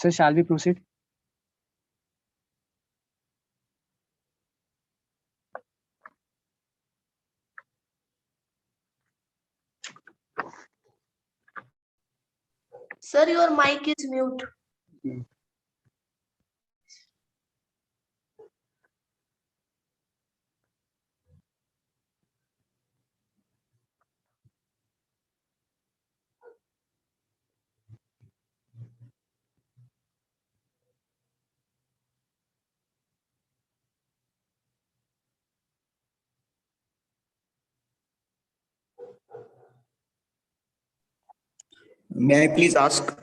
So shall we proceed? Sir, your mic is mute. May I please ask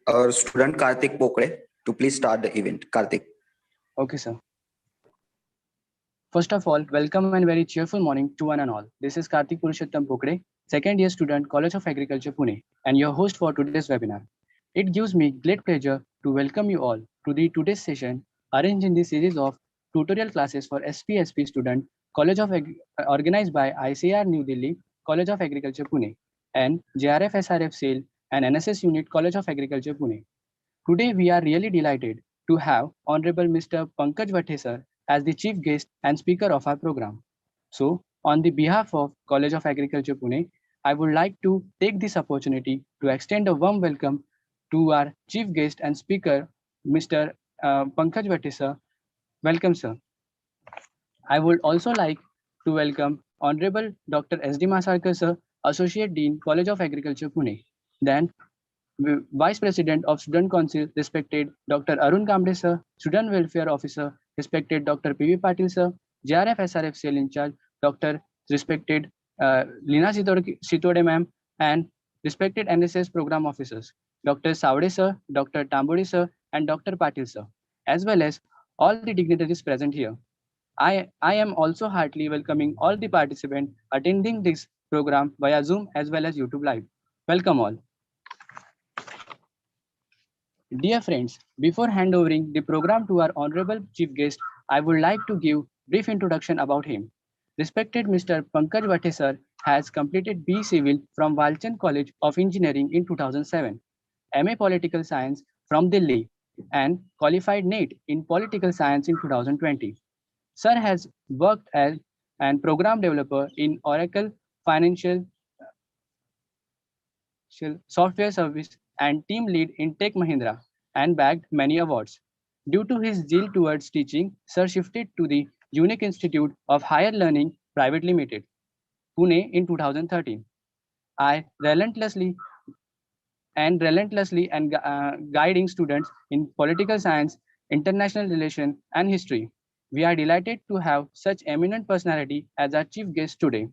our student Karthik Pokre to please start the event? Karthik. Okay, sir. First of all, welcome and very cheerful morning to one and all. This is Karthik Purushottam Pokre, second year student, College of Agriculture, Pune, and your host for today's webinar. It gives me great pleasure to welcome you all to the today's session arranged in the series of tutorial classes for SP student, College of organized by ICAR New Delhi, College of Agriculture, Pune, and JRF SRF SAIL and NSS Unit, College of Agriculture, Pune. Today, we are really delighted to have Honorable Mr. Pankaj Vhatte sir as the chief guest and speaker of our program. So, on the behalf of College of Agriculture Pune, I would like to take this opportunity to extend a warm welcome to our chief guest and speaker, Mr. Pankaj Vhatte sir. Welcome, sir. I would also like to welcome Honorable Dr. S.D. Masarkar sir, Associate Dean, College of Agriculture Pune. Then Vice President of Student Council, respected Dr. Arun Kamble sir, Student Welfare Officer, respected Dr. P.V. Patil sir, JRF SRF Cell in charge, Dr. respected Lina Sitode ma'am, and respected NSS Program Officers, Dr. Savde sir, Dr. Tambodi sir, and Dr. Patil sir, as well as all the dignitaries present here. I am also heartily welcoming all the participants attending this program via Zoom as well as YouTube Live. Welcome all. Dear friends, before handovering the program to our honorable chief guest, I would like to give brief introduction about him. Respected Mr. Pankaj Vhatte sir has completed B Civil from Walchand College of Engineering in 2007, MA Political Science from Delhi, and qualified NET in Political Science in 2020. Sir has worked as an program developer in Oracle Financial Software Service and team lead in Tech Mahindra and bagged many awards. Due to his zeal towards teaching, Sir shifted to the Unique Institute of Higher Learning Private Limited, Pune in 2013. I relentlessly guiding students in political science, international relations, and history. We are delighted to have such eminent personality as our chief guest today.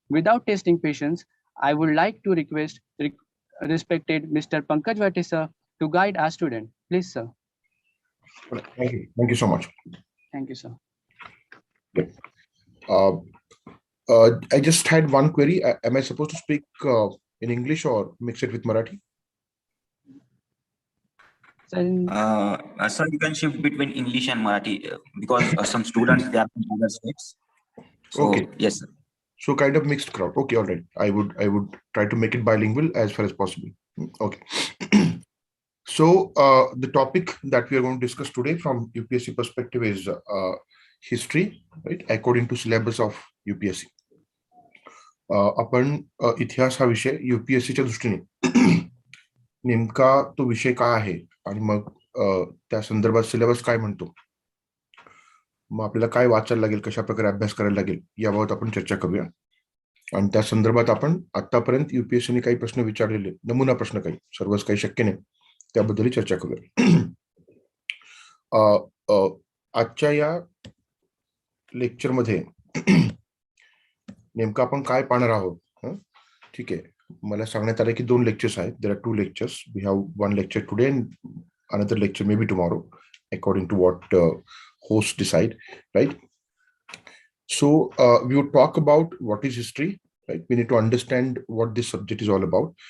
Without tasting patience, I would like to request respected Mr. Pankaj Vhatte sir to guide our student. Please, sir. Thank you. Thank you so much. Thank you, sir. I just had one query. Am I supposed to speak in English or mix it with Marathi? Sir, you can shift between English and Marathi because some students they are from other states. So, okay. Yes, sir. So kind of mixed crowd. Okay, all right. I would try to make it bilingual as far as possible. Okay. So the topic that we are going to discuss today from UPSC perspective is history, right? According to syllabus of UPSC. आपण इतिहास हा विषय UPSCच्या दृष्टीने नेमका तो विषय काय आहे आणि मग त्या संदर्भात सिलेबस काय म्हणतो, मग आपल्याला काय वाचायला लागेल, कशा प्रकारे अभ्यास करायला लागेल याबाबत आपण चर्चा करूया. आणि त्या संदर्भात आपण आतापर्यंत UPSCने काही प्रश्न विचारलेले, नमुना प्रश्न काही, सर्वच काही शक्य नाही, त्याबद्दल चर्चा करूया. आजच्या या लेक्चरमध्ये नेमकं आपण काय पाहणार आहोत. ठीक आहे, मला सांगण्यात आलं की 2 लेक्चर्स आहेत. There are 2 lectures. We have 1 lecture today and another lecture may be tomorrow according to what hosts decide, right? So we would talk about what is history, right? We need to understand what this subject is all about,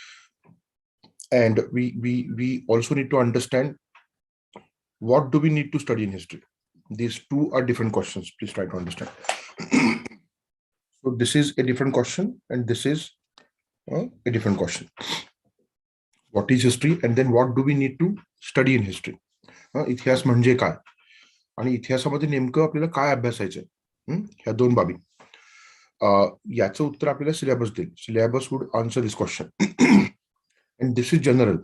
and we also need to understand what do we need to study in history. These two are different questions. Please try to understand. So this is a different question and this is a different question. What is history, and then what do we need to study in history. इतिहास म्हणजे काय आणि इतिहासामध्ये नेमकं आपल्याला काय अभ्यासायचंय, ह्या दोन बाबी. याचं उत्तर आपल्याला सिलेबस देईल. Syllabus would answer this question and this is general.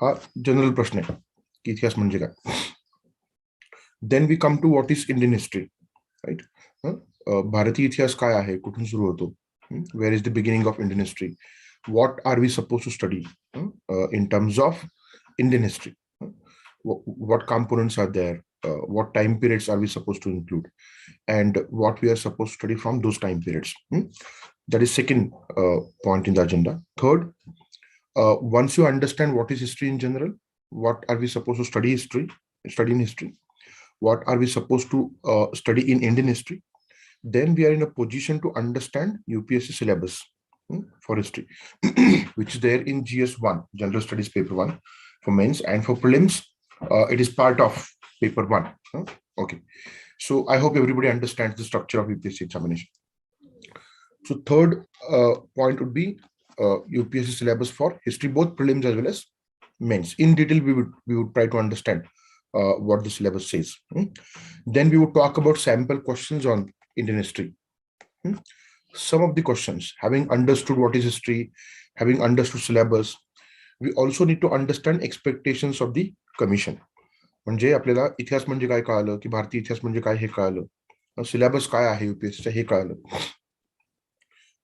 हा जनरल प्रश्न आहे की इतिहास म्हणजे काय. Then we come to what is Indian history, right. भारतीय इतिहास काय आहे, कुठून सुरू होतो, where is the beginning of Indian history, what are we supposed to study in terms of Indian history, what components are there, what time periods are we supposed to include, and what we are supposed to study from those time periods. That is second point in the agenda. Third, once you understand what is history in general, what are we supposed to study in history, what are we supposed to study in Indian history, then we are in a position to understand UPSC syllabus for history, which is there in GS-1, General Studies Paper 1 for mains, and for prelims, it is part of Paper 1. Okay, so I hope everybody understands the structure of UPSC examination. So third point would be UPSC syllabus for history, both prelims as well as mains. In detail, we would try to understand what the syllabus says. Then we would talk about sample questions on Indian history. Some of the questions, having understood what is history, having understood syllabus, we also need to understand expectations of the commission. म्हणजे आपल्याला इतिहास म्हणजे काय कळालं, की भारतीय इतिहास म्हणजे काय हे कळालं, सिलेबस काय आहे युपीएससीचा हे कळालं.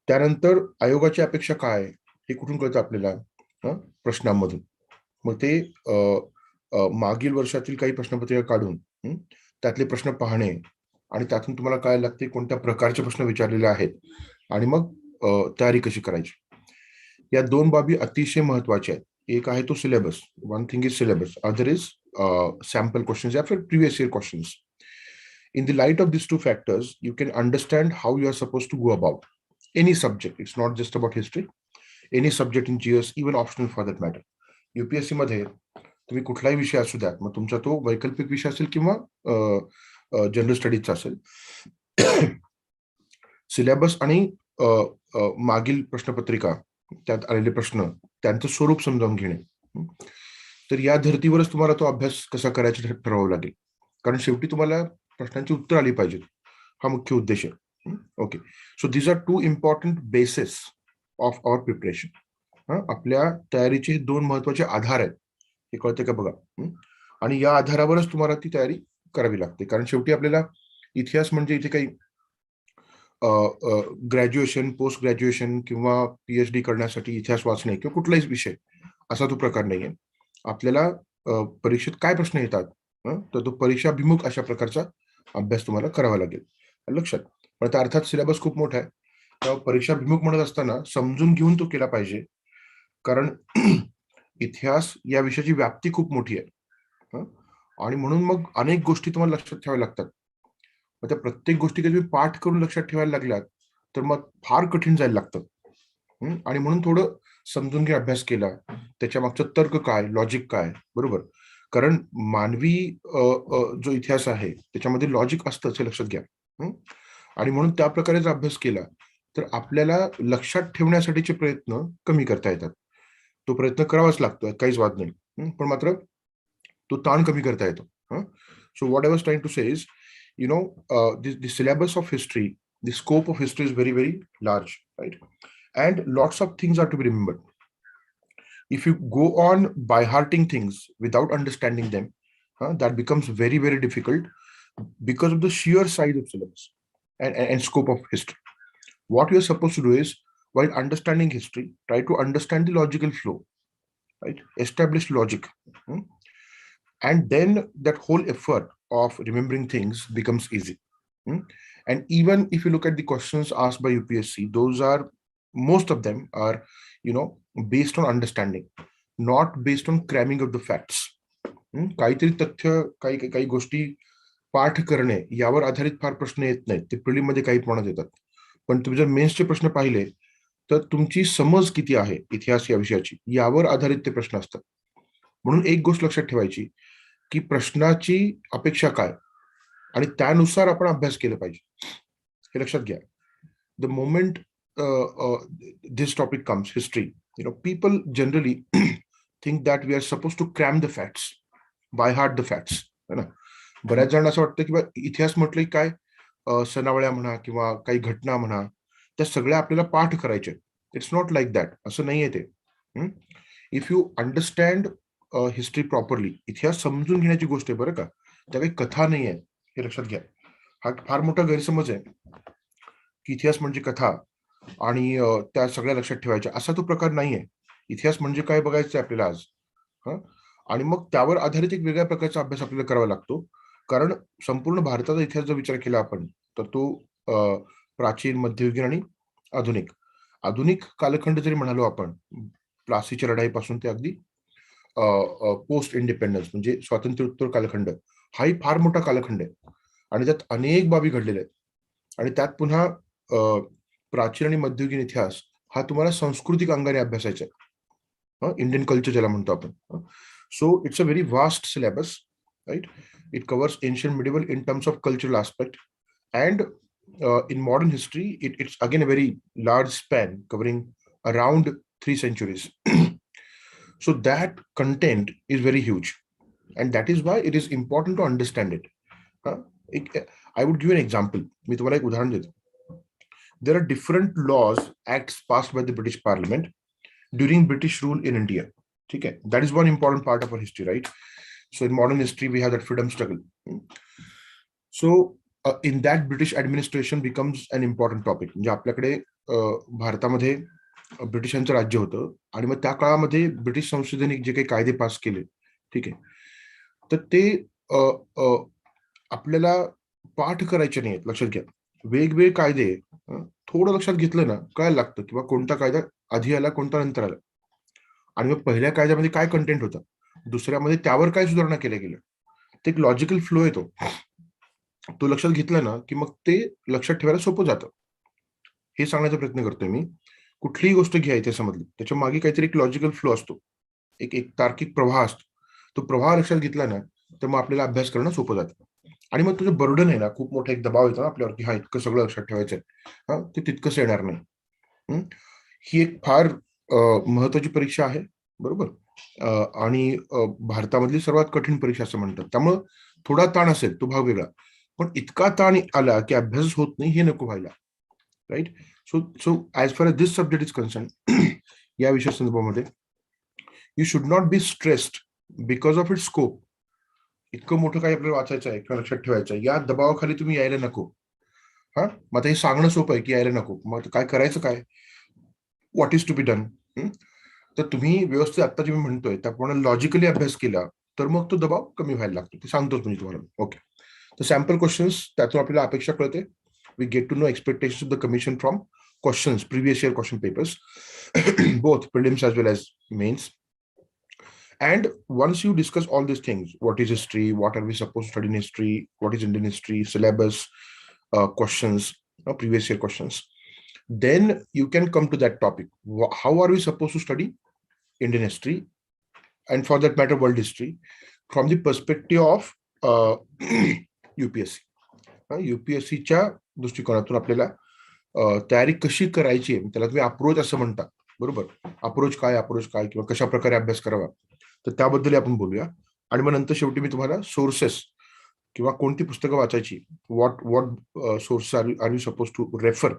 त्यानंतर आयोगाची अपेक्षा काय हे कुठून कळतं आपल्याला, प्रश्नांमधून. मग ते मागील वर्षातील काही प्रश्नपत्रिका काढून त्यातले प्रश्न पाहणे आणि त्यातून तुम्हाला काय लागते, कोणत्या प्रकारचे प्रश्न विचारलेले आहेत आणि मग तयारी कशी करायची. या दोन बाबी अतिशय महत्वाच्या आहेत. एक आहे तो syllabus, one thing is syllabus, other is sample questions या फिर previous year questions. In the light of these two factors, you can understand how you are supposed to go about any subject. It's not just about history. Any subject in GS, even optional for that matter. UPSC मध्ये तुम्ही कुठलाही विषय असू द्या, मग तुमचा तो वैकल्पिक विषय असेल किंवा जनरल स्टडीजचा असेल, सिलेबस आणि मागील प्रश्नपत्रिका, त्यात आलेले प्रश्न, त्यांचं स्वरूप समजावून घेणे. तर या धर्तीवरच तुम्हाला तो अभ्यास कसा करायचा ठरवावं लागेल, कारण शेवटी तुम्हाला प्रश्नांची उत्तर आली पाहिजेत, हा मुख्य उद्देश आहे. Okay, so these are two important basis of our preparation. आपल्या तयारीचे दोन महत्वाचे आधार आहेत, हे कळते का बघा. आणि या आधारावरच तुम्हाला ती तयारी करावी लागते, कारण शेवटी आपल्याला इतिहास म्हणजे इथे काही ग्रॅज्युएशन, पोस्ट ग्रॅज्युएशन किंवा PhD करण्यासाठी इतिहास वाचणे किंवा कुठलाही विषय असा तो प्रकार नाहीये. आपल्याला परीक्षेत काय प्रश्न येतात, तर तो परीक्षाभिमुख अशा प्रकारचा अभ्यास तुम्हाला करावा लागेल, लक्षात. पण त्या अर्थात सिलेबस खूप मोठा आहे, तेव्हा परीक्षाभिमुख म्हणत असताना समजून घेऊन तो केला पाहिजे, कारण इतिहास या विषयाची व्याप्ती खूप मोठी आहे आणि म्हणून मग अनेक गोष्टी तुम्हाला लक्षात ठेवाव्या लागतात. मग त्या प्रत्येक गोष्टी कधी तुम्ही पाठ करून लक्षात ठेवायला लागल्यात तर मग फार कठीण जायला लागतं. आणि म्हणून थोडं समजून घे अभ्यास केला, त्याच्या मागचं तर्क काय, लॉजिक काय, बरोबर. कारण मानवी जो इतिहास आहे त्याच्यामध्ये लॉजिक असतंच, हे लक्षात घ्या. आणि म्हणून त्या प्रकारे जर अभ्यास केला तर आपल्याला लक्षात ठेवण्यासाठीचे प्रयत्न कमी करता येतात. तो प्रयत्न करावाच लागतो, काहीच वाद नाही, पण मात्र तो ताण कमी करता येतो. So what I was trying to say is, you know, the syllabus of history, the scope of history is very, very large, right? And lots of things are to be remembered. If you go on by hearting things without understanding them, that becomes very, very difficult because of the sheer size of syllabus and scope of history. What you're supposed to do is, while understanding history, try to understand the logical flow, right? Establish logic. And then that whole effort of remembering things becomes easy. And even if you look at the questions asked by UPSC, those are, most of them are, based on understanding, not based on cramming of the facts. काहीतरी तथ्य, काही गोष्टी पाठ करणे यावर आधारित फार प्रश्न येत नाहीत, ते प्रिलिम मध्ये काही प्रमाणात येतात. पण तुम्ही जर मेन्सचे प्रश्न पाहिले तर तुमची समज किती आहे इतिहास या विषयाची यावर आधारित ते प्रश्न असतात. म्हणून एक गोष्ट लक्षात ठेवायची की प्रश्नाची अपेक्षा काय आणि त्यानुसार आपण अभ्यास केला पाहिजे, हे लक्षात घ्या. The moment this topic comes, history, people generally think that we are supposed to cram the facts by heart the facts, है ना. बऱ्याच जणांना असं वाटतं की बा इतिहास म्हटलं की काय, सणावळ्या म्हणा किंवा काही घटना म्हणा, त्या सगळ्या आपल्याला पाठ करायचे. इट्स नॉट लाईक दॅट, असं नाहीये ते. If you understand history properly, इतिहास समजून घेण्याची गोष्ट आहे बरं का, त्या काही कथा नाही आहे, हे लक्षात घ्या. हा फार मोठा गैरसमज आहे की इतिहास म्हणजे कथा आणि त्या सगळ्या लक्षात ठेवायच्या, असा तो प्रकार नाहीये. इतिहास म्हणजे काय बघायचं आहे आपल्याला आज. आणि मग त्यावर आधारित एक वेगळ्या प्रकारचा अभ्यास आपल्याला करावा लागतो. कारण संपूर्ण भारताचा इतिहास जर विचार केला आपण, तर तो प्राचीन, मध्ययुगीन आणि आधुनिक. आधुनिक कालखंड जरी म्हणालो आपण, प्लासीच्या लढाईपासून ते अगदी पोस्ट इंडिपेंडन्स म्हणजे स्वातंत्र्योत्तर कालखंड, हाही फार मोठा कालखंड आहे आणि त्यात अनेक बाबी घडलेल्या आहेत. आणि त्यात पुन्हा प्राचीन आणि मध्ययुगीन इतिहास हा तुम्हाला सांस्कृतिक अंगाने अभ्यासायचा आहे, इंडियन कल्चर ज्याला म्हणतो आपण. So it's a very vast syllabus, right. It covers ancient medieval in terms of cultural aspect, and in modern history it's again a very large span covering around 3 centuries. So that content is very huge, and that is why it is important to understand it. I would give you an example. मी तुम्हाला एक उदाहरण देतो. There are different laws, acts passed by the British Parliament during British rule in India. Okay, that is one important part of our history, right? So in modern history we have that freedom struggle. So in that British administration becomes an important topic. म्हणजे आपल्याकडे भारतामध्ये ब्रिटिशांचं राज्य होतं आणि मग त्या काळामध्ये British संसदेने जे काही कायदे पास केले, ठीक आहे, तर ते आपल्याला पाठ करायचे नाहीत. लक्षात घ्या, वेगवेगळे कायदे थोडं लक्षात घेतलं ना कळायला लागतं किंवा कोणता कायदा आधी आला, कोणता नंतर आला, आणि मग पहिल्या कायद्यामध्ये काय कंटेंट होता, दुसऱ्यामध्ये त्यावर काय सुधारणा केल्या गेल्या. ते एक लॉजिकल फ्लो येतो. तो लक्षात घेतला ना की मग ते लक्षात ठेवायला सोपं जातं. हे सांगण्याचा प्रयत्न करतोय मी. कुठलीही गोष्ट घ्या इतिहासामधली, त्याच्या मागे काहीतरी एक लॉजिकल फ्लो असतो, एक एक तार्किक प्रवाह असतो. तो प्रवाह लक्षात घेतला ना तर मग आपल्याला अभ्यास करणं सोपं जातं. आणि मग तुझं बर्डन आहे ना, खूप मोठा एक दबाव येतो ना आपल्यावर की हा इतकं सगळं लक्षात ठेवायचंय, ते तितकंच येणार नाही. ही एक फार महत्वाची परीक्षा आहे, बरोबर, आणि भारतामधली सर्वात कठीण परीक्षा असं म्हणतात. त्यामुळं थोडा ताण असेल, तो भाग वेगळा, पण इतका ताण आला की अभ्यास होत नाही, हे नको व्हायला, right. So as far as this subject is concern, या विषय संदर्भामध्ये you should not be stressed because of its scope. इतकं मोठं काही आपल्याला वाचायचं आहे किंवा लक्षात ठेवायचं आहे, या दबावाखाली तुम्ही यायला नको. मग आता हे सांगणं सोपं आहे की यायला नको, मग काय करायचं, काय, what is to be done. तर तुम्ही व्यवस्थित आता जे मी म्हणतोय त्याप्रमाणे लॉजिकली अभ्यास केला तर मग तो दबाव कमी व्हायला लागतो. ते सांगतोच मी तुम्हाला. ओके, तर सॅम्पल क्वेश्चन्स, त्यातून आपल्याला अपेक्षा कळते. We get to know expectations of the commission from questions, previous year question papers, both prelims as well as mains. And once you discuss all these things, what is history, what are we supposed to study in history, what is Indian history, syllabus, questions, previous year questions, then you can come to that topic. How are we supposed to study Indian history, and for that matter world history, from the perspective of UPSC. UPSCच्या दृष्टिकोनातून आपल्याला तयारी कशी करायची, त्याला तुम्ही approach असं म्हणता, बरोबर. अप्रोच काय किंवा कशा प्रकारे अभ्यास करावा, तर त्याबद्दल आपण बोलूया. आणि मग नंतर शेवटी मी तुम्हाला सोर्सेस किंवा कोणती पुस्तकं वाचायची, what sources are you suppose to refer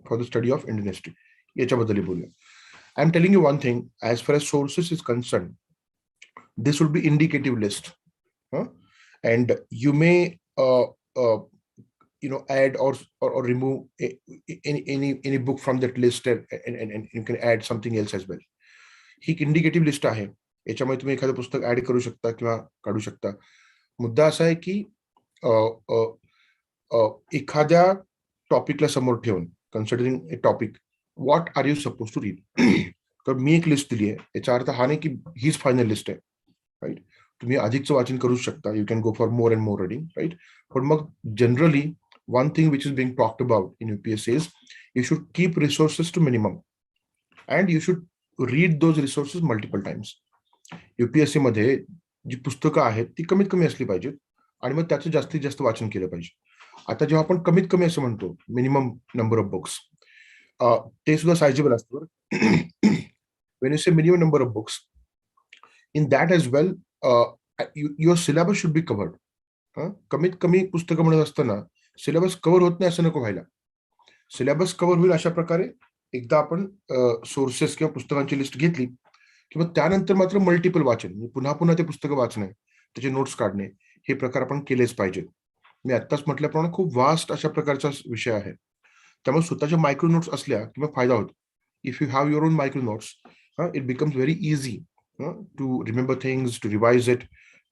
for the study of Indian history, याच्याबद्दल बोलूया. I am telling you one thing, as far as sources is concern, this will be indicative list, and you may add or remove any book from that list, and you can add something else as well. He indicative list आहे, याच्यामध्ये तुम्ही एखादं पुस्तक add करू शकता किंवा काढू शकता. मुद्दा असा आहे की एखाद्या टॉपिकला समोर ठेवून, considering a topic, what are you suppose to read. तर मी एक लिस्ट दिली आहे, याचा अर्थ हा नाही की हीच फायनल लिस्ट आहे, राईट. तुम्ही अधिकचं वाचन करू शकता, you can go for more and more reading, right. पण मग generally one thing which is being talked about in UPSC is you should keep resources to minimum, and you should read those resources multiple times. UPSC मध्ये जी पुस्तकं आहेत ती कमीत कमी असली पाहिजेत, आणि मग त्याचं जास्तीत जास्त वाचन केलं पाहिजे. आता जेव्हा आपण कमीत कमी असं म्हणतो, मिनिमम नंबर ऑफ बुक्स, ते सुद्धा सायझेबल असतं. when you say minimum number of books, in that as well, your syllabus should be covered. कमीत कमी पुस्तकं म्हणत असताना सिलेबस कव्हर होत नाही असं नको व्हायला. सिलेबस कव्हर होईल अशा प्रकारे एकदा आपण सोर्सेस किंवा पुस्तकांची लिस्ट घेतली किंवा त्यानंतर मात्र मल्टिपल वाचन, पुन्हा पुन्हा ते पुस्तकं वाचणे, त्याचे नोट्स काढणे, हे प्रकार आपण केलेच पाहिजे. मी आत्ताच म्हटल्याप्रमाणे खूप वास्ट अशा प्रकारचा विषय आहे. त्यामुळे स्वतःच्या मायक्रो नोट्स असल्या किंवा फायदा होतो. If you have your own micro notes, it becomes very easy to remember things, to revise it,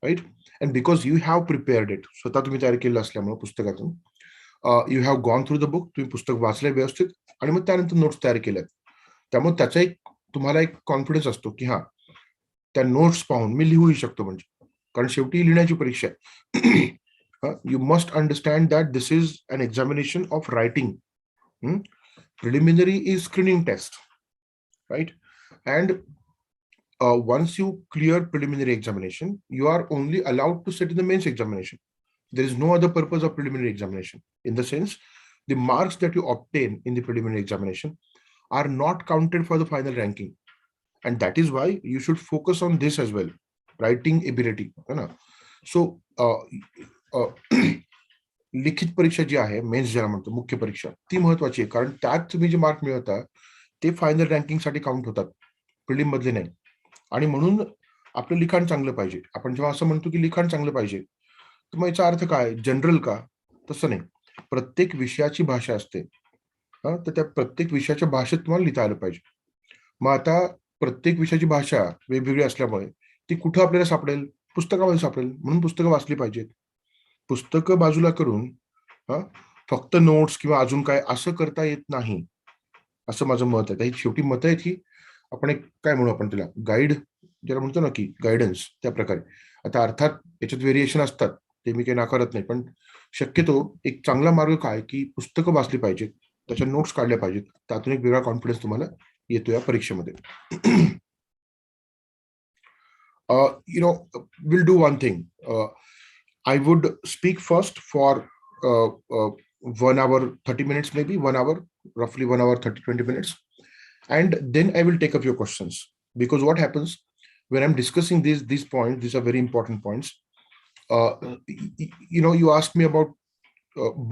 right. And because you have prepared it, स्वतः तुम्ही तयार केलं असल्यामुळे पुस्तकातून, you have gone through the book, तुम्ही पुस्तक वाचलंय व्यवस्थित आणि मग त्यानंतर नोट्स तयार केल्यात. त्यामुळे त्याचा एक तुम्हाला एक कॉन्फिडन्स असतो की हा, त्या नोट्स पाहून मी लिहूही शकतो. म्हणजे कारण शेवटी लिहिण्याची परीक्षा आहे. You must understand that this is an examination of writing. Preliminary is screening test, right? And once you clear preliminary examination, you are only allowed to sit in the mains examination. There is no other purpose of preliminary examination. In the sense, the marks that you obtain in the preliminary examination are not counted for the final ranking. And that is why you should focus on this as well, writing ability. So, लिखित परीक्षा जी आहे, mains ज्याला म्हणतो, मुख्य परीक्षा, ती महत्वाची आहे. कारण त्यात तुम्ही जे मार्क मिळवता ते फायनल रँकिंग साठी काउंट होतात, प्रिलिम मधले नाही. आणि म्हणून आपलं लिखाण चांगलं पाहिजे. आपण जेव्हा असं म्हणतो की लिखाण चांगलं पाहिजे, तर मग याचा अर्थ काय, जनरल का? तसं नाही. प्रत्येक विषयाची भाषा असते, तर त्या प्रत्येक विषयाच्या भाषेत तुम्हाला लिहिता आलं पाहिजे. मग आता प्रत्येक विषयाची भाषा वेगवेगळी असल्यामुळे ती कुठं आपल्याला सापडेल? पुस्तकामध्ये सापडेल. म्हणून पुस्तकं वाचली पाहिजेत. पुस्तकं बाजूला करून फक्त नोट्स किंवा अजून काय असं करता येत नाही, असं माझं मत आहे. शेवटी मत आहेत की आपण एक काय म्हणू, आपण त्याला गाईड ज्याला म्हणतो ना, की गायडन्स, त्या प्रकारे. आता अर्थात याच्यात व्हेरिएशन असतात, ते मी काही नाकारत नाही, पण शक्यतो एक चांगला मार्ग काय की पुस्तकं वाचली पाहिजेत, त्याच्या नोट्स काढल्या पाहिजेत. त्यातून एक वेगळा कॉन्फिडन्स तुम्हाला येतो या परीक्षेमध्ये. we'll do one thing. I would speak first for 1 hour 30 minutes, maybe 1 hour, roughly 1 hour 20 minutes, and then I will take up your questions. Because what happens when I'm discussing these points, these are very important points. You asked me about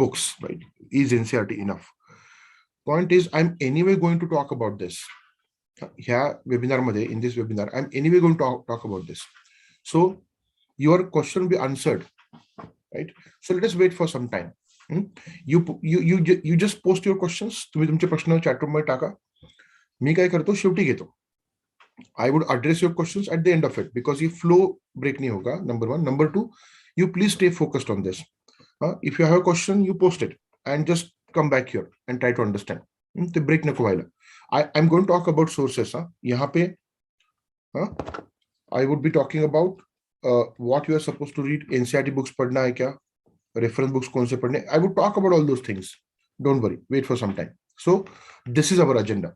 books, right? Is NCERT enough? Point is, I'm anyway going to talk about this. In this webinar, I'm anyway going to talk about this. So your question will be answered, right? So let us wait for some time. You just post your questions. तुम्ही तुमचे प्रश्न chat room मध्ये टाका. मी काय करतो, शेवटी घेतो. I would address your questions at the end of it, because ये flow break नहीं होगा, number one. Number two, you please stay focused on this. If you have a question, you post it and just come back here and try to understand. तो break नको व्हायला. I'm going to talk about sources. यहाँ पे I would be talking about what you are supposed to read. NCERT books पढ़ना है क्या? Reference books कौन से पढ़ने? I would talk about all those things. Don't worry. Wait for some time. So this is our agenda.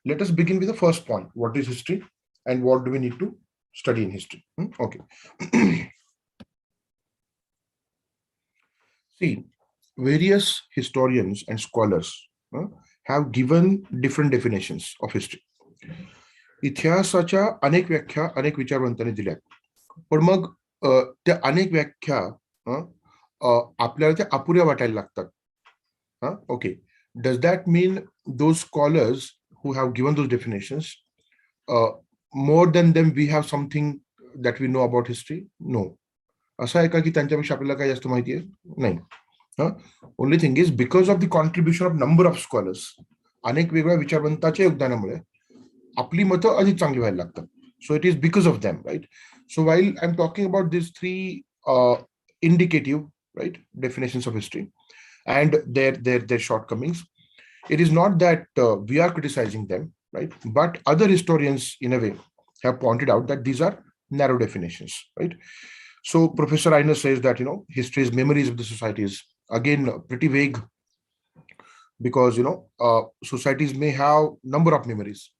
Let us begin with the first point. What is history and what do we need to study in history? Okay. See, various historians and scholars have given different definitions of history. इतिहासाच्या अनेक व्याख्या अनेक विचारवंतांनी दिल्या, पण मग त्या अनेक व्याख्या आपल्याला त्या अपुऱ्या वाटायला लागतात. Okay, does that mean those scholars who have given those definitions, more than them we have something that we know about history? No. असं आहे का की त्यांच्यापेक्षा आपल्याला काही जास्त माहिती आहे? नाही. Only thing is, because of the contribution of number of scholars, अनेक वेगवेगळ्या विचारवंताच्या योगदानामुळे आपली मतं अधिक चांगली व्हायला लागतात. So it is because of them, right? So while I'm talking about these three indicative, right, definitions of history and their shortcomings, it is not that we are criticizing them, right? But other historians, in a way, have pointed out that these are narrow definitions, right? So Professor Einer says that history is memories of the societies. Again, pretty vague, because societies may have number of memories.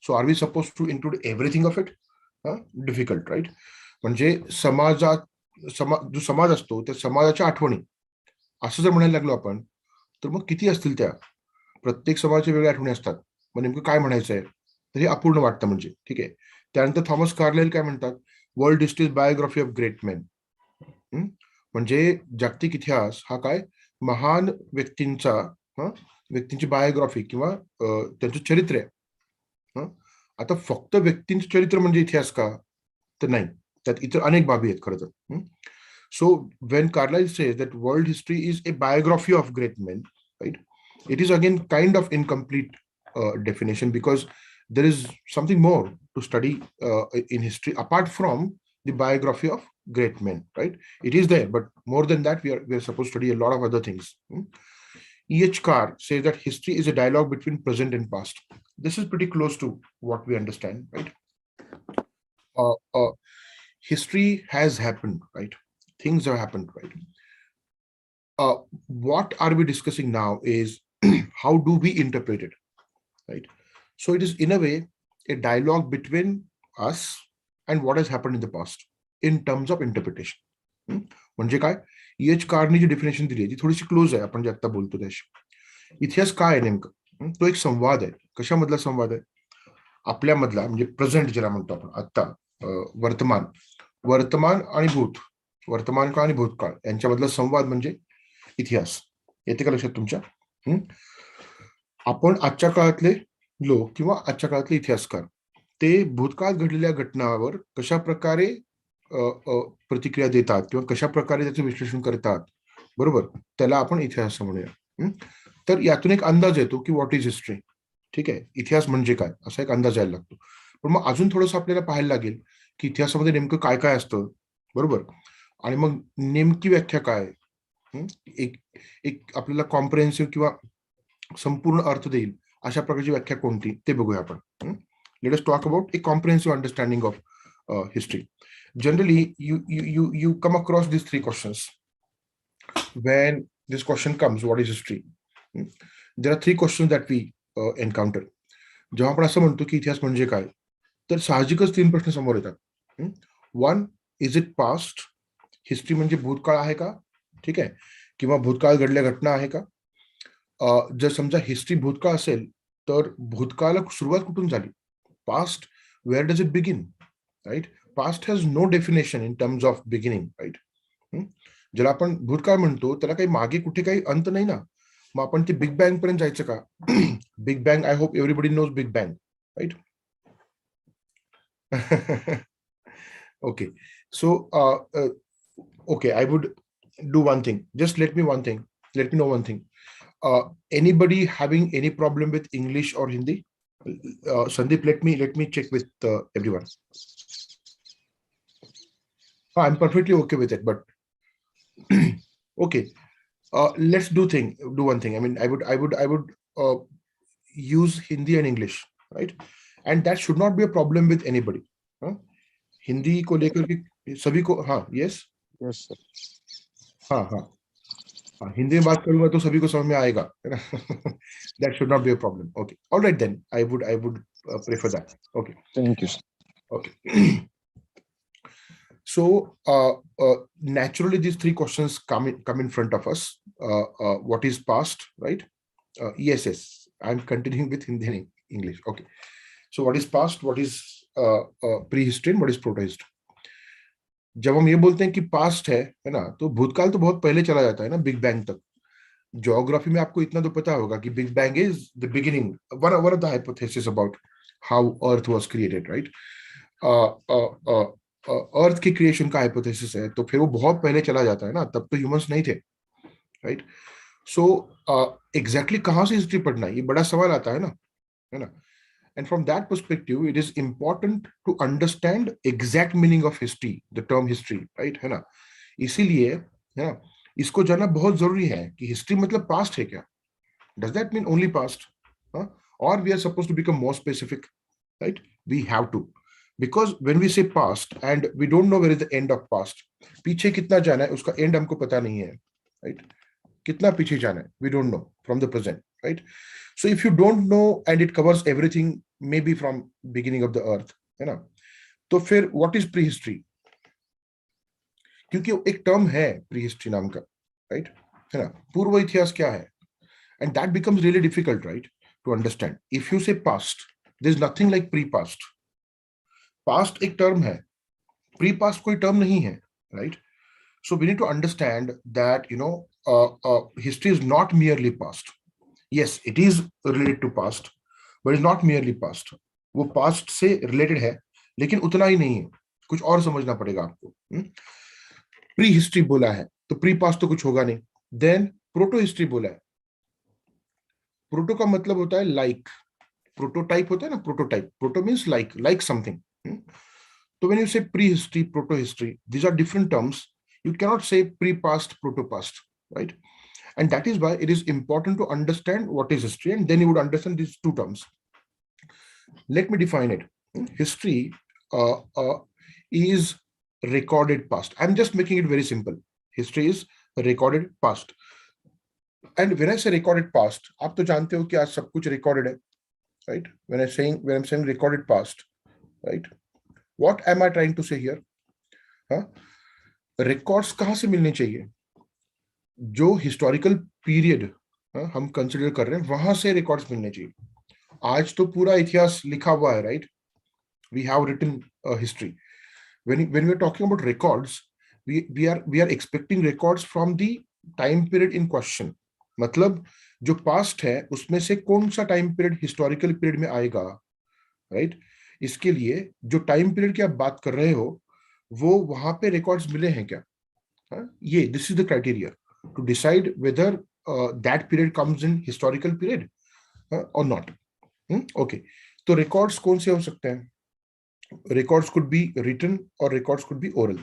So are we supposed to include everything of it? Difficult, right? म्हणजे जो समाज असतो त्या समाजाच्या आठवणी असं जर म्हणायला लागलो आपण, तर मग किती असतील त्या? प्रत्येक समाजाच्या वेगळ्या आठवणी असतात. मग नेमकं काय म्हणायचं आहे, तर हे अपूर्ण वाटतं. म्हणजे ठीक आहे. त्यानंतर थॉमस कार्लाइल काय म्हणतात, world history is biography of great main. म्हणजे जागतिक इतिहास हा काय महान व्यक्तींचा व्यक्तींची बायोग्राफी किंवा त्यांचं चरित्र आहे. आता फक्त व्यक्तींचं चरित्र म्हणजे इतिहास का, तर नाही, त्यात इतर अनेक बाबी आहेत खरं तर. So when Carlyle says that world history is a biography of great men, right, it is again kind of incomplete definition, because there is something more to study in history apart from the biography of great men, right? It is there, but more than that, we are supposed to study a lot of other things. E.H. Carr says that history is a dialogue between present and past. This is pretty close to what we understand, right? History has happened, right? Things have happened, right? What are we discussing now is how do we interpret it, right? So it is in a way a dialogue between us and what has happened in the past in terms of interpretation. म्हणजे काय, E.H. कारनी जी definition दिली आहे ती थोडीशी close आहे आपण जे आता बोलतो त्याशी. इतिहास काय आहे नेमकं, तो एक संवाद आहे. कशामधला संवाद आहे, आपल्यामधला म्हणजे प्रेझेंट ज्याला म्हणतो आपण आता, वर्तमान आणि भूत, वर्तमान काळ आणि भूतकाळ यांच्यामधला संवाद म्हणजे इतिहास. येते का लक्षात तुमच्या? आपण आजच्या काळातले लोक किंवा आजच्या काळातले इतिहासकार ते भूतकाळात घडलेल्या घटनावर कशा प्रकारे प्रतिक्रिया देतात किंवा कशा प्रकारे त्याचं विश्लेषण करतात, बरोबर, त्याला आपण इतिहास म्हणूया. तर यातून एक अंदाज येतो की व्हॉट इज हिस्ट्री. ठीक आहे, इतिहास म्हणजे काय असा एक अंदाज यायला लागतो. पण मग अजून थोडंसं आपल्याला पाहायला लागेल की इतिहासामध्ये नेमकं काय काय असतं, बरोबर, आणि मग नेमकी व्याख्या काय, एक आपल्याला कॉम्प्रिहेन्सिव्ह किंवा संपूर्ण अर्थ देईल अशा प्रकारची व्याख्या कोणती ते बघूया आपण. Let us talk about A comprehensive understanding of history. Generally, you come across these three questions when this question comes, what is history? There are three questions that we encounter. जेव्हा आपण असं म्हणतो की इतिहास म्हणजे काय, तर साहजिकच तीन प्रश्न समोर येतात. One, is it past, history म्हणजे भूतकाळ आहे का, ठीक आहे, किंवा भूतकाळ घडल्या घटना आहे का. जर समजा हिस्ट्री भूतकाळ असेल तर भूतकाळाला सुरुवात कुठून झाली, past, where does it begin, right. Past has no definition in terms of beginning, right. ज्याला आपण भूतकाळ म्हणतो त्याला काही मागे कुठे काही अंत नाही ना, मग आपण ते बिग बँग पर्यंत जायचं का. Big bang, I hope everybody knows big bang, right. Okay, so okay, I would do one thing. Just let me know one thing. Anybody having any problem with English or Hindi? Sandeep, let me check with everyone. I'm perfectly okay with it, but okay. Let's do one thing. I mean, I would use Hindi and English, right? And that should not be a problem with anybody. Hindi को लेकर के सभी को, हाँ, yes, yes sir, हाँ, हिंदी में बात करूंगा तो सभी को समझ में आएगा, है ना. That should not be a problem. Okay, all right then. I would prefer that. Okay, thank you sir. Okay. So naturally these three questions come in front of us. What is past, right? Yes, I'm continuing with Hindi and English. Okay, so what is past, what is prehistory, and what is proto history? जब हम ये बोलते हैं कि past है ना, तो भूतकाल तो बहुत पहले चला जाता है ना, बिग बैंग तक. ज्योग्राफी में आपको इतना तो पता होगा कि big bang is the beginning, one of the hypothesis about how earth was created, right. Earth की क्रिएशन का हाइपोथेसिस है, तो फिर वो बहुत पहले चला जाता है ना, तब तो ह्यूमंस नहीं थे, राइट. सो एग्जैक्टली कहाँ से हिस्ट्री पढ़ना, ये बड़ा सवाल आता है ना. And from that perspective, it is important to understand exact meaning of history, the term history, right, है ना. इसीलिए है ना, इसको जानना बहुत जरूरी है कि हिस्ट्री मतलब पास्ट है क्या, does that mean only past, or we are supposed to become more specific, right? We have to, because when we say past and we don't know where is the end of past, पीछे कितना जाना है उसका end हमको पता नहीं है, right? कितना पीछे जाना है, we don't know from the present, right? So if you don't know and it covers everything, maybe from beginning of the earth, है ना, तो फिर what is prehistory? क्योंकि एक टर्म है prehistory नाम का, right, है ना. पूर्व इतिहास क्या है, and that becomes really difficult, right, to understand. If you say past, there's nothing like pre-past. Past एक टर्म है, प्री पास्ट कोई टर्म नहीं है, right? So we need to understand that history is not merely past. Yes, it is related to past, but is not merely past. वो past से related है, लेकिन उतना ही नहीं है, कुछ और समझना पड़ेगा आपको. प्री हिस्ट्री बोला है तो प्री पास्ट तो कुछ होगा नहीं. देन प्रोटो हिस्ट्री बोला है. प्रोटो का मतलब होता है लाइक. प्रोटोटाइप होता है ना, prototype. Proto means like something. तो व्हेन यू से pre history, proto history, these are different terms. You cannot say pre past, proto past, right? And that is why it is important to understand what is history, and then you would understand these two terms. Let me define it. History is recorded past. I'm just making it very simple. History is recorded past. And when I say recorded past, आप तो जानते हो कि आज सब कुछ recorded है, right? When I'm saying recorded past, right? What am I trying to say here? Records कहाँ से मिलने चाहिए? जो हिस्टोरिकल पीरियड हम कंसिडर कर रहे हैं वहां से रिकॉर्ड्स मिलने चाहिए. आज तो पूरा इतिहास लिखा हुआ है, right? We have written history. when we are talking about records, we are expecting records from the time period in question. मतलब जो पास्ट है उसमें से कौन सा टाइम पीरियड हिस्टोरिकल पीरियड में आएगा, राइट? इसके लिए जो टाइम पीरियड की आप बात कर रहे हो वो वहां पे रिकॉर्ड्स मिले हैं क्या? ये this is the criteria to decide whether that period comes in historical period और नॉट. ओके, तो रिकॉर्ड्स कौन से हो सकते हैं? रिकॉर्ड्स कुड बी रिटन और records could be oral.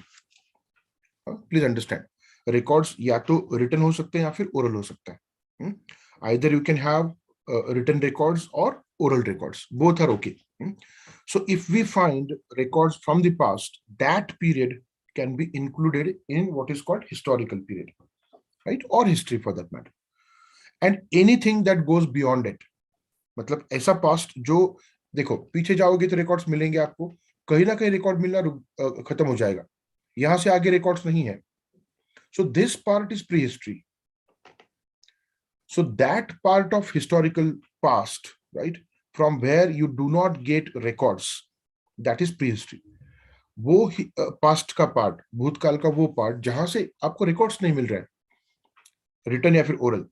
Please understand, records या तो रिटन हो सकते हैं या फिर ओरल हो सकता है. Either you can have written records or oral records, both are okay. So if we find records from the past, that period can be included in what is called historical period, right? Or history for that matter. And anything that goes beyond it, मतलब ऐसा past जो, देखो पीछे जाओगे तो records मिलेंगे आपको, कहीं ना कहीं रिकॉर्ड मिलना खत्म हो जाएगा, यहां से आगे रिकॉर्ड्स नहीं है. So this part is prehistory. So that part of historical past, right, from where you do not get records, that is prehistory. वो पास्ट का पार्ट, भूतकाल का वो पार्ट जहां से आपको रिकॉर्ड्स नहीं मिल रहे हैं, रिटन या फिर ओरल,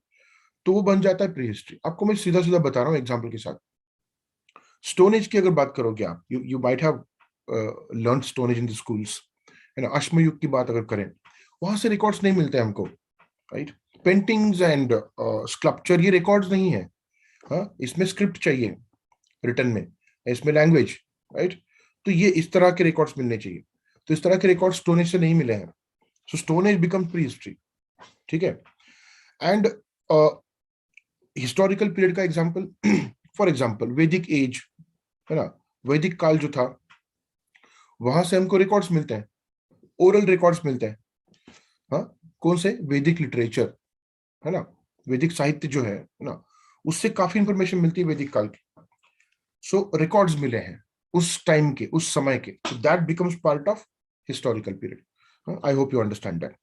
तो वो बन जाता है प्रीहिस्ट्री. आपको मैं सीधा सीधा बता रहा हूँ एग्जांपल के साथ. स्टोन एज की अगर बात करोगे आप, you might have learn stone age in the schools, है ना? अश्म युग की बात अगर करें, वहां से रिकॉर्ड्स नहीं मिलते हमको, राइट? पेंटिंग्स एंड स्कल्पचर ये रिकॉर्ड्स नहीं है. इसमें स्क्रिप्ट चाहिए रिटन में, इसमें लैंग्वेज, राइट? तो ये इस तरह के रिकॉर्ड्स मिलने चाहिए. तो इस तरह के रिकॉर्ड्स स्टोन एज से नहीं मिले हैं. सो स्टोन एज बिकम प्रीहिस्ट्री, ठीक है? एंड हिस्टोरिकल पीरियड का एग्जांपल, फॉर एग्जांपल वैदिक एज, है ना? वैदिक काल जो था, वहां से हमको रिकॉर्ड्स मिलते हैं, ओरल रिकॉर्ड्स मिलते हैं. कौन से? वैदिक लिटरेचर, है ना? वैदिक साहित्य जो है ना, उससे काफी इंफॉर्मेशन मिलती है वैदिक काल की. सो रिकॉर्ड्स मिले हैं उस टाइम के, उस समय के. That becomes part of historical period. I hope you understand that.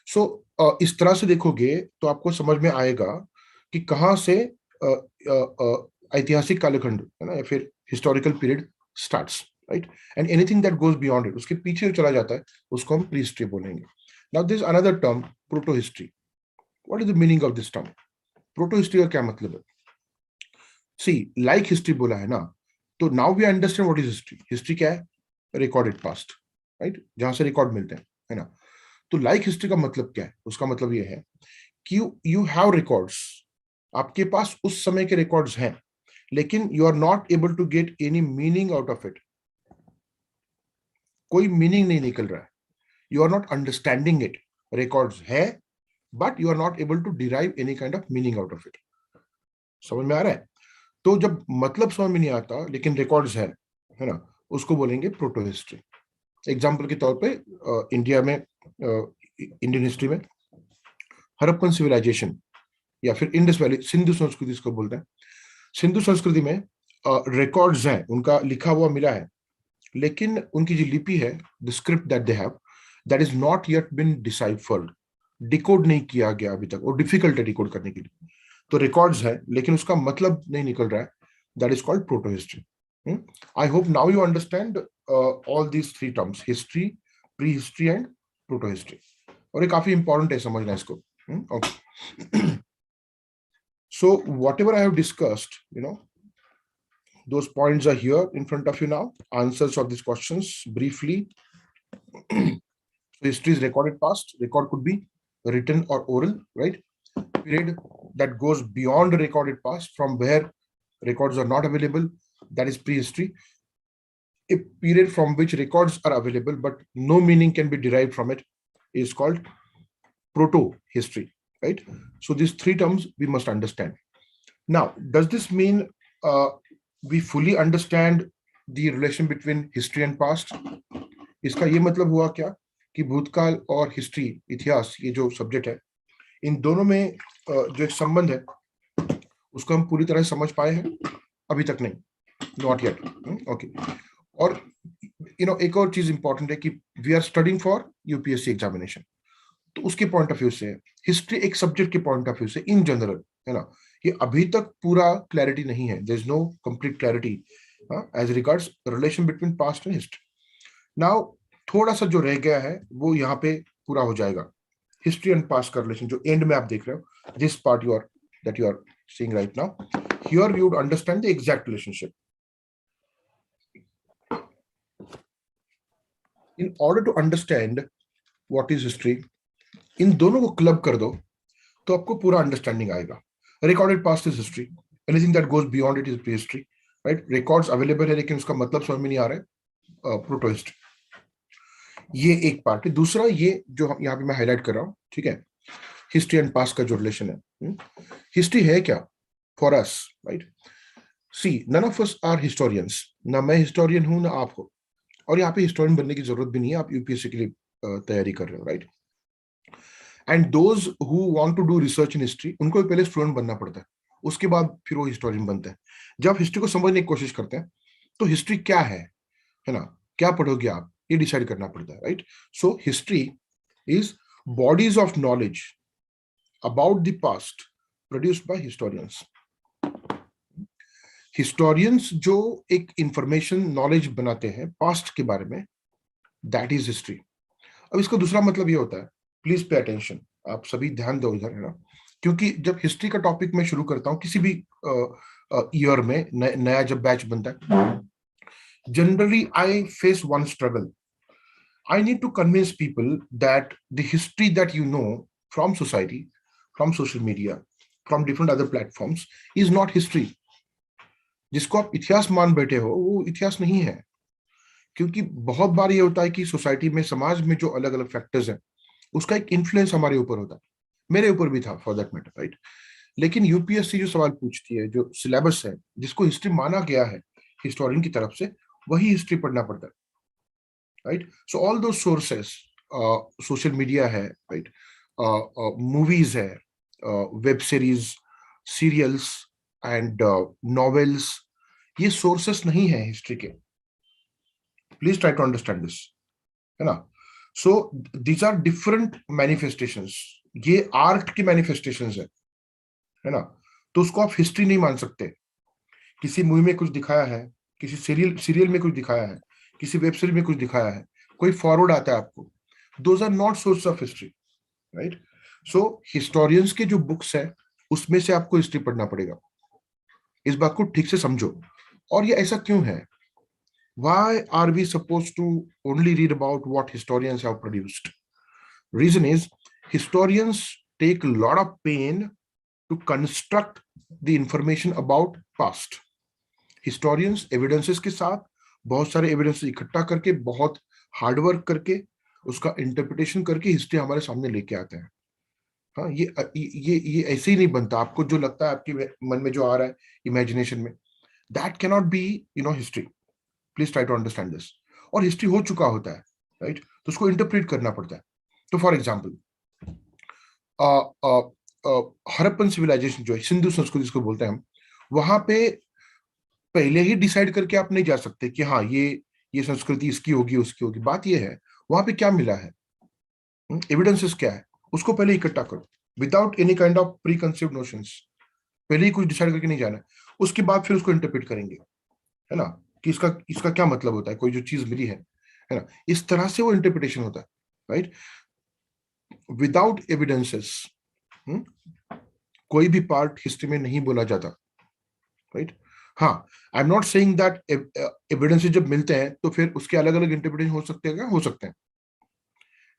So इस तरह से देखोगे तो आपको समझ में आएगा कि कहां से ऐतिहासिक कालखंड, है ना, या फिर historical period starts, right? And anything that goes beyond it, उसके पीछे चला जाता है, उसको हम प्रीहिस्ट्री बोलेंगे. Now this another term, proto history. What is the meaning of this term? Proto history का क्या मतलब है? सी, लाइक हिस्ट्री बोला है ना, तो now we understand what is history. History क्या है? Recorded past, right? जहां से रिकॉर्ड मिलते हैं, है ना? तो लाइक हिस्ट्री का मतलब क्या है? उसका मतलब ये है कि यू हैव रिकॉर्ड्स, आपके पास उस समय के रिकॉर्ड्स हैं, लेकिन you are not able to get any meaning out of it. कोई मीनिंग नहीं निकल रहा है. You are not understanding it. Records है, but you are not able to derive any kind of meaning out of it. समझ में आ रहा है? तो जब मतलब समझ में नहीं आता लेकिन रिकॉर्ड्स है ना, उसको बोलेंगे प्रोटो हिस्ट्री. एग्जाम्पल के तौर पे इंडिया में, इंडियन हिस्ट्री में हड़प्पन सिविलाइजेशन या फिर इंडस वैली, सिंधु संस्कृति इसको बोलते हैं. सिंधु संस्कृति में रिकॉर्ड्स हैं, उनका लिखा हुआ मिला है, लेकिन उनकी जो लिपि है, the script that they have, that is not yet been deciphered. Decode नहीं किया गया अभी तक, और डिफिकल्ट है डिकोड करने के लिए. तो रिकॉर्ड्स है लेकिन उसका मतलब नहीं निकल रहा है. That is called proto history. I hope now you understand all these three terms: history, pre history and proto history, और ये काफी इंपॉर्टेंट है समझना इसको. Okay, so what ever I have discussed, those points are here in front of you now. Answers of these questions briefly. So history is recorded past. Record could be written or oral, right? Period that goes beyond recorded past, from where records are not available, that is prehistory. A period from which records are available but no meaning can be derived from it is called proto history, right? So these three terms we must understand. Now, does this mean we fully understand the relation between history and past? इसका ये मतलब हुआ क्या कि भूतकाल और history, इतिहास, ये जो सब्जेक्ट है, इन दोनों में जो एक संबंध है उसको हम पूरी तरह समझ पाए हैं? अभी तक नहीं, नॉट येट. ओके, और एक और चीज इंपॉर्टेंट है कि we are studying for UPSC examination, तो उसके पॉइंट ऑफ व्यू से हिस्ट्री एक सब्जेक्ट के पॉइंट ऑफ व्यू से इन जनरल, है ना, ये अभी तक पूरा क्लैरिटी नहीं है. There is no complete clarity as regards relation between past and history. Now थोड़ा सा जो रह गया है वो यहाँ पे पूरा हो जाएगा. हिस्ट्री एंड पास्ट का रिलेशन जो एंड में आप देख रहे हो, this part that you are seeing right now, here you would understand the exact relationship. In order to understand what is history, इन दोनों को क्लब कर दो तो आपको पूरा अंडरस्टैंडिंग आएगा. Recorded past is history, anything that goes beyond it is pre history, right? Records available है लेकिन उसका मतलब समझ में नहीं आ रहा है, प्रोटो हिस्ट्री. ये एक पार्ट है. दूसरा, ये जो यहाँ पे मैं हाईलाइट कर रहा हूँ, ठीक है, हिस्ट्री एंड पास्ट का जो रिलेशन है. हिस्ट्री है क्या for us, right? See, none of us are historians. ना मैं हिस्टोरियन हूं ना आप हो, और यहाँ पे हिस्टोरियन बनने की जरूरत भी नहीं है. आप यूपीएससी के लिए तैयारी कर रहे हो, right? And those who want to do research in history, उनको पहले स्टूडेंट बनना पड़ता है, उसके बाद फिर वो हिस्टोरियन बनते हैं. जब हिस्ट्री को समझने की कोशिश करते हैं तो हिस्ट्री क्या है ना, क्या पढ़ोगे आप, ये डिसाइड करना पड़ता है, right? So history is bodies of knowledge about the past produced by historians. Historians जो एक इंफॉर्मेशन, नॉलेज बनाते हैं पास्ट के बारे में, दैट इज हिस्ट्री. अब इसका दूसरा मतलब ये होता है, प्लीज पे अटेंशन, आप सभी ध्यान दो इधर, है ना, क्योंकि जब हिस्ट्री का टॉपिक मैं शुरू करता हूँ किसी भी ईयर में, नया जब बैच बनता है, generally I phase one struggle. I need to convince people that the history that you know from society, from social media, from different other platforms is not history. जिसको आप इतिहास मान बैठे हो वो इतिहास नहीं है. क्योंकि बहुत बार ये होता है कि सोसाइटी में, समाज में जो अलग अलग फैक्टर्स हैं, उसका एक इन्फ्लुएंस हमारे ऊपर होता है. मेरे ऊपर भी था फॉर दैट मैटर, राइट? लेकिन यूपीएससी जो सवाल पूछती है, जो सिलेबस है, जिसको हिस्ट्री माना गया है हिस्टोरियन की तरफ से, वही हिस्ट्री पढ़ना पड़ता है, right? So all those sources, social media है, right? Movies है, web series, serials and novels, ये sources नहीं है history के. Please try to understand this, है ना? So these are different manifestations. ये art की manifestations है ना? तो उसको आप history नहीं मान सकते. किसी मूवी में कुछ दिखाया है, किसी सीरियल में कुछ दिखाया है, किसी वेब सीरीज में कुछ दिखाया है, कोई फॉरवर्ड आता है आपको, those are not source of history, right? So historians के जो बुक्स है उसमें से आपको हिस्ट्री पढ़ना पड़ेगा. इस बात को ठीक से समझो. और ये ऐसा क्यों है? Why are we supposed to only read about what historians have produced? Reason is, historians take a lot of pain to construct the information about past. Historians evidences के साथ बहुत सारे एविडेंस इकट्ठा करके, बहुत हार्डवर्क करके, उसका इंटरप्रिटेशन करके हिस्ट्री हमारे सामने लेके आते हैं. हाँ, ये ऐसे ही नहीं बनता. आपको जो लगता है, आपके मन में जो आ रहा है इमेजिनेशन में, that cannot be history. Please try to understand this. और हिस्ट्री हो चुका होता है, राइट? तो उसको इंटरप्रेट करना पड़ता है. तो फॉर एग्जाम्पल, हड़प्पन सिविलाइजेशन जो है, सिंधु संस्कृति जिसको बोलते हैं हम, वहां पे पहले ही डिसाइड करके आप नहीं जा सकते कि हाँ ये संस्कृति इसकी होगी, उसकी होगी. बात ये है, वहां पे क्या मिला है, एविडेंसेस क्या है, उसको पहले इकट्ठा करो without any kind of pre conceived notions. पहले ही कुछ डिसाइड करके नहीं जाना. उसके बाद फिर उसको इंटरप्रेट करेंगे, है ना, कि इसका क्या मतलब होता है. कोई जो चीज मिली है, है ना, इस तरह से वो इंटरप्रिटेशन होता है, राइट। विदाउट एविडेंसेस कोई भी पार्ट हिस्ट्री में नहीं बोला जाता, राइट। हाँ, आई am not saying that evidences जब मिलते हैं तो फिर उसके अलग अलग इंटरप्रिटेशन हो सकते हैं, हो सकते हैं,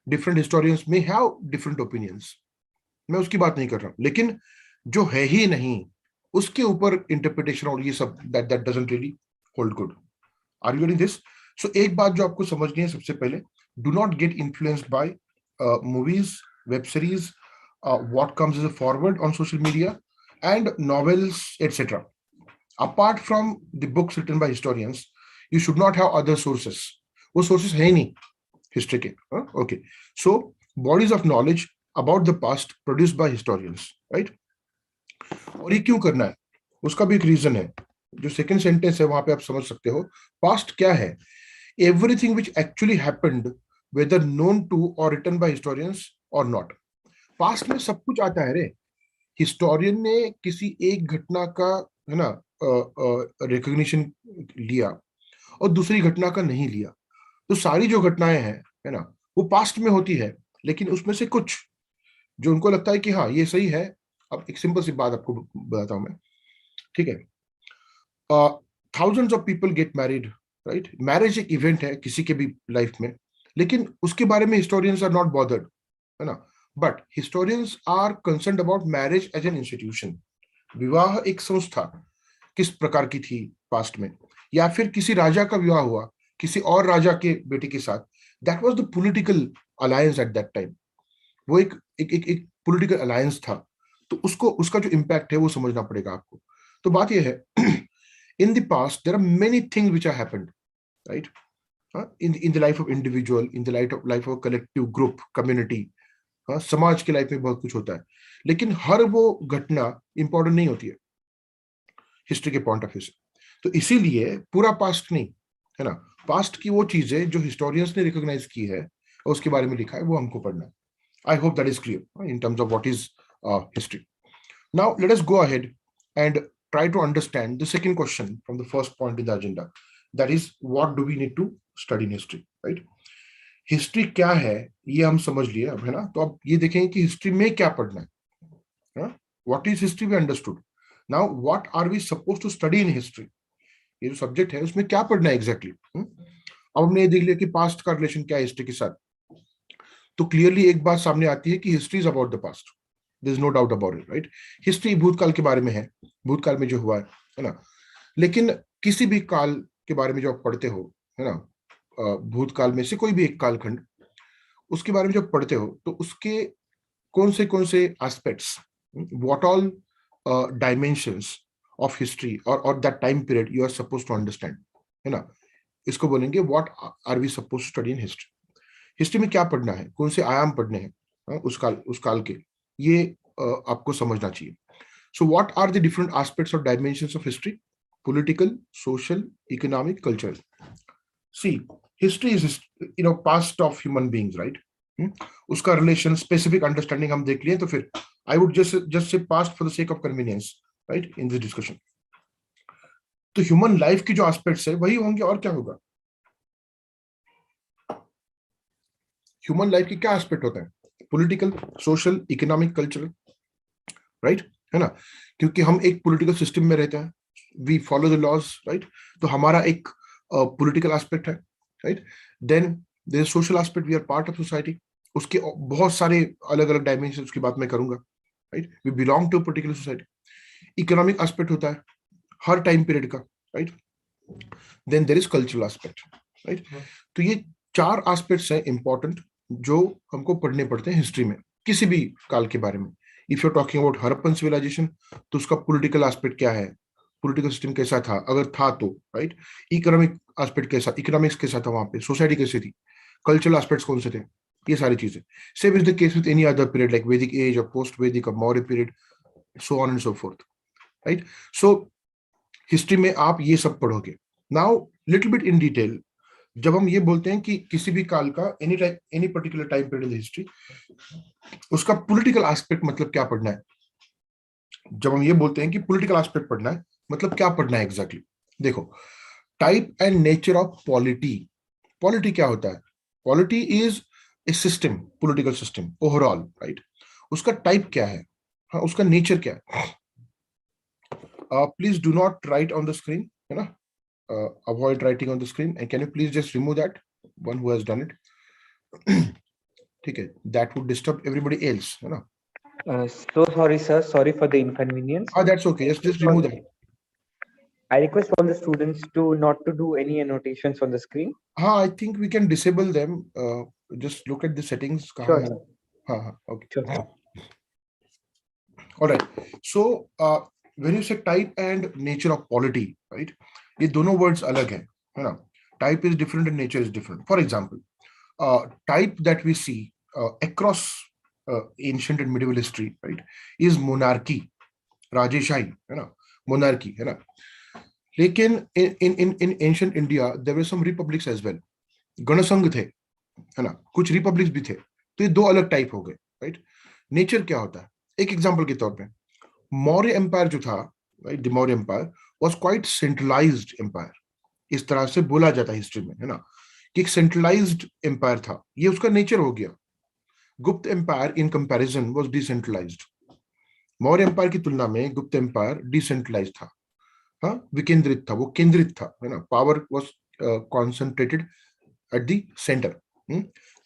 डिफरेंट हिस्टोरियंस में हैव डिफरेंट ओपिनियंस, मैं उसकी बात नहीं कर रहा हूं, लेकिन जो है ही नहीं उसके ऊपर इंटरप्रिटेशन और ये सब that doesn't really hold good. Are you getting this? So एक बात जो आपको समझनी है सबसे पहले, do not get influenced by movies, web series, what comes as a forward on social media, and novels, etc. Apart from the books written by historians, you should not have other sources. वो sources है ही नहीं history के, okay. So bodies of knowledge about the past produced by historians, right? और ये क्यों करना है, उसका भी एक रीजन है, जो सेकंड सेंटेंस है वहां पे आप समझ सकते हो। पास्ट क्या है? Everything which actually happened whether known to or written by historians or not. Past में सब कुछ आता है रे। हिस्टोरियन ने किसी एक घटना का, है ना, रिकॉग्निशन लिया और दूसरी घटना का नहीं लिया, तो सारी जो घटनाएं हैं, है ना, वो पास्ट में होती है, लेकिन उसमें से कुछ जो उनको लगता है कि हाँ ये सही है। अब एक सिंपल सी बात आपको बताता हूं मैं, ठीक है। Thousands of people get married, right. Marriage एक इवेंट है किसी के भी लाइफ में, लेकिन उसके बारे में हिस्टोरियंस आर नॉट बॉदर्ड, है ना। But historians are concerned about marriage as an institution. विवाह एक संस्था किस प्रकार की थी पास्ट में, या फिर किसी राजा का विवाह हुआ किसी और राजा के बेटे के साथ, that was the political alliance eight that time. वो एक पॉलिटिकल अलायंस था, तो उसको उसका जो इम्पैक्ट है वो समझना पड़ेगा आपको। तो बात ये है, in the past there are many things which have happened, right? In the life of individual, in the life of collective group, community, समाज के लाइफ में बहुत कुछ होता है, लेकिन हर वो घटना इंपॉर्टेंट नहीं होती है हिस्ट्री के पॉइंट ऑफ व्यू से। तो इसीलिए पूरा पास्ट नहीं, है ना, पास्ट की वो चीजें जो हिस्टोरियंस ने रिकॉग्नाइज की है और उसके बारे में लिखा है वो हमको पढ़ना है। I hope that is clear in terms of what is history. Now let us go ahead and try to understand the second question from the first point in the agenda, that is what do we need to study in history, right? History क्या है ये हम समझ लिए अब, है ना। तो अब ये देखेंगे कि हिस्ट्री में क्या पढ़ना है। What is history we understood, now what are we suppose to study in history. ये जो सब्जेक्ट है उसमें क्या पढ़ना है एग्जैक्टली अब हमने ये देख लिया कि पास्ट का रिलेशन क्या है हिस्ट्री के साथ, तो क्लियरली एक बात सामने आती है कि history is about the past, there is no doubt about it, right. History भूतकाल के बारे में है, भूतकाल में जो हुआ है ना। लेकिन किसी भी काल के बारे में जो आप पढ़ते हो, है ना, भूतकाल में से कोई भी एक कालखंड, उसके बारे में जब पढ़ते हो तो उसके कौन से aspects, what all dimensions of history और that time period you are suppose to understand, है ना। इसको बोलेंगे what are we suppose to study in history. History में क्या पढ़ना है, कौन से आयाम पढ़ने हैं उस काल के, ये आपको समझना चाहिए। So what are the different aspects or dimensions of history? Political, social, economic, cultural. See, history is, past of human beings, right? उसका relation, specific understanding हम देख लिए, तो फिर I would just say past for the sake of convenience, right? In this discussion. तो human life की जो aspects है वही होंगे, और क्या होगा? Human life की क्या aspect होता है? Political, social, economic, cultural, right? है ना, क्योंकि हम एक पॉलिटिकल सिस्टम में रहते हैं, we follow the laws, right. तो हमारा एक पॉलिटिकल एस्पेक्ट है, right. Then there is social aspect, we are part of society, उसके बहुत सारे अलग अलग डायमेंशन, उसकी बात मैं करूंगा, right. We belong to particular society. Economic aspect होता है हर टाइम पीरियड का, right. Then there is cultural aspect, right. तो ये चार एस्पेक्ट्स हैं इंपॉर्टेंट जो हमको पढ़ने पड़ते हैं हिस्ट्री में, किसी भी काल के बारे में। If you are talking about Harappan civilization, तो उसका पॉलिटिकल एस्पेक्ट क्या है, पॉलिटिकल सिस्टम कैसा था, अगर था तो, राइट। इकोनॉमिक एस्पेक्ट कैसा, इकोनॉमिक्स कैसा था वहां पे, सोसाइटी कैसी थी, कल्चरल एस्पेक्ट्स कौन से थे, ये सारी चीजें। Same is the case with any other period like वैदिक एज और पोस्ट वैदिक और Maurya period, so on and so fourth, right. So history में आप ये सब पढ़ोगे। Now little bit in detail, जब हम ये बोलते हैं कि किसी भी काल का any particular time period history, उसका पॉलिटिकल एस्पेक्ट मतलब क्या पढ़ना है। जब हम ये बोलते हैं कि पॉलिटिकल एस्पेक्ट पढ़ना है, मतलब क्या पढ़ना है एग्जैक्टली। देखो, type and nature of polity, polity क्या होता है? Polity is a system, political system overall, right? उसका टाइप क्या है, हाँ, उसका नेचर क्या है? Please do not right on the screen, है ना? Avoid writing on the screen, and can you please just remove that, one who has done it. ठीक है, that would disturb everybody else, है ना? So sorry, sir. Sorry for the inconvenience. That's okay, just remove that. I request all the students to not to do any annotations on the screen. I think we can disable them. Just look at the settings. Sure, sir. Okay. Sure. All right. So when you say type and nature of polity, right? ये दोनों words अलग हैं, है ना? Type is different and nature is different. For example, type that we see across ancient and medieval history, right, is monarchy, Rajashahi, है ना? Monarchy, है ना? लेकिन in ancient India there were some republics as well. गणसंघ थे, है ना? कुछ republics भी थे. तो ये दो अलग टाइप हो गए, राइट? नेचर क्या होता है? एक एग्जांपल के तौर पे मौर्य एम्पायर जो था, right, the Maurya empire was quite centralized empire. इस तरह से बोला जाता है हिस्ट्री में, है ना, कि एक सेंट्रलाइज्ड एम्पायर था. ये उसका नेचर हो गया. Gupta empire in comparison was decentralized. Maurya empire की तुलना में गुप्त एम्पायर डिसेंट्रलाइज्ड था, हाँ, विकेंद्रित था, वो केंद्रित था, है ना? Power was concentrated at the center.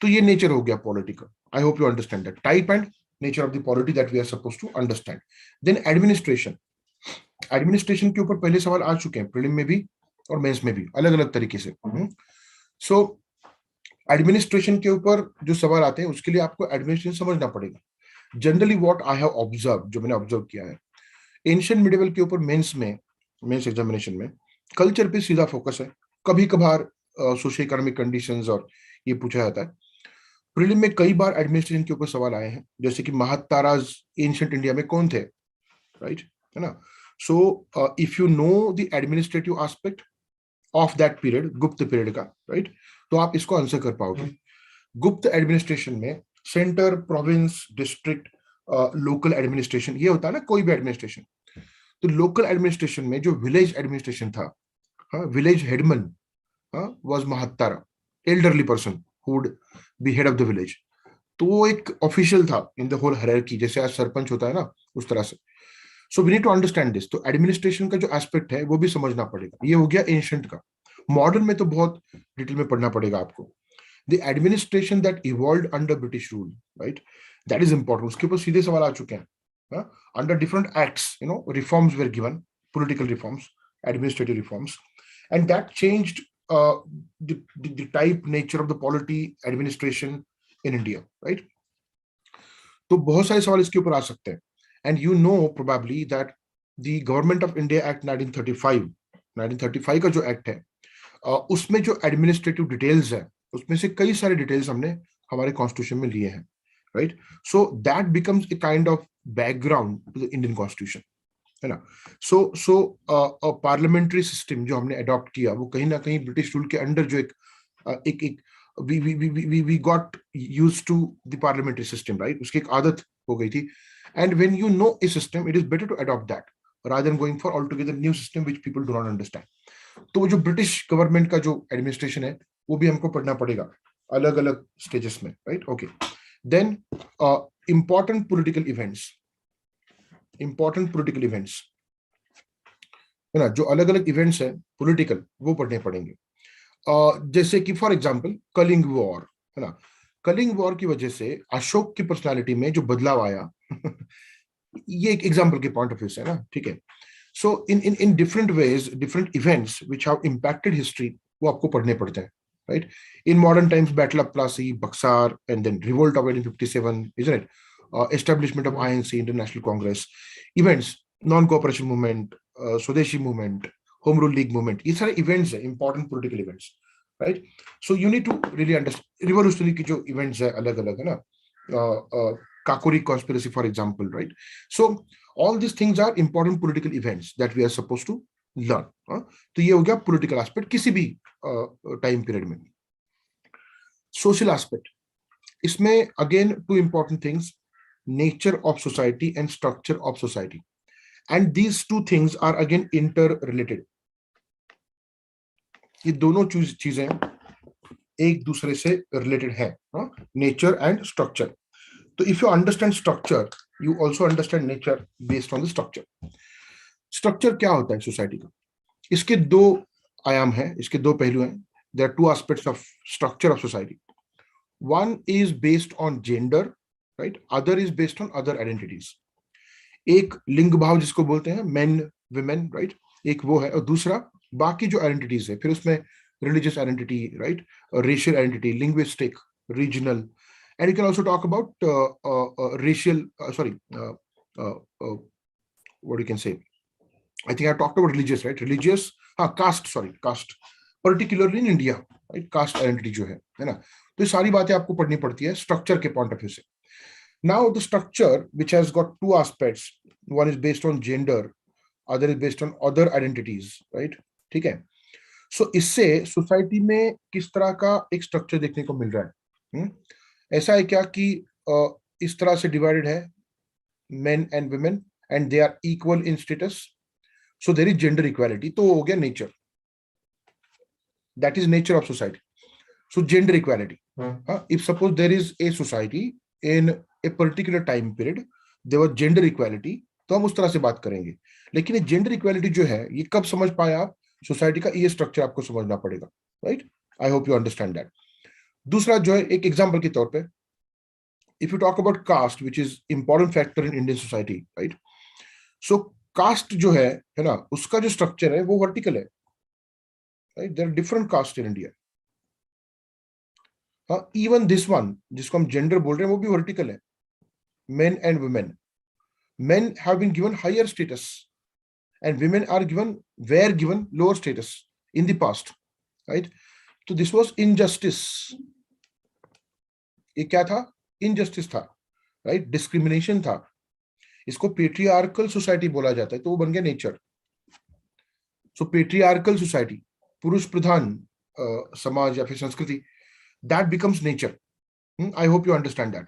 तो ये नेचर हो गया पॉलिटी का. I hope you understand that type and nature of the polity that we are supposed to understand. Then administration. Administration के ऊपर पहले सवाल आ चुके हैं, प्रीलिम में भी और मेंस में भी, अलग अलग तरीके से. सो एडमिनिस्ट्रेशन के ऊपर जो सवाल आते हैं उसके लिए आपको एडमिनिस्ट्रेशन समझना पड़ेगा. Generally what I have observe, जो मैंने ऑब्जर्व किया है, एंशिएंट मिडिवल के ऊपर मेंस एग्जामिनेशन में कल्चर पे सीधा फोकस है. कभी कभार सोशियो इकोनॉमिक कंडीशंस और ये पूछा जाता है. प्रीलिम में कई बार एडमिनिस्ट्रेशन के ऊपर सवाल आए हैं, जैसे कि महाताराज एंशिएंट इंडिया में कौन थे, राइट, है ना? So if you know the administrative aspect of that period, गुप्त पीरियड का, राइट, तो आप इसको आंसर कर पाओगे. गुप्त एडमिनिस्ट्रेशन में centre, province, district, local administration, ये होता है ना, कोई भी एडमिनिस्ट्रेशन. तो लोकल एडमिनिस्ट्रेशन में जो विलेज एडमिनिस्ट्रेशन था, village headman was Mahattara, elderly person who would be head of the village. तो वो एक ऑफिशियल था इन द होल हायरार्की, जैसे आज सरपंच होता है ना, उस तरह से. So we need to understand this. तो एडमिनिस्ट्रेशन का जो एस्पेक्ट है वो भी समझना पड़ेगा. ये हो गया एंशिएंट का. मॉडर्न में तो बहुत डिटेल में पढ़ना पड़ेगा आपको. The administration that evolved under British rule, right, that is important. उसके ऊपर सीधे सवाल आ चुके हैं. Under different acts, you know, reforms were given, political reforms, administrative reforms, and that changed the type, nature of the polity, administration in India, right? तो बहुत सारे सवाल इसके ऊपर आ सकते हैं. And you know probably that the Government of India Act 1935 का जो एक्ट है, उसमें जो एडमिनिस्ट्रेटिव डिटेल्स है, उसमें से कई सारे डिटेल्स हमने हमारे कॉन्स्टिट्यूशन में लिए हैं, right? So that becomes a kind of background to the Indian constitution, है ना? सो पार्लियामेंट्री सिस्टम जो हमने अडॉप्ट किया, वो कहीं ना कहीं ब्रिटिश रूल के अंडर जो एक we got used to the parliamentary system, right? उसकी एक आदत हो गई थी. And when you know a system, it is better to adopt that rather than going for altogether new system which people do not understand. तो जो British government का जो एडमिनिस्ट्रेशन है वो भी हमको पढ़ना पड़ेगा अलग अलग स्टेजेस में, right? Okay. Then important political events, है ना, जो अलग अलग इवेंट्स हैं पॉलिटिकल, वो पढ़ने पड़ेंगे. जैसे कि फॉर एग्जांपल कलिंग वॉर, है ना. कलिंग वॉर की वजह से अशोक की पर्सनालिटी में जो बदलाव आया ये एक एग्जांपल के पॉइंट ऑफ व्यू से है ना, ठीक है. So in different ways, different events which have impacted history, वो आपको पढ़ने पड़ते हैं, राइट? In modern times, battle of Plassey, Buxar, and then revolt of 1857, isn't it? Establishment of INC, International Congress, events, non-cooperation movement, Swadeshi movement, Home Rule League movement, ये सारे events हैं, important political events, right? So you need to really understand revolutionary की जो events है अलग अलग, है ना, Kakori conspiracy for example, right? So all these things are important political events that we are supposed to learn. तो ये हो गया political aspect किसी भी time period में. Social aspect, इसमें again two important things, nature of society and structure of society, and these two things are again interrelated. ये दोनों चीजें एक दूसरे से रिलेटेड है, नेचर एंड स्ट्रक्चर. तो if you understand structure, you also understand nature based on the structure. Structure क्या होता है सोसाइटी का? इसके दो आयाम हैं, इसके दो पहलू हैं. There are two aspects of structure of society. One is based on gender, right, other is based on other identities. एक लिंग भाव जिसको बोलते हैं मेन विमेन, राइट, एक वो है. और दूसरा बाकी जो आइडेंटिटीज है, फिर उसमें religious identity, right, racial identity, linguistic, regional, and you can also talk about racial what you can say, I think I talked about religious, right, religious, caste, particularly in India, right, caste identity जो है ना. तो ये सारी बातें आपको पढ़नी पड़ती है स्ट्रक्चर के पॉइंट ऑफ व्यू से. Now the structure which has got two aspects, one is based on gender, other is based on other identities, right, ठीक है. So इससे सोसाइटी में किस तरह का एक स्ट्रक्चर देखने को मिल रहा है. ऐसा है क्या कि इस तरह से डिवाइडेड है men and women and they are equal in status, so there is gender equality. तो हो गया nature, that is nature of society. So gender equality, if suppose there is a society in a particular time period, there was gender equality, तो हम उस तरह से बात करेंगे. लेकिन ये जेंडर इक्वालिटी जो है ये कब समझ पाए आप? सोसाइटी का ये स्ट्रक्चर आपको समझना पड़ेगा, right. I hope you understand that. दूसरा जो है, एक एग्जांपल के तौर पे, if you talk about caste which is important factor in Indian society, right. So caste जो है ना, उसका जो स्ट्रक्चर है वो वर्टिकल है, right. There are different caste in India. Even this one जिसको हम जेंडर बोल रहे हैं वो भी वर्टिकल है, men and women. Men have been given higher status and women are given, were given lower status in the past, right. So this was injustice. ये क्या था? इनजस्टिस था, राइट, डिस्क्रिमिनेशन था. इसको पेट्रियार्कल सोसाइटी बोला जाता है, तो वो बन गया नेचर. सो पेट्रियार्कल सोसाइटी, पुरुष प्रधान समाज या फिर संस्कृति, that becomes nature. I hope you understand that.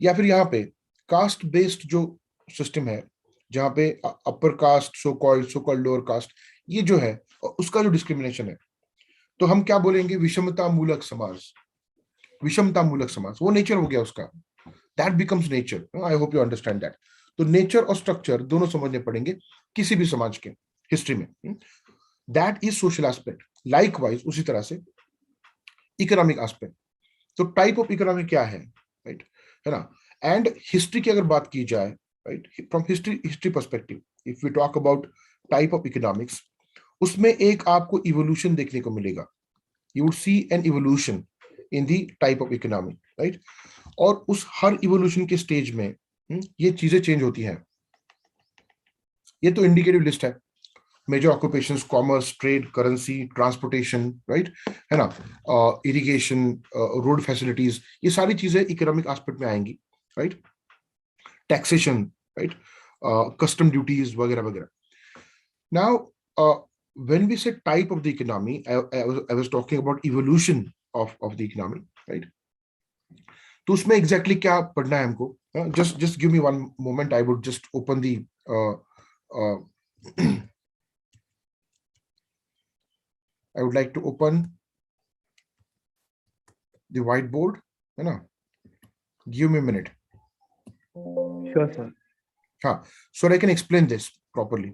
या फिर यहाँ पे कास्ट बेस्ड जो सिस्टम है, जहाँ पे upper caste, so called lower caste, ये जो है उसका जो डिस्क्रिमिनेशन है, तो हम क्या बोलेंगे? विषमता मूलक समाज. विषमता मूलक समाज वो नेचर हो गया उसका, that becomes nature. I hope you understand that. तो नेचर और स्ट्रक्चर दोनों समझने पड़ेंगे किसी भी समाज के हिस्ट्री में. That is social aspect. Likewise उसी तरह से इकोनॉमिक एस्पेक्ट. तो टाइप ऑफ इकोनॉमी क्या है, राइट, है ना. एंड हिस्ट्री की अगर बात की जाए, right, from history perspective, if we talk about type of economics, उसमें एक आपको इवोल्यूशन देखने को मिलेगा. You would see an evolution in the type of economy, right. और उस हर इवोल्यूशन के स्टेज में ये चीजें चेंज होती हैं. ये तो इंडिकेटिव लिस्ट है. Major occupations, commerce, trade, currency, transportation, right, है ना, इरिगेशन, रोड फैसिलिटीज, ये सारी चीजें इकोनॉमिक एस्पेक्ट में आएंगी, right. Taxation, right, custom duties वगैरह वगैरह. Now when we say type of the economy, I was talking about evolution of the economy, right. तो उसमें exactly क्या पढ़ना है हमको? Just give me one moment. I would just open the I would like to open the whiteboard, है ना. Give me a minute. Sure, sir. So that I can explain this properly.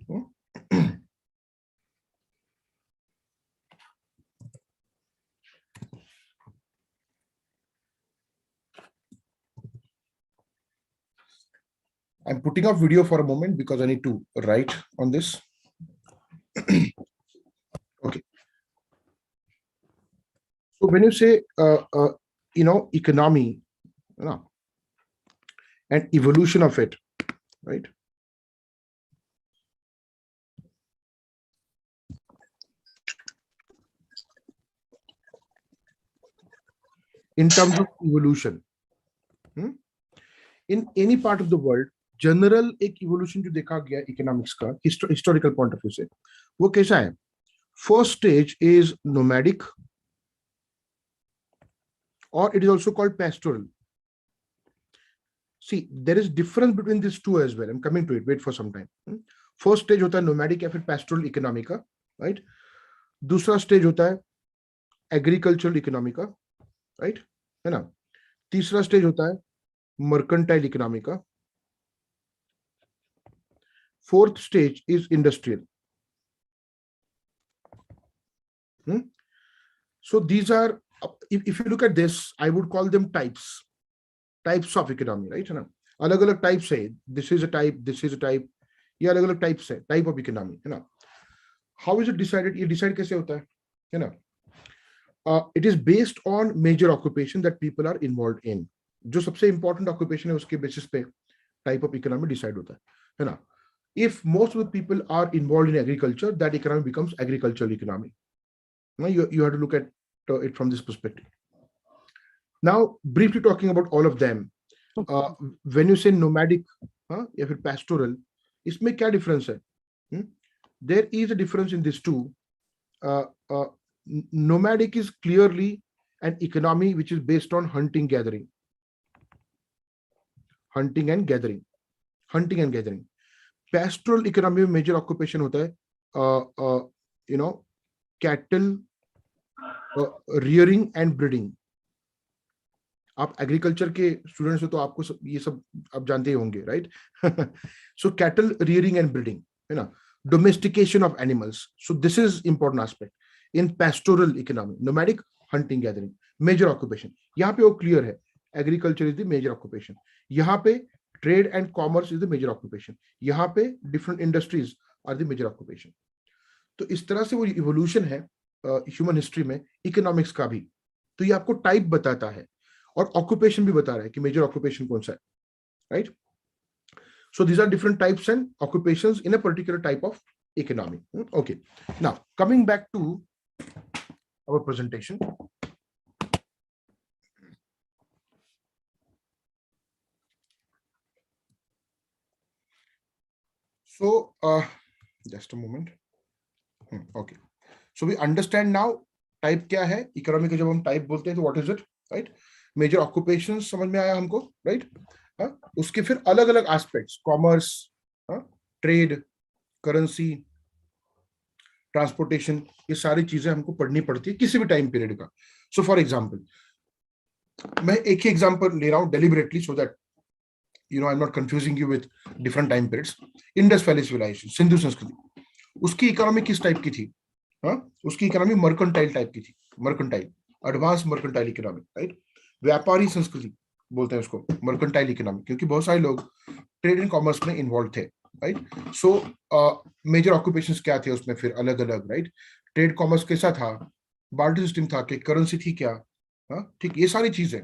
I'm putting off video for a moment because I need to write on this. Okay. So when you say, economy, and evolution of it, right? In terms of evolution, in any part of the world, general एक evolution जो देखा गया economics का historical point of view से, वो कैसा है? First stage is nomadic, और it is also called pastoral. See, there is difference between this two as well. I am coming to it, wait for some time. First stage होता है nomadic या फिर pastoral economy का, right. दूसरा stage होता है agricultural economy का, right, है ना। तीसरा स्टेज होता है मर्केंटाइल इकोनॉमी का। Fourth stage is industrial. So these are, if you look at this, I would call them types of economy, right, है ना। अलग अलग टाइप्स है, this is a type, this is a type, ये अलग अलग types है, टाइप ऑफ इकोनॉमी, है ना। हाउ इज इट डिसाइडेड, ये डिसाइड कैसे होता है ना। It is based on major occupation that people are involve in. जो सबसे इंपॉर्टेंट ऑक्यूपेशन है उसके बेसिस पे टाइप ऑफ इकोनॉमी डिसाइड होता है ना। If most of the people are involve in agriculture, that economy becomes agricultural economy. You have to look at it from this perspective. Now, briefly talking about all of them, when you say nomadic या फिर pastoral, इसमें क्या difference है? There is a difference in these two. Nomadic is clearly an economy which is based on hunting and gathering. Pastoral economy में major occupation होता है cattle rearing and breeding. आप agriculture के स्टूडेंट्स हो तो आपको ये सब आप जानते ही होंगे, right. So cattle rearing and breeding, है ना, domestication of animals. So this is important aspect in pastoral economy. Nomadic, hunting gathering, major occupation. यहाँ पे वो क्लियर है, agriculture is the major occupation. यहाँ पे trade and commerce is the major occupation. यहाँ पे different industries are the major occupation. तो इस तरह से वो इवोल्यूशन है ह्यूमन हिस्ट्री में इकोनॉमिक्स का भी। तो ये आपको टाइप बताता है और ऑक्यूपेशन भी बता रहा है कि मेजर ऑक्यूपेशन कौन सा है, right. So these are different types and occupations in a particular type of economy. Okay, now coming back to our presentation. So just a moment. Okay, so we understand now type क्या है economy का। जब हम type बोलते हैं तो what is it, right. Major occupation समझ में आया हमको, राइट। उसके फिर अलग अलग aspects, commerce, trade, currency, transportation, ये सारी चीजें हमको पढ़नी पड़ती है किसी भी टाइम पीरियड का। सो फॉर एग्जांपल, मैं एक ही एग्जांपल ले रहा हूं deliberately so that I am not confusing you with different time periods. Indus valley civilisation, Sindhu संस्कृति, उसकी इकोनॉमी किस टाइप की थी? उसकी इकोनॉमी मर्केंटाइल टाइप की थी। Mercantile, advance mercantile economy, right. व्यापारी संस्कृति बोलते हैं उसको, मर्केंटाइल इकोनॉमी, क्योंकि बहुत सारे लोग ट्रेड एंड कॉमर्स में इन्वॉल्व थे, राइट। सो मेजर ऑक्यूपेशंस क्या थे उसमें फिर अलग अलग, राइट। ट्रेड कॉमर्स कैसा था, बार्टर सिस्टम था कि करेंसी थी क्या, ठीक, ये सारी चीजें।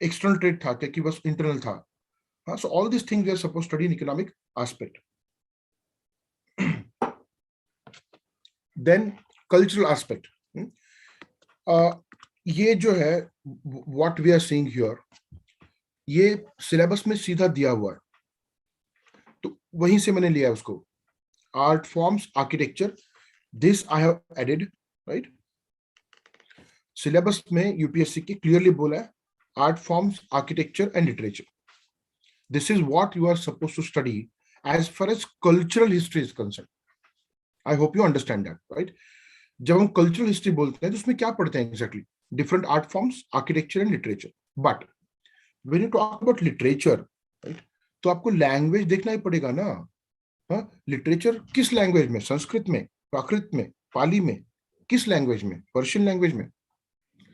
एक्सटर्नल ट्रेड था क्या कि बस इंटरनल था। So all this things we are supposed to study in economic aspect. Then cultural aspect, ये जो है what we are seeing here, ये सिलेबस में सीधा दिया हुआ है, तो वहीं से मैंने लिया है उसको। Art forms, architecture, this I have added, right. Syllabus में यूपीएससी के क्लियरली बोला है art forms, architecture and literature, this is what you are supposed to study as far as cultural history is concern. I hope you understand that, right. जब हम cultural history बोलते हैं तो उसमें क्या पढ़ते हैं exactly? Different art forms, architecture and literature. But when you talk about literature, right, तो आपको लैंग्वेज देखना ही पड़ेगा ना। लिटरेचर किस लैंग्वेज में? संस्कृत में, प्राकृत में, पाली में, किस लैंग्वेज में? पर्शियन लैंग्वेज में।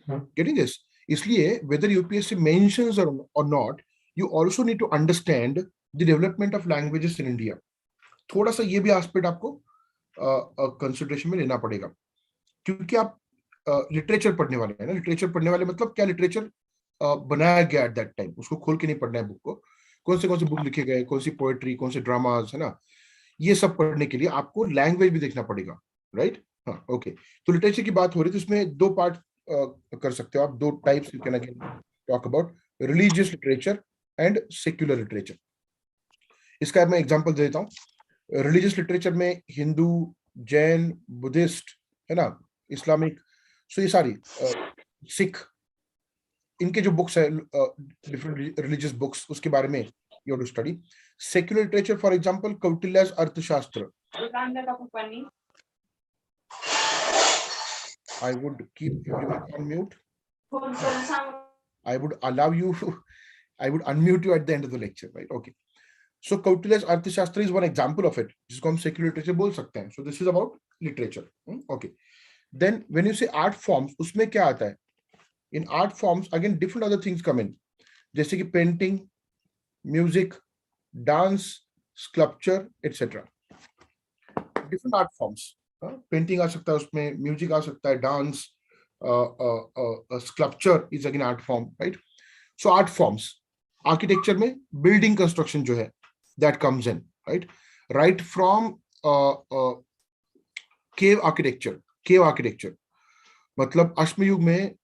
Getting this? इसलिए whether UPSC mentions or not, you also need to understand the development of languages in India. थोड़ा सा ये भी एस्पेक्ट आपको कंसिडरेशन में लेना पड़ेगा, क्योंकि आप लिटरेचर पढ़ने वाले हैं ना। लिटरेचर पढ़ने वाले मतलब क्या? लिटरेचर बनाया गया एट दैट टाइम, उसको खोल के नहीं पढ़ना है बुक को। कौन से बुक लिखे गए, कौन सी पोएट्री, कौन से ड्रामाज, है ना, ये सब पढ़ने के लिए आपको लैंग्वेज भी देखना पड़ेगा, राइट। हाँ, ओके। तो लिटरेचर की बात हो रही है तो इसमें दो पार्ट कर सकते हो आप, दो types you can again talk about, religious literature and secular literature. इसका मैं एग्जांपल दे देता हूँ। रिलीजियस लिटरेचर में हिंदू, जैन, बुद्धिस्ट, है ना, इस्लामिक, सो ये सारी, सिख, इनके जो बुक्स है, डिफरेंट रिलीजियस बुक्स, उसके बारे में you have to study. Secular literature, for example कौटिल्य's Arthashastra. I would keep everyone on mute. I would allow you, I would unmute you at the end of the lecture, right? Okay. So Kautilya's Arthashastra is one example of it, जिसको हम secular literature बोल सकते हैं. So this is about literature. Okay. Then when you say art forms, उसमें क्या आता है? In art forms, again different other things come in, जैसे कि painting, music, dance, sculpture, etc. Different art forms. Painting आ सकता है उसमें, music आ सकता है, dance, sculpture is again art form, right? So art forms. Architecture में building construction जो है, that comes in, right? Right from cave architecture. मतलब अश्मयुग में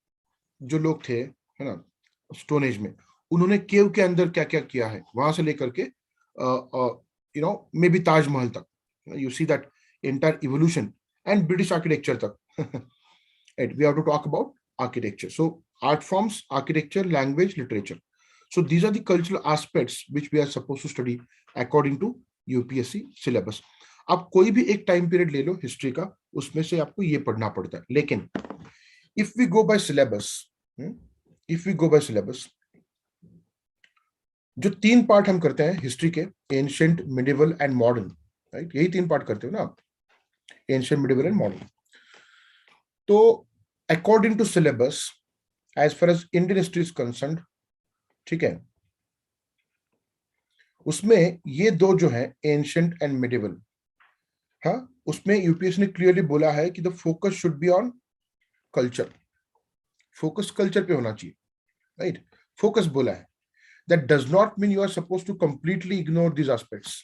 जो लोग थे, है ना, स्टोन एज में, उन्होंने केव के अंदर क्या क्या किया है, वहां से लेकर के you know maybe Taj Mahal तक, you see that entire evolution, and British architecture तक. Right, we have to talk about architecture. So art forms, architecture, language, literature. So these are the cultural aspects which we are supposed to study according to UPSC syllabus. आप कोई भी एक time period ले लो history का, उसमें से आपको ये पढ़ना पड़ता है. लेकिन if we go by syllabus, जो 3 पार्ट हम करते हैं हिस्ट्री के, ancient, medieval and modern, right, यही 3 पार्ट करते हो ना आप, एंशिएंट, मिडिवल एंड मॉडर्न. तो according to syllabus, as far as Indian history is concerned, ठीक है, उसमें ये 2 जो है एंशिएंट एंड मिडिवल, हाँ, उसमें यूपीएससी ने क्लियरली बोला है कि the focus should be on culture. Focus culture पे होना चाहिए, राइट, फोकस बोला है. That does not mean you are suppose to completely ignore these aspects.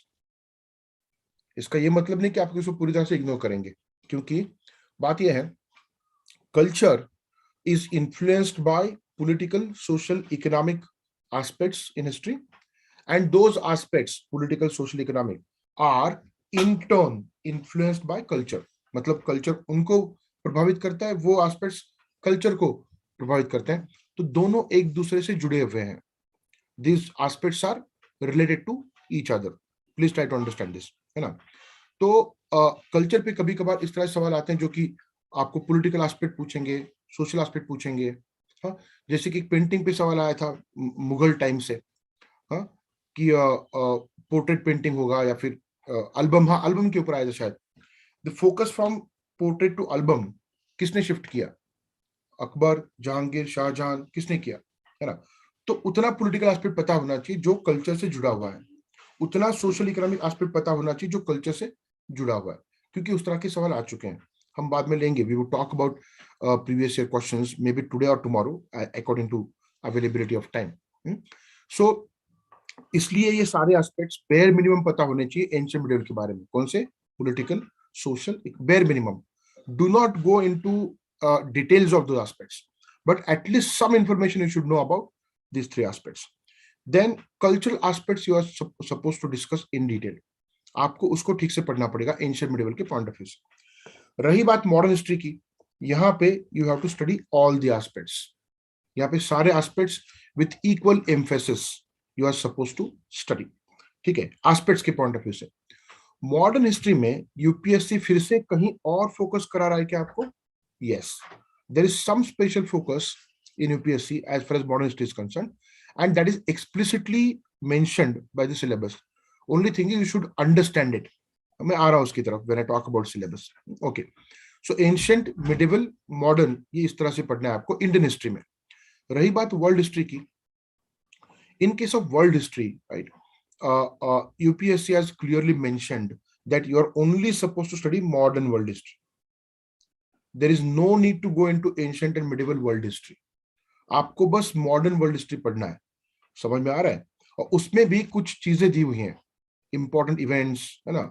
इसका ये मतलब नहीं कि आप इसको पूरी तरह से इग्नोर करेंगे, क्योंकि बात यह है, culture is influenced by political, social, economic aspects in history, and those aspects, political, social, economic, are in turn influenced by culture. मतलब culture उनको प्रभावित करता है, वो aspects culture को प्रभावित करते हैं, तो दोनों एक दूसरे से जुड़े हुए हैं. These aspects are related to each other. Please try to understand this, है ना. तो कल्चर पे कभी कभार इस तरह से सवाल आते हैं जो कि आपको पॉलिटिकल एस्पेक्ट पूछेंगे, सोशल एस्पेक्ट पूछेंगे. हाँ, जैसे कि पेंटिंग पे सवाल आया था मुगल टाइम से, हाँ, कि पोर्ट्रेट पेंटिंग होगा या फिर एल्बम. हाँ, एल्बम के ऊपर आया था शायद. The focus from portrait to album किसने शिफ्ट किया? अकबर, जहांगीर, शाहजहां, किसने किया, है ना. तो उतना पॉलिटिकल एस्पेक्ट पता होना चाहिए जो कल्चर से जुड़ा हुआ है, उतना सोशल इकोनॉमिक एस्पेक्ट पता होना चाहिए जो कल्चर से जुड़ा हुआ है, क्योंकि उस तरह के सवाल आ चुके हैं. हम बाद में लेंगे. We will talk about previous year questions maybe today or tomorrow according to availability of time. So इसलिए ये सारे एस्पेक्ट्स बेयर मिनिमम पता होने चाहिए एंशिएंट मिडिवल के बारे में. कौन से? Political, social, bare minimum. Do not go into details of those aspects, but at least some information you should know about these 3 aspects. Then cultural aspects you are supposed to discuss in detail. आपको उसको ठीक से पढ़ना पड़ेगा ancient medieval के point of view से. रही बात मॉडर्न हिस्ट्री की, यहाँ पे you have to study all the aspects. यहाँ पे सारे aspects with equal emphasis you are suppose to study, ठीक है, एस्पेक्ट्स के पॉइंट ऑफ व्यू से. मॉडर्न हिस्ट्री में यूपीएससी फिर से कहीं और फोकस करा रहा है क्या आपको? Yes, there is some special focus in UPSC as far as modern history is concerned, and that is explicitly mentioned by the syllabus. Only thing is you should understand it. मैं आ रहा हूं उसकी तरफ when I talk about syllabus. Okay, so ancient, medieval, modern, ये इस तरह से पढ़ना है आपको इंडियन हिस्ट्री में. रही बात वर्ल्ड हिस्ट्री की, in case of world history, right, UPSC has clearly mentioned that you are only supposed to study modern world history. There is no need to go into ancient and medieval world history. आपको बस modern world history पढ़ना है. समझ में आ रहा है? और उसमें भी कुछ चीजें दी हुई हैं, इंपॉर्टेंट इवेंट्स, है ना,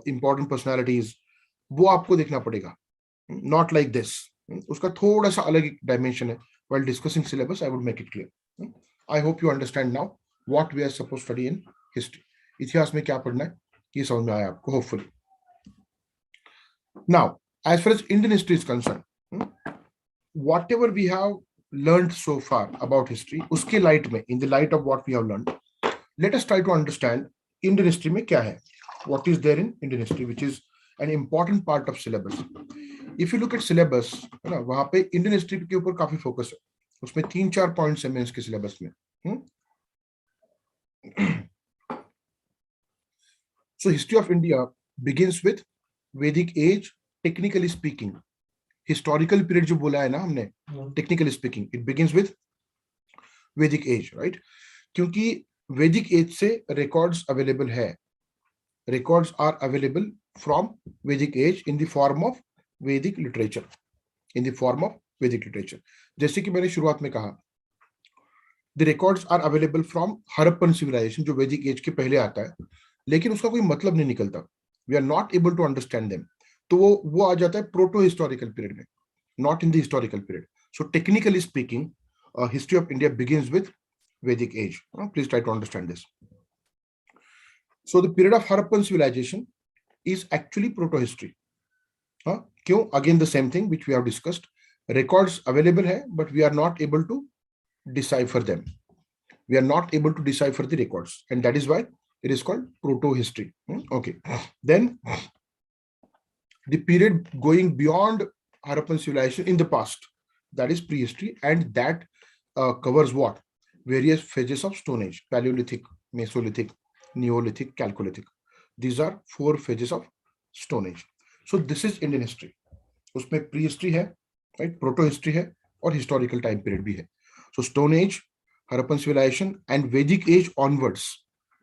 इंपॉर्टेंट पर्सनालिटीज, वो आपको देखना पड़ेगा. नॉट लाइक दिस, उसका थोड़ा सा अलग डायमेंशन है. while discussing syllabus I would make it clear. I hope you understand now what we are supposed to study in history. इतिहास में क्या पढ़ना है ये समझ में आया आपको, hopefully. Now as far as Indian history is concerned, whatever we have learned so far about history, उसके light में, in the light of what we have learned, let us try to understand Indian history में क्या है, what is there in Indian history, which is an important part of syllabus. If you look eight syllabus, है ना, वहां पे Indian history के ऊपर काफी फोकस है, उसमें 3-4 पॉइंट्स है मेंस के सिलेबस में. So history of India begins with Vedic age, technically speaking. Historical period जो बोला है ना हमने, technically speaking, it begins with Vedic age, right? क्योंकि Vedic age से records available है. Records are available from Vedic age in the form of Vedic literature. In the form of Vedic literature. जैसे कि मैंने शुरुआत में कहा, the records are available from Harappan civilization, जो Vedic age के पहले आता है, लेकिन उसका कोई मतलब नहीं निकलता. We are not able to understand them. तो वो आ जाता है प्रोटो हिस्टोरिकल पीरियड में, not in the historical period. So technically speaking, history of India begins with Vedic age. Please try to understand this. So the period of Harappan civilization is actually proto history. क्यों? Again the same thing which we have discussed. Records available है, but we are not able to decipher them. We are not able to decipher the records, and that is why it is called proto history. Okay. Then the period going beyond Harappan civilization in the past, that is prehistory, and that covers what? Various phases of Stone Age: Paleolithic, Mesolithic, Neolithic, Chalcolithic. These are 4 phases of Stone Age. So this is Indian history. उसमें prehistory है, right? Proto history है, और historical time period भी है. So Stone Age, Harappan civilization, and Vedic age onwards.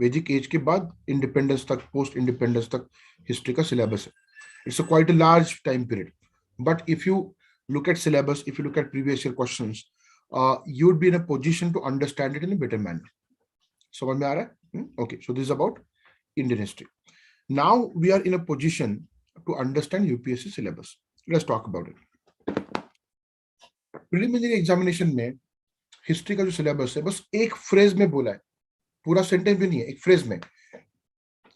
Vedic age के बाद independence तक, post independence तक history का syllabus है. It's a quite a large time period. But if you look at syllabus, if you look at previous year questions, you would be in a position to understand it in a better manner. समझ में आ रहा है? Okay, so this is about Indian history. Now we are in a position to understand UPSC syllabus. Let's talk about it. Preliminary examination में history का जो syllabus है, बस एक फ्रेज में बोला है, पूरा सेंटेंस भी नहीं है, एक फ्रेज में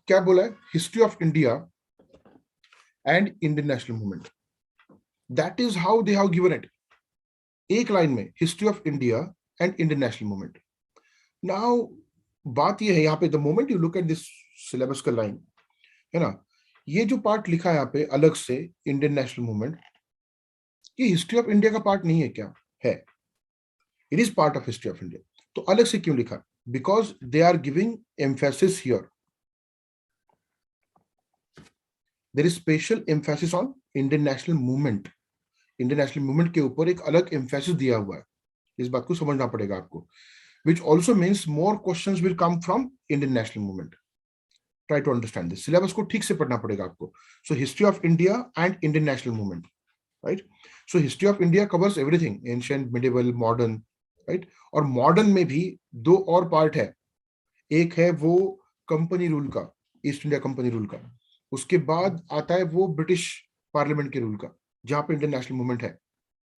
क्या बोला है? History of India and Indian national movement. That is how they have given it. एक लाइन में history of India and Indian national movement. Now बात ये है यहाँ पे, the moment you look at this syllabus का लाइन, है ना, ये जो पार्ट लिखा है यहाँ पे अलग से इंडियन नेशनल मूवमेंट, ये हिस्ट्री ऑफ इंडिया का पार्ट नहीं है क्या? है. It is part of history of India. तो अलग से क्यों लिखा? Because they are giving emphasis here. There is special emphasis on Indian national movement. Indian national movement के ऊपर एक अलग एम्फेसिस दिया हुआ है. इस बात को समझना पड़ेगा आपको. which also means more questions will come from Indian national movement. Try to understand this. Syllabus को ठीक से पढ़ना पड़ेगा आपको. So history of India and Indian national movement, right? So history of India covers everything, ancient, medieval, modern, right? और modern में भी 2 और पार्ट है. एक है वो कंपनी रूल का, ईस्ट इंडिया कंपनी रूल का. उसके बाद आता है वो ब्रिटिश पार्लियामेंट के रूल का, जहां पे इंडियन नेशनल मूवमेंट है,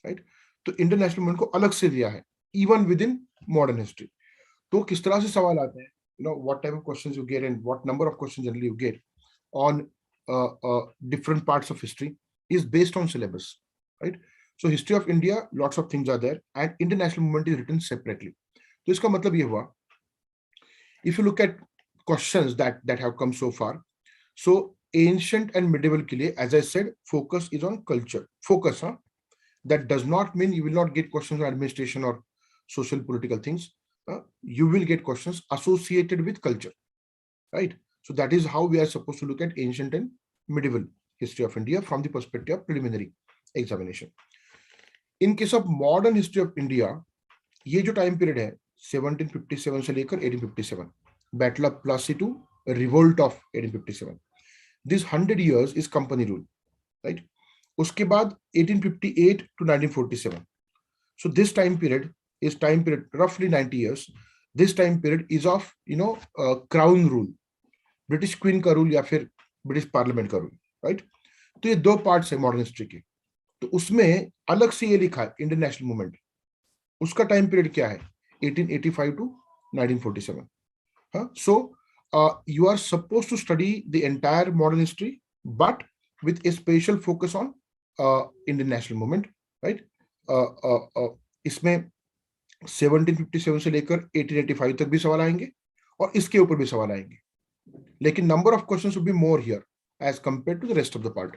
राइट? तो इंडियन नेशनल मूवमेंट को अलग से दिया है, even with in modern history. तो किस तरह से सवाल आते हैं, what type of questions you get and what number of questions generally you get on different parts of history is based on syllabus, right? So history of India, lots of things are there, and Indian national movement is written separately. तो इसका मतलब ये हुआ, if you look at questions that have come so far, so ancient and medieval के लिए, as I said, focus is on culture. Focus, that does not mean you will not get questions on administration or social political things. You will get questions associated with culture, right? So that is how we are supposed to look at ancient and medieval history of India from the perspective of preliminary examination. In case of modern history of India, ये जो time period है 1757 से लेकर 1857, Battle of Plassey to Revolt of 1857, this 100 years is company rule, right? उसके बाद 1858 to 1947. So this time period is time period roughly 90 years. This time period is of crown rule, British Queen का rule या फिर British Parliament का rule, right? तो ये 2 parts है modern history के. तो उसमें अलग से ये लिखा है Indian National Movement. उसका time period क्या है? 1885 to 1947. So you are supposed to study the entire modern history, but with a special focus on Indian National Movement, right? इसमें 1757 से लेकर 1885 तक भी सवाल आएंगे और इसके ऊपर भी सवाल आएंगे, लेकिन number of questions will be more here as compared to the rest of the part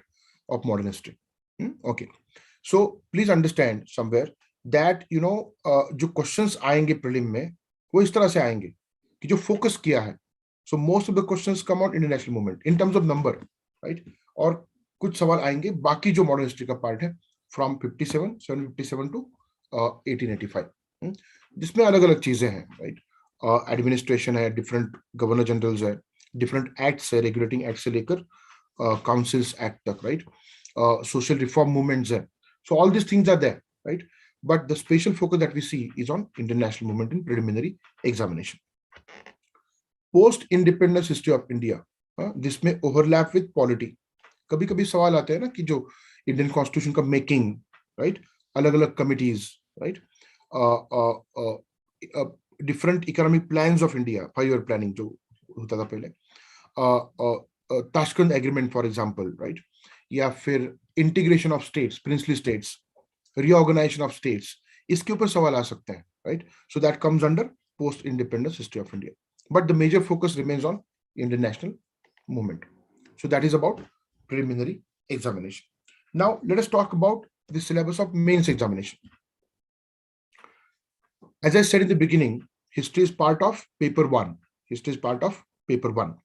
of modern history. Okay, so please understand somewhere that जो क्वेश्चंस आएंगे प्रीलिम में वो इस तरह से आएंगे कि जो फोकस किया है. So most of the questions come on international movement in terms of number, right? और कुछ सवाल आएंगे बाकी जो मॉडर्न हिस्ट्री का पार्ट है फ्रॉम 757 टू 1885, जिसमें अलग अलग चीजें हैं, राइट? एडमिनिस्ट्रेशन है, डिफरेंट गवर्नर जनरल्स है, डिफरेंट एक्ट्स है, रेगुलेटिंग एक्ट से लेकर काउंसिल्स एक्ट तक, राइट? सोशल रिफॉर्म मूवमेंट्स है. So all this things are there, राइट? But the special focus that we see is on international movement in preliminary examination. Post-independence history of India, जिसमें overlap with polity. कभी कभी सवाल आते हैं ना कि जो इंडियन कॉन्स्टिट्यूशन का मेकिंग, राइट, अलग अलग committees, right, different economic plans of India, 5 year planning जो होता था पहले, Tashkent agreement for example, right, या फिर integration of states, princely states, reorganization of states, इसके ऊपर सवाल आ सकते हैं, right? So that comes under post independence history of India, but the major focus remains on international movement. So that is about preliminary examination. Now let us talk about the syllabus of mains examination. As I said in the beginning, history is part of paper 1. History is part of paper 1.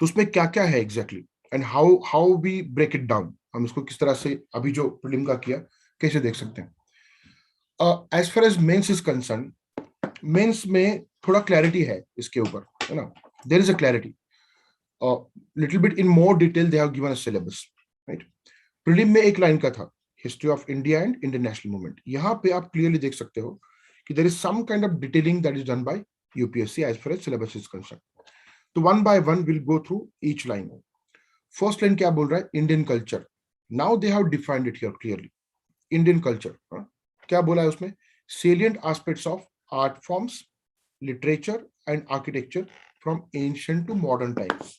तो उसमें क्या क्या है exactly and how we break it down, हम इसको किस तरह से अभी जो प्रीलिम का किया कैसे देख सकते हैं. As far as mains is concern, mains में थोड़ा क्लैरिटी है इसके ऊपर, है ना? There is a clarity, little bit in more detail they have given a syllabus, right? Prelim में एक लाइन का था history of India and international movement. यहाँ पे आप क्लियरली देख सकते हो कि there is some kind of detailing that is done by UPSC as far as syllabus is concern. तो one by one will go through each line. First line क्या बोल रहा है? Indian culture. Now they have defined it here clearly. Indian culture, क्या बोला है उसमें? Salient aspects of art forms, literature and architecture from ancient to modern times.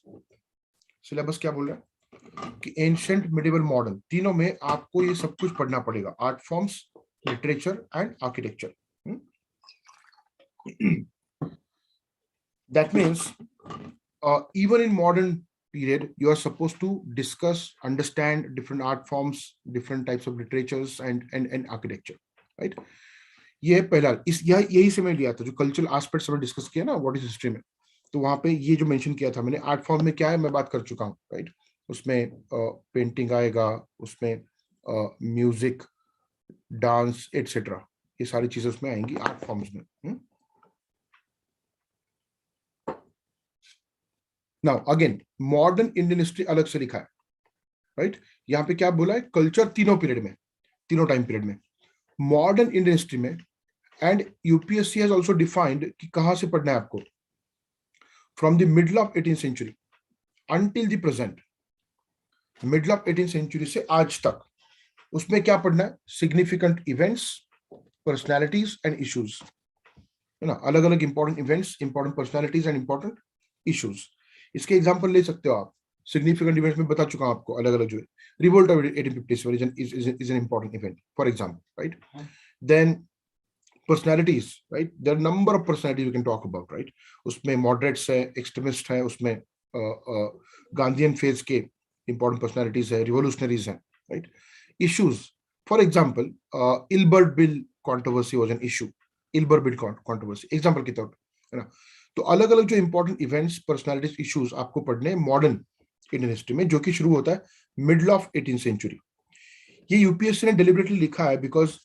Syllabus क्या बोल रहा है कि ancient, medieval, modern तीनों में आपको ये सब कुछ पढ़ना पड़ेगा. Art forms, literature and architecture. That means even in modern period, you are supposed to discuss, understand different art forms, different types of literatures and architecture, right? ये पहला यही से मैं लिया था जो कल्चरल एस्पेक्ट्स हमने डिस्कस किया ना व्हाट इज हिस्ट्री में. तो वहां पे ये जो मेंशन किया था मैंने, आर्ट फॉर्म में क्या है मैं बात कर चुका हूँ, राइट? उसमें पेंटिंग आएगा, उसमें म्यूजिक, डांस एटसेट्रा, ये सारी चीजें उसमें आएंगी आर्ट फॉर्म्स में. Now again modern Indian history अलग से लिखा है, राइट? यहाँ पे क्या बोला है? कल्चर तीनों पीरियड में, तीनों टाइम पीरियड में, मॉडर्न इंडियन हिस्ट्री में. And UPSC has also defined कि कहां से पढ़ना है आपको. From the middle of 18th century until the present, middle of 18th century से आज तक, उसमें क्या पढ़ना है? Significant events, personalities and issues, है ना? अलग अलग important events, important personalities and important issues. इसके एग्जांपल ले सकते हो आप. सिग्निफिकेंट इवेंट्स में बता चुका हूं आपको अलग अलग जो है. Revolt of 1857 is an important event, for example, right? Then personalities, right? There are number of personalities we can talk about, right? उसमें moderates है, extremists है, उसमें Gandhian phase के important personalities है, revolutionaries हैं, right? Issues, for example, Ilbert bill controversy was an issue. Ilbert bill controversy example के तौर पे, है ना? तो अलग अलग जो इंपॉर्टेंट इवेंट्स, पर्सनालिटीज, इश्यूज आपको पढ़ने मॉडर्न इंडियन हिस्ट्री में, जो कि शुरू होता है मिडल ऑफ 18th सेंचुरी. ये यूपीएससी ने डेलिबरेटली लिखा है because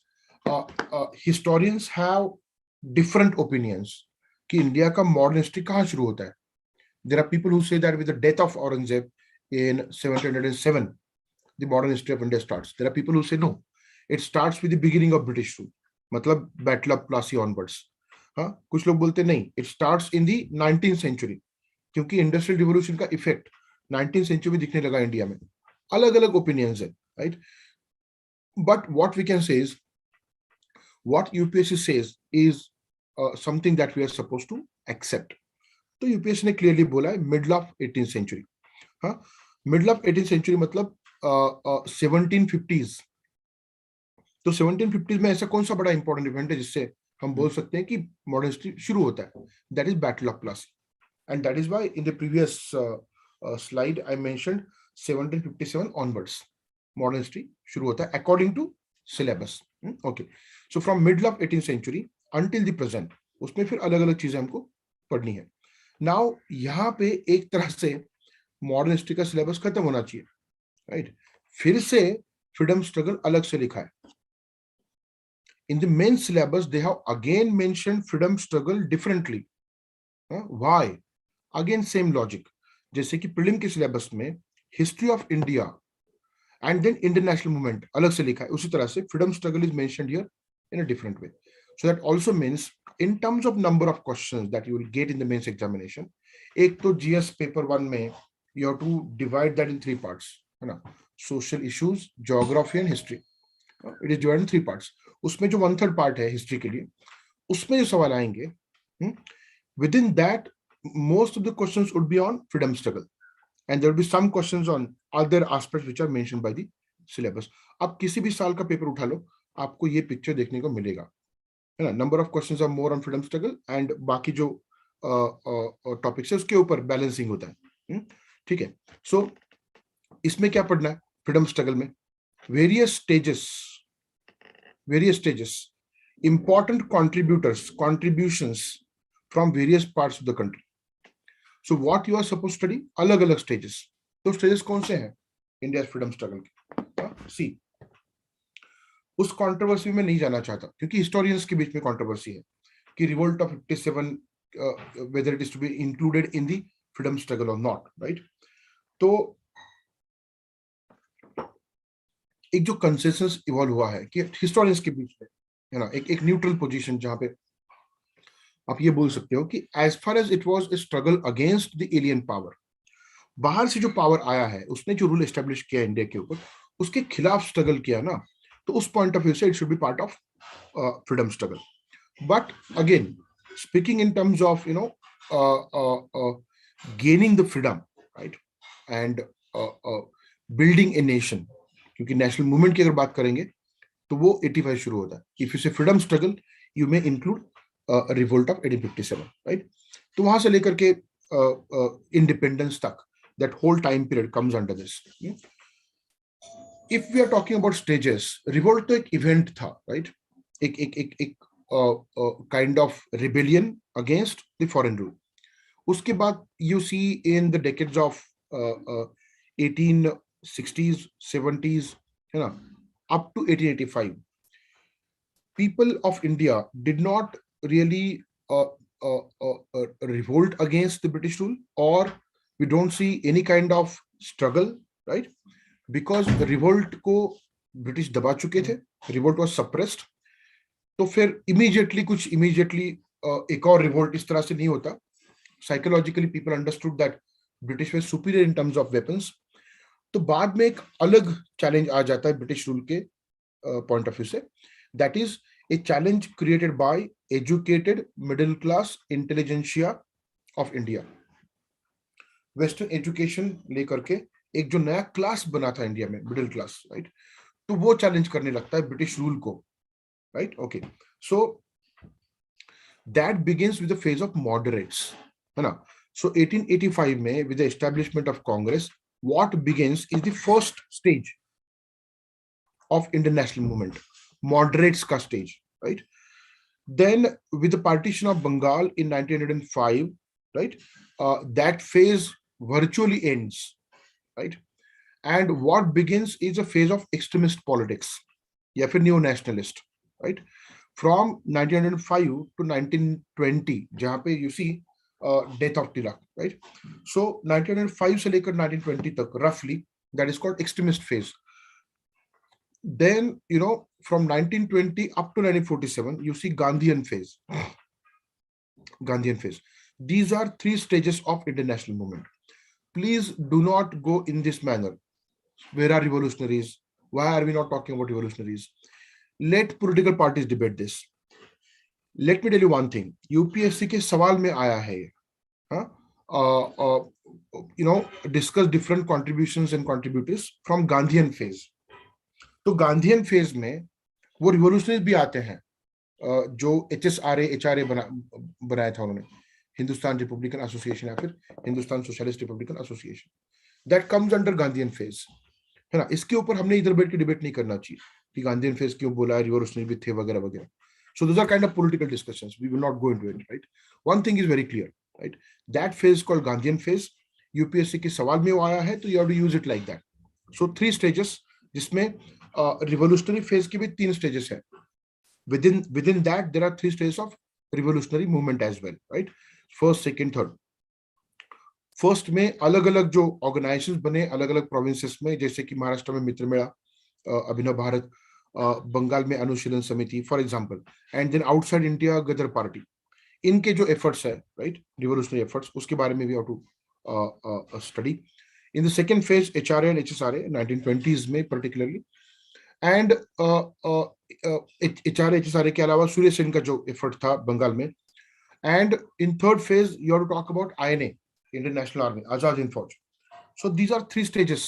historians have different opinions कि इंडिया का मॉडर्न हिस्ट्री कहाँ शुरू होता है. There are people who say that with the death of Aurangzeb in 1707 the modern history of India starts. There are people who say no, it starts with the beginning of British rule, मतलब battle of Plassey onwards. हाँ, कुछ लोग बोलते नहीं, it starts in the 19th century, क्योंकि industrial revolution का effect 19th century में दिखने लगा इंडिया में. अलग अलग ओपिनियंस है, right? But what we can say is, what UPSC says is something that we are supposed to accept. तो यूपीएससी ने क्लियरली बोला है मिडल ऑफ 18th सेंचुरी. हाँ, मिडल ऑफ 18th सेंचुरी मतलब 1750s. तो 1750s में ऐसा कौन सा बड़ा इंपॉर्टेंट इवेंट है जिससे हम बोल सकते हैं कि मॉडर्न हिस्ट्री शुरू होता है? That is battle of Plassey. And that is why in the previous slide I mentioned 1757 onwards. Modern history शुरू होता है according to syllabus. Okay, so from middle of 18th century until the present, उसमें फिर अलग अलग चीजें हमको पढ़नी है. नाउ यहाँ पे एक तरह से मॉडर्न हिस्ट्री का सिलेबस खत्म होना चाहिए, राइट. फिर से फ्रीडम स्ट्रगल अलग से लिखा है. In the main syllabus, they have again mentioned freedom struggle differently. Why? Again, same logic. जैसे कि प्रीलिम के सिलेबस में history of India and then Indian national movement अलग से लिखा है, उसी तरह से freedom struggle is mentioned here in a different way. So that also means in terms of number of questions that you will get in the mains examination, एक तो GS paper 1 में you have to divide that in 3 parts, है ना. Social issues, geography and history. It is divided in 3 parts. उसमें जो 1/3 part है history के लिए, उसमें जो सवाल आएंगे, within that most of the questions would be on freedom struggle and there will be some questions on other aspects which are mentioned by the syllabus. अब किसी भी साल का पेपर उठा लो, आपको ये पिक्चर देखने को मिलेगा, है ना. Number of questions are more on freedom struggle and बाकी जो टॉपिक्स है उसके ऊपर बैलेंसिंग होता है. ठीक है. सो इसमें क्या पढ़ना है फ्रीडम स्ट्रगल में? Various stages, important contributions from various parts of the country. So what you are supposed to study? अलग अलग stages. तो stages कौन से हैं इंडिया फ्रीडम स्ट्रगल के? सी, उस कंट्रोवर्सी में नहीं जाना चाहता क्योंकि हिस्टोरियंस के बीच में कंट्रोवर्सी है कि revolt of 57 whether it is to be included in the freedom struggle or not, right? तो एक जो कंसेंसस इवॉल्व हुआ है कि हिस्टोरियंस के बीच में, है ना, एक न्यूट्रल पोजीशन जहां पे आप ये बोल सकते हो कि as far as it was a struggle against the alien power, बाहर से जो पावर आया है उसने जो रूल एस्टेब्लिश किया इंडिया के ऊपर, उसके खिलाफ स्ट्रगल किया ना, तो उस पॉइंट ऑफ व्यू से it should be part of freedom struggle. But again speaking in terms of gaining the freedom, right, and building a nation, क्योंकि नेशनल मूवमेंट की अगर बात करेंगे तो वो 85 शुरू होता है. If you say freedom struggle you may include revolt of 1857, right. तो वहां से लेकर के इंडिपेंडेंस तक, that whole time period comes under this. If we are talking about stages, revolt तो एक इवेंट था, राइट. एक kind of rebellion against the foreign rule. उसके बाद you see in the decades of 1860s 70s, है ना, up to 1885, people of India did not really revolt against the British rule, or we don't see any kind of struggle, right? Because revolt को British दबा चुके थे, revolt was suppressed. तो फिर immediately एक और revolt इस तरह से नहीं होता. Psychologically people understood that British were superior in terms of weapons. तो बाद में एक अलग चैलेंज आ जाता है ब्रिटिश रूल के पॉइंट ऑफ व्यू से, that is a challenge created by educated middle class intelligentsia of India. Western education लेकर के एक जो नया क्लास बना था इंडिया में, मिडिल क्लास, राइट, तो वो चैलेंज करने लगता है ब्रिटिश रूल को, right. Okay, so that begins with the phase of moderates, है ना. सो 1885 में with the establishment of Congress, what begins is the first stage of Indian national movement, moderates ka stage, right. Then with the partition of Bengal in 1905, right, that phase virtually ends, right, and what begins is a phase of extremist politics ya fir neo nationalist, right, from 1905 to 1920, jahan pe you see death of Tilak, right. So 1905 से लेकर 1920 तक roughly, that is called extremist phase. Then you know from 1920 up to 1947 you see Gandhian phase. These are 3 stages of international movement. Please do not go in this manner. Where are revolutionaries? Why are we not talking about revolutionaries? Let political parties debate this. Let me tell you one thing. UPSC के सवाल में आया है ये, you know, discuss different contributions and contributors from Gandhian phase. तो Gandhian phase में वो revolutionaries भी आते हैं, जो HRA बनाया था उन्होंने, हिंदुस्तान रिपब्लिकन एसोसिएशन या फिर Hindustan socialist Republican association, that comes under Gandhian phase. है ना, इसके ऊपर हमने इधर बैठ के डिबेट नहीं करना चाहिए कि गांधीयन फेज क्यों बोला है, रिवॉल्यूशनरी भी थे वगैरह वगैरह. So those are kind of political discussions. We will not go into it, right? One thing is very clear, right? That phase called Gandhian phase, UPSC के सवाल में वो आया है, तो you have to use it like that. So 3 stages, जिसमें revolutionary phase के भी 3 stages है. Within that there are 3 stages of revolutionary movement as well, right? First, second, third. First में अलग अलग जो ऑर्गेनाइजेशंस बने अलग अलग प्रोविंसेस में, जैसे कि महाराष्ट्र में मित्र मेला, अभिनव भारत, बंगाल में Anushilan Samiti for example, and then outside India Ghadar party. इनके जो एफर्ट्स है, राइट, रिवोल्यूशनरी एफर्ट्स, उसके बारे में भी how to study. In the second phase HRA and HSRA 1920s में पर्टिकुलरली, एंड एचआरए एचएसआरए के अलावा सूर्य सेन का जो एफर्ट था बंगाल में. And in third phase you have to talk about INA, Indian National Army, Azad Hind Fauj. So these are 3 stages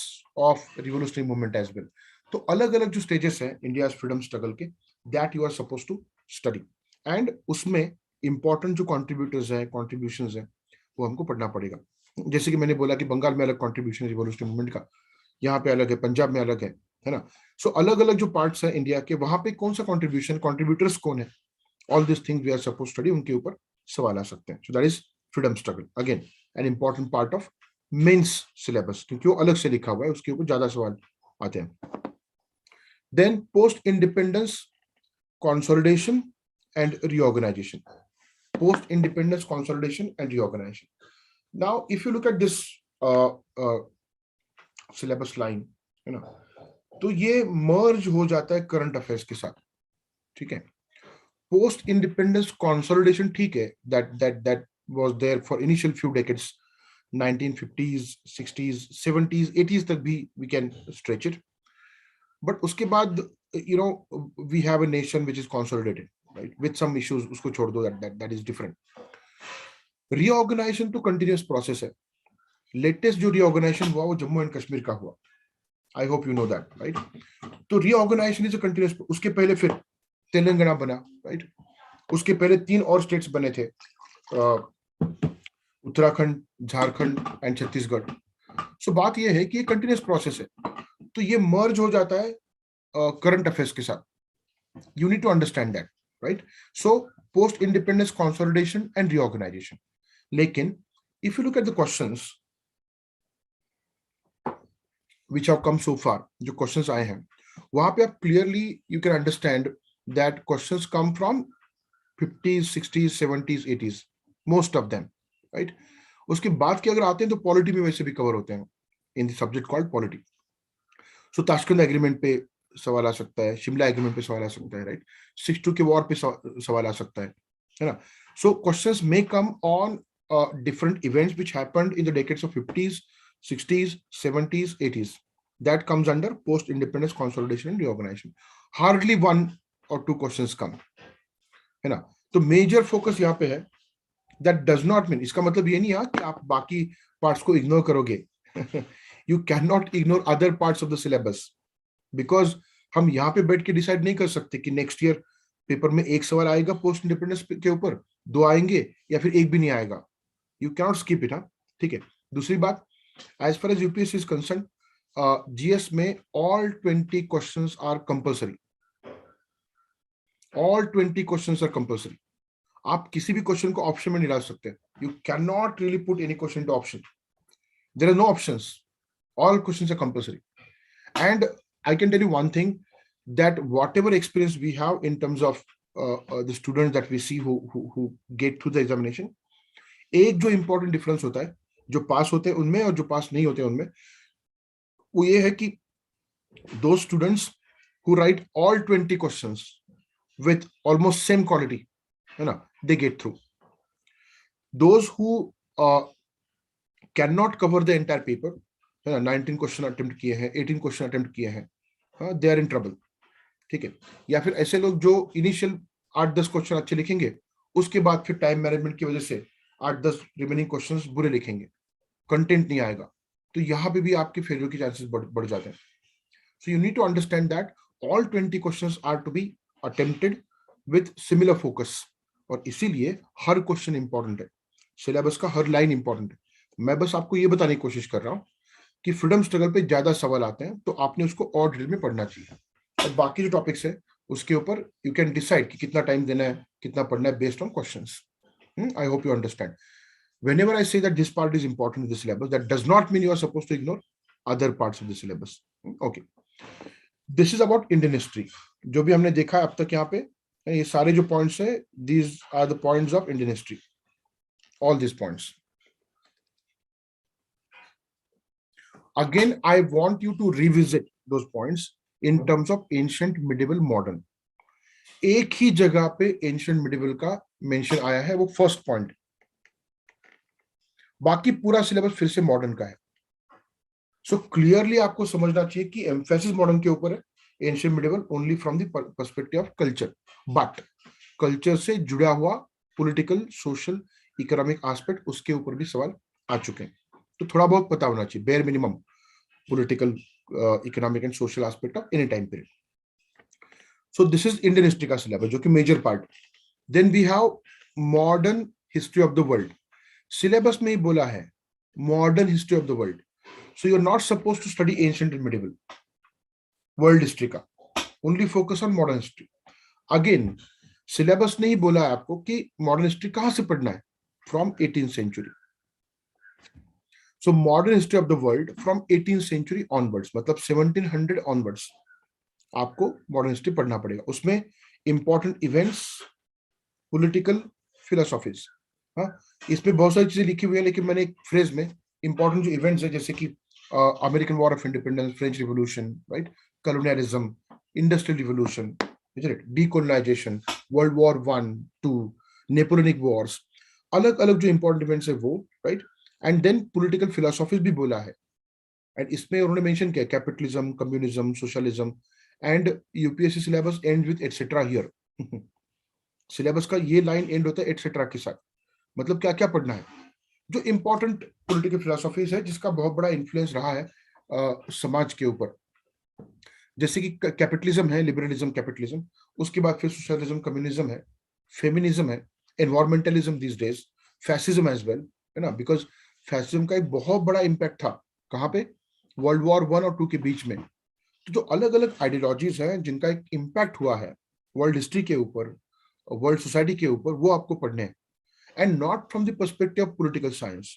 of revolutionary movement as well. तो अलग अलग जो stages हैं India's freedom struggle के, that you are supposed to study. And उसमें important जो contributors हैं, contributions हैं, वो हमको पढ़ना पड़ेगा. जैसे कि मैंने बोला कि बंगाल में अलग contribution है revolutionary movement का, यहाँ पे अलग है, पंजाब में अलग है ना. So अलग अलग जो parts हैं इंडिया के, वहां पे कौन सा contribution, contributors कौन है, all these things we are supposed to study. उनके ऊपर सवाल आ सकते हैं. So that is freedom struggle. Again, an important part of mains syllabus, क्योंकि वो अलग से लिखा हुआ है, उसके ऊपर ज्यादा सवाल आते हैं. Then post independence consolidation and reorganisation. Post independence consolidation and reorganisation. Now if you look at this syllabus line, है ना, तो ये मर्ज हो जाता है करंट अफेयर्स के साथ. ठीक है, पोस्ट इंडिपेंडेंस कंसोलिडेशन, ठीक है, that was there for initial few decades, 1950s, 60s, 70s, 80s तक भी we can stretch it. But उसके बाद, you know, we have a nation which is consolidated, right, with some issues. उसको छोड़ दो, that is different. Reorganization तो continuous process है. Latest जो reorganization हुआ वो जम्मू एंड कश्मीर का हुआ. I hope you know that, right? तो reorganization is a continuous. उसके पहले फिर तेलंगाना बना, right? उसके पहले 3 और स्टेट्स बने थे, उत्तराखंड, झारखंड एंड छत्तीसगढ़. सो बात यह है कि ये कंटिन्यूस प्रोसेस है, तो ये मर्ज हो जाता है करंट अफेयर्स के साथ. You need to understand that, right. So post independence consolidation and reorganisation. लेकिन if you look at the questions which have come so far, जो क्वेश्चंस आए हैं वहां पे आप clearly you can understand that questions come from 50s, 60s, 70s, 80s, most of them, right? उसके बाद के अगर आते हैं तो पॉलिटी में वैसे भी कवर होते हैं in the subject called polity. So Tashkent agreement पे सवाल आ सकता है, शिमला एग्रीमेंट पे सवाल आ सकता है, राइट. 62 के वॉर पे सवाल आ सकता है ना. So questions may come on different events which happened in the decades of 50s, 60s, 70s, 80s. That comes under post independence consolidation and reorganisation. Hardly 1 or 2 questions come, है ना. तो major focus यहाँ पे है. That does not mean, इसका मतलब ये नहीं है कि आप बाकी पार्ट्स को इग्नोर करोगे. You can not ignore other parts of the syllabus, because हम यहाँ पे बैठ के डिसाइड नहीं कर सकते कि नेक्स्ट ईयर पेपर में 1 सवाल आएगा पोस्ट इंडिपेंडेंस के ऊपर, 2 आएंगे या फिर 1 भी नहीं आएगा. You cannot skip it. हाँ, ठीक है. दूसरी बात, as far as UPSC is concern, GS में all 20 questions are compulsory. All 20 questions are compulsory. आप किसी भी क्वेश्चन को ऑप्शन में नहीं डाल सकते. You cannot really put any question into option. There are no options. All questions are compulsory. And I can tell you one thing, that whatever experience we have in terms of the students that we see who get through the examination, एक जो important difference होता है, जो पास होते हैं उनमें और जो पास नहीं होते हैं उनमें, वो ये है कि those students who write all 20 questions with almost same quality, you know, they get through. Those who cannot cover the entire paper, 19 question attempt किए हैं, 18 क्वेश्चन अटेम्प्ट किए हैं, दे आर इन ट्रबल. ठीक है. या फिर ऐसे लोग जो इनिशियल 8-10 क्वेश्चन अच्छे लिखेंगे, उसके बाद फिर टाइम मैनेजमेंट की वजह से 8-10 रिमेनिंग क्वेश्चंस बुरे लिखेंगे, कंटेंट नहीं आएगा, तो यहाँ पे भी आपके फेलियर के चांसेस बढ़ जाते हैं. So you need to understand that all 20 questions are to be attempted with similar focus. और इसीलिए हर क्वेश्चन इंपॉर्टेंट है, सिलेबस का हर लाइन इंपॉर्टेंट है. मैं बस आपको ये बताने की कोशिश कर रहा हूँ कि फ्रीडम स्ट्रगल पे ज्यादा सवाल आते हैं, तो आपने उसको और डिटेल में पढ़ना चाहिए। और बाकी जो टॉपिक्स है उसके ऊपर यू कैन डिसाइड कि कितना टाइम देना है, कितना पढ़ना है based on questions. I hope you understand. Whenever I say that this part is important in the syllabus, that does not mean you are supposed to ignore other parts of the syllabus. Okay. This is about Indian history. जो भी हमने देखा अब तक यहाँ पे, ये सारे जो points है, these are the points of Indian history. All these points. Again, I want you to revisit those points in terms of ancient, medieval, modern. एक ही जगह पे ancient, medieval का mention आया है, वो first point. बाकी पूरा सिलेबस फिर से मॉडर्न का है। सो क्लियरली आपको समझना चाहिए कि एम्फेसिस मॉडर्न के ऊपर है, ancient medieval only from the perspective of culture, but culture से जुड़ा हुआ पॉलिटिकल, सोशल, इकोनॉमिक एस्पेक्ट उसके ऊपर भी सवाल आ चुके हैं। तो थोड़ा बहुत पता होना चाहिए, bare minimum political, economic and social aspect of any time period. So this is Indian history का सिलेबस जो कि major part. Then we have modern history of the world. Syllabus में ही बोला है modern history of the world, so you are not suppose to study ancient and medieval world history का, only focus on modern history. Again syllabus ने ही बोला है आपको कि मॉडर्न हिस्ट्री कहां से पढ़ना है, from 18th century. So modern history of the world from 18th century onwards, मतलब 1700 ऑनवर्ड्स आपको मॉडर्न हिस्ट्री पढ़ना पड़ेगा। उसमें इंपॉर्टेंट इवेंट्स, पॉलिटिकल, फिलोसॉफीज, हाँ इसमें बहुत सारी चीजें लिखी हुई है, लेकिन मैंने एक फ्रेज में इंपॉर्टेंट जो इवेंट्स है, जैसे कि American war of independence, French revolution, right, colonialism, industrial revolution, decolonisation, world war 1, 2, Napoleonic wars, अलग अलग जो इंपॉर्टेंट इवेंट्स है वो, right. And then political philosophies भी बोला है, एंड इसमें उन्होंने मेंशन किया capitalism, communism, socialism, and UPSC syllabus and with etcetera here. Syllabus का ये लाइन एंड होता है एटसेट्रा के साथ, मतलब क्या क्या पढ़ना है। जो इंपॉर्टेंट पॉलिटिकल फिलोसॉफीज है जिसका बहुत बड़ा इन्फ्लुएंस रहा है समाज के ऊपर, जैसे कि कैपिटलिज्म है, लिबरलिज्म, कैपिटलिज्म, उसके बाद फिर सोशलिज्म, कम्युनिज्म है, फेमिनिज्म है, environmentalism these days, fascism as well, है ना, बिकॉज फैसिज्म का एक बहुत बड़ा इम्पैक्ट था कहाँ पे, वर्ल्ड वॉर 1 और 2 के बीच में। तो जो अलग अलग आइडियोलॉजीज हैं जिनका एक इम्पैक्ट हुआ है वर्ल्ड हिस्ट्री के ऊपर, वर्ल्ड सोसाइटी के ऊपर, वो आपको पढ़ने हैं, and not from the perspective of political science,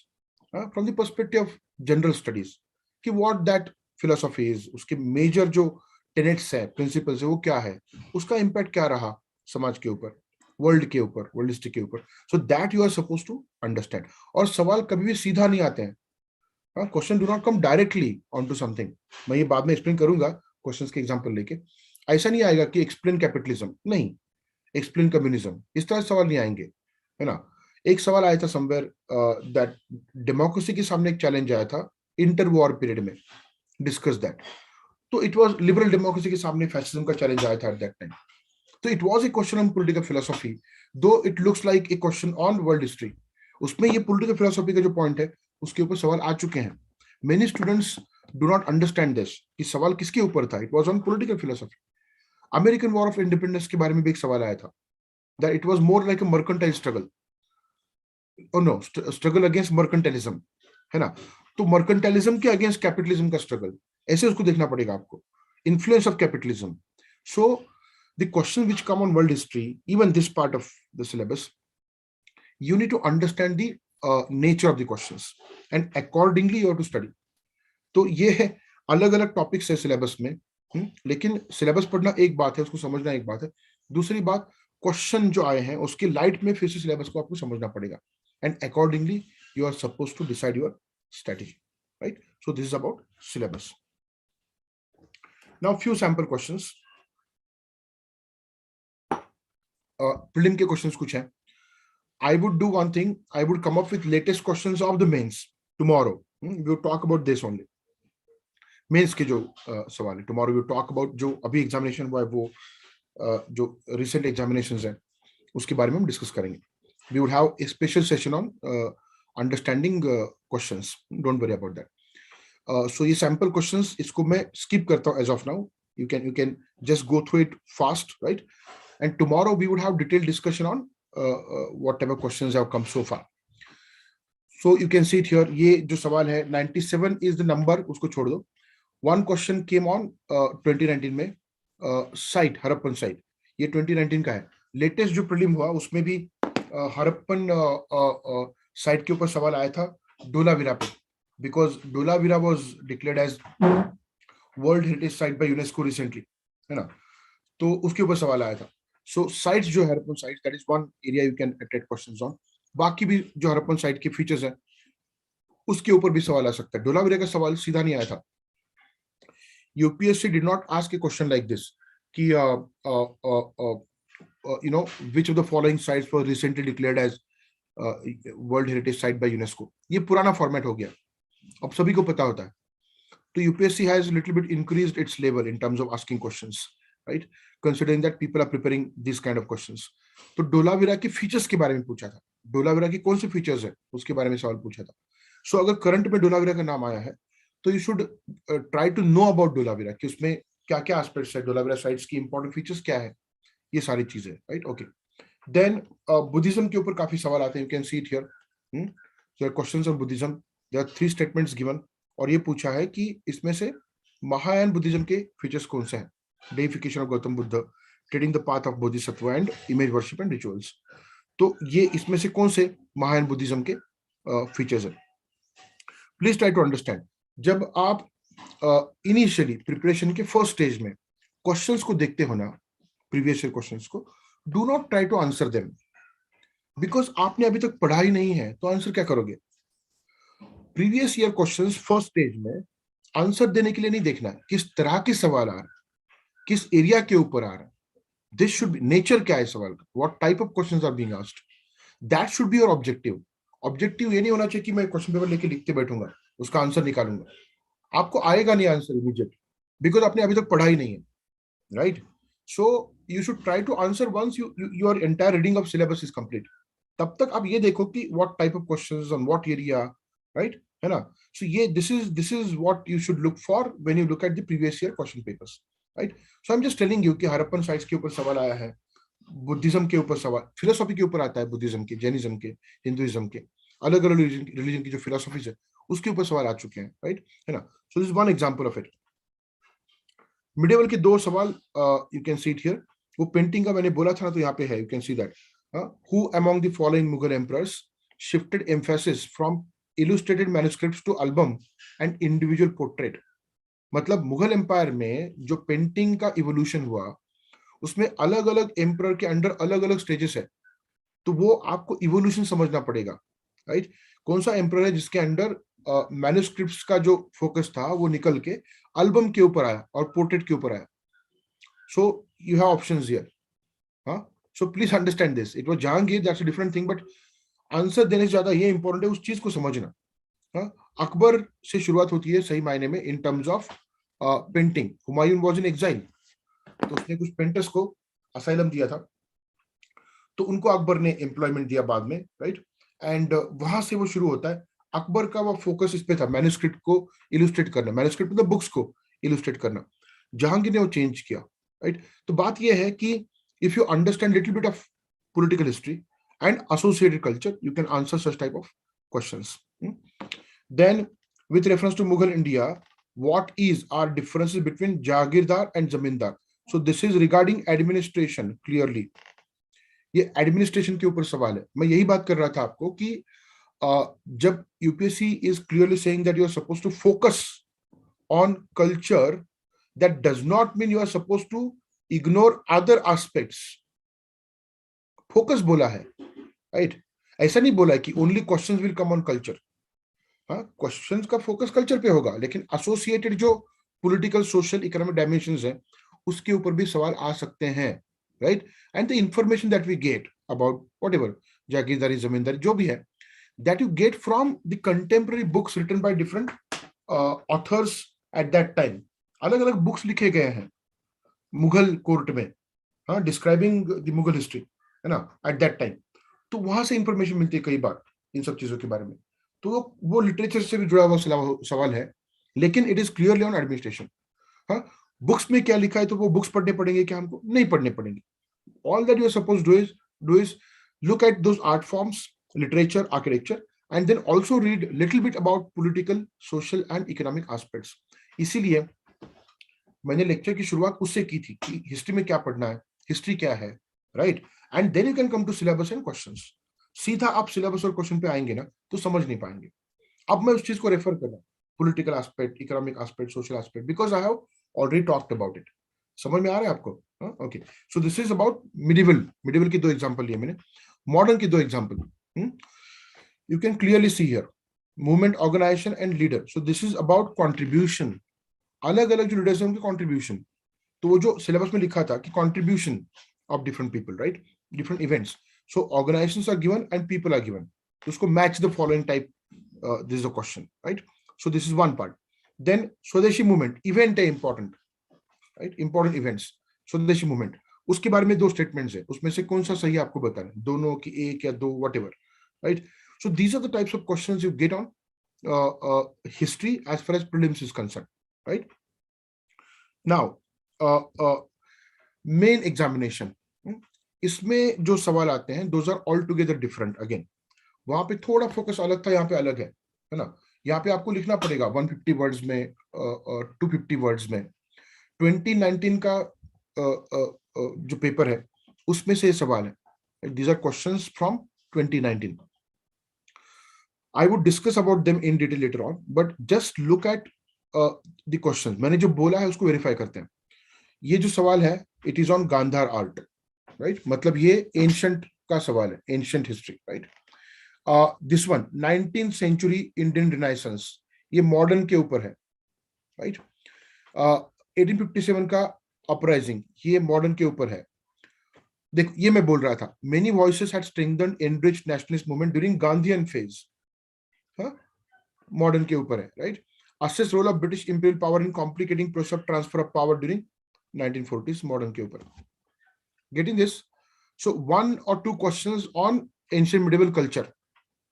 from the perspective of general studies, कि what that philosophy is, उसके major जो tenets है, principles है, वो क्या है, उसका impact क्या रहा समाज के ऊपर, वर्ल्ड के ऊपर, वर्ल्ड हिस्ट्री के ऊपर, so that you are supposed to understand। और सवाल कभी भी सीधा नहीं आते हैं, question do not come directly on to something. मैं ये बाद में एक्सप्लेन करूंगा क्वेश्चंस के एग्जांपल लेके। ऐसा नहीं आएगा कि एक्सप्लेन कैपिटलिज्म, नहीं, एक्सप्लेन कम्युनिज्म, इस तरह सवाल नहीं आएंगे, है ना। एक सवाल आया था समवेयर दैट डेमोक्रेसी के सामने एक चैलेंज आया था इंटर वॉर पीरियड में, डिस्कस दैट, तो इट वाज लिबरल डेमोक्रेसी के सामने फैसिज्म का चैलेंज आया था एट दैट टाइम। तो it was a question on political philosophy, though it looks like a question on world history. उसमें ये पॉलिटिकल फिलोसॉफी का जो पॉइंट है उसके ऊपर सवाल आ चुके हैं। Many students do not understand this कि सवाल किसके ऊपर था, it was on political philosophy. American war of independence के बारे में भी एक सवाल आया था, that it was more like a mercantile struggle, no struggle against mercantilism, है ना। तो मर्केंटाइलिज्म के अगेंस्ट कैपिटलिज्म का स्ट्रगल, ऐसे उसको देखना पड़ेगा आपको, influence of capitalism. So the question which come on world history, even this part of the syllabus, you need to understand the nature of the questions and accordingly you have to study। तो ये है अलग अलग topics है syllabus में, लेकिन syllabus पढ़ना एक बात है, उसको समझना एक बात है, दूसरी बात क्वेश्चन जो आए हैं उसके लाइट में फिर से सिलेबस को आपको समझना पड़ेगा, and accordingly you are suppose to decide your strategy, right. So this is about syllabus. Now few sample questions, prelim के क्वेश्चंस कुछ हैं। I would do one thing, I would come up with latest questions of the mains tomorrow, we will talk about this only, mains के जो सवाल है tomorrow we will talk about जो अभी examination हुआ है, वो जो रिसेंट एग्जामिनेशंस हैं उसके बारे में हम डिस्कस करेंगे। we would have a special session on understanding questions, don't worry about that। so ये सैंपल क्वेश्चंस, इसको मैं स्किप करता हूँ as of now, you can just go through it fast, right, and tomorrow we would have detailed discussion on whatever questions have come so far। So So you can see it here. ये जो सवाल है 97 is the number, उसको छोड़ दो. One question came on 2019 में site Harappan site, ये 2019 का है. लेटेस्ट जो प्रीलिम हुआ उसमें भी हड़प्पन साइट के ऊपर सवाल आया था डोलावीरा पे, because Dholavira was declared as world heritage site by UNESCO recently, है ना. तो उसके ऊपर सवाल आया था. सो साइट्स जो Harappan site, that is one area you can attempt questions on. बाकी भी जो हड़प्पन साइट के फीचर्स हैं उसके ऊपर भी सवाल आ सकता है. डोलावीरा का सवाल सीधा नहीं आया था. UPSC did not ask a question like this कि you know which of the following sites were recently declared as World Heritage Site by UNESCO. ये पुराना फॉर्मेट हो गया, अब सभी को पता होता है. तो UPSC has little bit increased its level in terms of asking questions, right? Considering that people are preparing these kind of questions. तो डोलावीरा के फीचर्स के बारे में पूछा था, डोलावीरा की कौन से फीचर्स है उसके बारे में सवाल पूछा था. सो अगर करंट में डोलावीरा का नाम आया है तो you should try to know about Dholavira, कि उसमें क्या क्या एस्पेक्ट्स है, डोलावीरा साइट्स की इंपॉर्टेंट फीचर्स क्या है, ये सारी चीजें, राइट. ओके. देन बुद्धिज्म के ऊपर काफी सवाल आते हैं. You can see it here. So questions on Buddhism, there are 3 statements given, और ये पूछा है कि इसमें से महायान बुद्धिज्म के फीचर्स कौन से हैं. Deification of Gautam Buddha, treading the path of Bodhisattva and image worship and rituals. तो ये इसमें से कौन से महायान बुद्धिज्म के फीचर्स हैं. Please try to understand. जब आप इनिशियली प्रिपरेशन के फर्स्ट स्टेज में क्वेश्चंस को देखते हो ना, प्रीवियस ईयर क्वेश्चंस को, do not try to answer them, because आपने अभी तक पढ़ा ही नहीं है, तो आंसर क्या करोगे. Previous year questions first stage में आंसर देने के लिए नहीं देखना है किस तरह के सवाल आ रहा है, किस एरिया के ऊपर आ रहा है. दिस शुड बी नेचर क्या है सवाल का, what type of questions are being asked, that should be your objective. Objective ये नहीं होना चाहिए कि मैं क्वेश्चन पेपर लेके लिखते बैठूंगा, उसका आंसर निकालूंगा. आपको आएगा नहीं आंसर इमीडिएट, बिकॉज आपने अभी तक पढ़ा ही नहीं है, right. So you should try to answer once your entire reading of syllabus is complete. तब तक आप ये देखो कि what type of questions on what area, right, है ना. सो ये this is what you should look for when you look at the previous year question papers, right. So I am just telling you कि Harappan sites के ऊपर सवाल आया है, Buddhism के ऊपर सवाल, फिलोसॉफी के ऊपर आता है, बुद्धिज्म के, जैनिज्म के, हिंदुइज्म के, अलग अलग रिलीजन की जो फिलोसॉफीज है उसके ऊपर सवाल आ चुके हैं, राइट, है ना. So this one example of it. Medieval के 2 सवाल you can see it here. वो पेंटिंग का मैंने बोला था ना, तो यहाँ पे है, you can see that. Who among the following Mughal emperors shifted emphasis from illustrated manuscripts to album and individual portrait. मतलब मुगल एम्पायर में जो पेंटिंग का इवोल्यूशन हुआ उसमें अलग अलग एम्परर के अंडर अलग अलग स्टेजेस है, तो वो आपको इवोल्यूशन समझना पड़ेगा, राइट. कौन सा एम्परर है जिसके अंडर मैन्युस्क्रिप्ट्स का जो फोकस था वो निकल के एल्बम के ऊपर आया और पोर्ट्रेट के ऊपर आया. So you have options here. हाँ, so please understand this. It was Jahangir, that's a different thing, but answer देने से ज्यादा ये इंपॉर्टेंट है उस चीज को समझना. हाँ, अकबर से शुरुआत होती है सही मायने में इन terms of painting. Humayun was in exile, तो उसने कुछ पेंटर्स को असाइलम दिया था, तो उनको अकबर ने एम्प्लॉयमेंट दिया बाद में, राइट. एंड वहां से वो शुरू होता है. अकबर का वो फोकस इस पे था, मैन्युस्क्रिप्ट को इलस्ट्रेट करना, मैन्युस्क्रिप्ट मतलब बुक्स को इलस्ट्रेट करना. जहांगीर ने वो चेंज किया, राइट. तो बात ये है कि if you understand little bit of political history and associated culture, you can answer such type of questions. Then with reference to Mughal India, what is are differences between jagirdar and zamindar. So this is regarding administration clearly. ये administration के ऊपर सवाल है. मैं यही बात कर रहा था आपको कि जब UPSC is clearly saying that you are supposed to focus on culture, that does not mean you are supposed to ignore other aspects. Focus बोला है, राइट. ऐसा नहीं बोला है कि only questions will come on culture. हाँ, questions का focus culture पे होगा, लेकिन एसोसिएटेड जो पॉलिटिकल, सोशल, इकोनॉमिक डायमेंशंस हैं उसके ऊपर भी सवाल आ सकते हैं, right. And the information that we get about whatever jagirdari, zamindari, जो भी है, that you get from the contemporary books written by different authors at that time. अलग अलग बुक्स लिखे गए हैं मुगल कोर्ट में, हाँ, डिस्क्राइबिंग द मुगल हिस्ट्री, है ना, एट दैट टाइम. तो वहां से इंफॉर्मेशन मिलती है कई बार इन सब चीजों के बारे में. तो वो लिटरेचर से भी जुड़ा हुआ सवाल है, लेकिन it is clearly on administration. हाँ, बुक्स में क्या लिखा है तो वो बुक्स पढ़ने पड़ेंगे क्या हमको? नहीं पढ़ने पड़ेंगे. All that you are supposed to do is look at those art forms, literature, architecture, and then also read little bit about political, social and economic aspects. इसीलिए मैंने लेक्चर की शुरुआत उससे की थी कि हिस्ट्री में क्या पढ़ना है, हिस्ट्री क्या है, right? And then you can come to syllabus and questions. सीधा आप सिलेबस और क्वेश्चन पे आएंगे ना तो समझ नहीं पाएंगे. अब मैं उस चीज को रेफर कर रहा हूँ, political aspect, economic aspect, social aspect, because I have already talked about it. समझ में आ रहा है आपको? Okay, so this is about medieval की दो एग्जांपल लिए मैंने, मॉडर्न की दो example. You can clearly see here movement, organisation and leader. So this is about contribution. अलग अलग जो लीडर्स हैं उनके कंट्रीब्यूशन. तो वो जो सिलेबस में लिखा था कि contribution of different people, right, different events. So organisations are given and people are given. उसको match the following type. This is a question, right? So this is one part. Then Swadeshi movement, event है important, right? Important events. Swadeshi movement. उसके बारे में दो statements है, उसमें से कौन सा सही है आपको बताना, दोनों की एक या दो, whatever, right? So these are the types of questions you get on history as far as prelims is concerned, right? Now main examination, इसमें जो सवाल आते हैं those are altogether different. Again, वहां पे थोड़ा फोकस अलग था, यहाँ पे अलग है ना. यहाँ पे आपको लिखना पड़ेगा 150 वर्ड्स में, 250 वर्ड्स में. 2019 का जो पेपर है उसमें से सवाल है. These are questions from 2019. I would discuss about them in detail later on, but just look at the questions. मैंने जो बोला है उसको वेरीफाई करते हैं. ये जो सवाल है, it is on Gandhara art, right? मतलब ये एंशिएंट का सवाल है, ancient history, right? This one 19th century Indian Renaissance, ये मॉडर्न के ऊपर है, राइट? 1857 का अपराइजिंग, ये मॉडर्न के ऊपर है. देखो, ये मैं बोल रहा था, many voices had strengthened enriched nationalist movement during Gandhian phase, modern के ऊपर है, right? Assess role of British imperial power in complicating process of transfer of power during 1940s, modern के ऊपर. Getting this? So one or two questions on ancient medieval culture,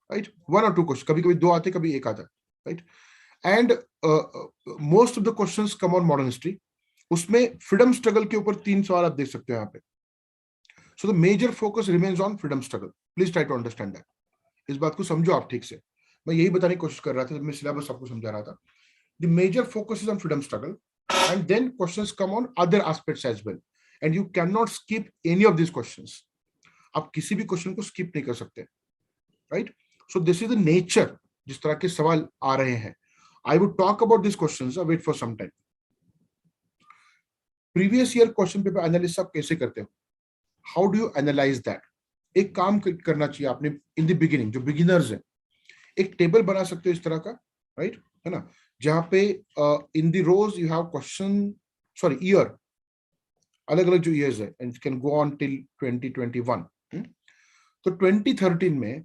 right? One or two questions, कभी कभी दो आते, कभी एक आता, right? And most of the questions come on modern history. उसमें freedom struggle के ऊपर 3 सवाल आप देख सकते हो यहाँ पे. So the major focus remains on freedom struggle. Please try to understand that. इस बात को समझो आप ठीक से. मैं यही बताने की कोशिश कर रहा था, मैं सिलेबस आपको समझा रहा था. The major focus is on freedom struggle, and then questions come on other aspects as well. And you cannot skip any of these questions. आप किसी भी क्वेश्चन को स्किप नहीं कर सकते, right? So this is the nature जिस तरह के सवाल आ रहे हैं. I would talk about these questions. Wait for some time. Previous year question paper analysis आप कैसे करते हो? How do you analyze that? एक काम करना चाहिए आपने in the beginning, जो beginners हैं, एक टेबल बना सकते हो इस तरह का, right? है ना, जहाँ पे in the rows you have year, अलग अलग जो years है, and it can go on till 2021. तो 2013 में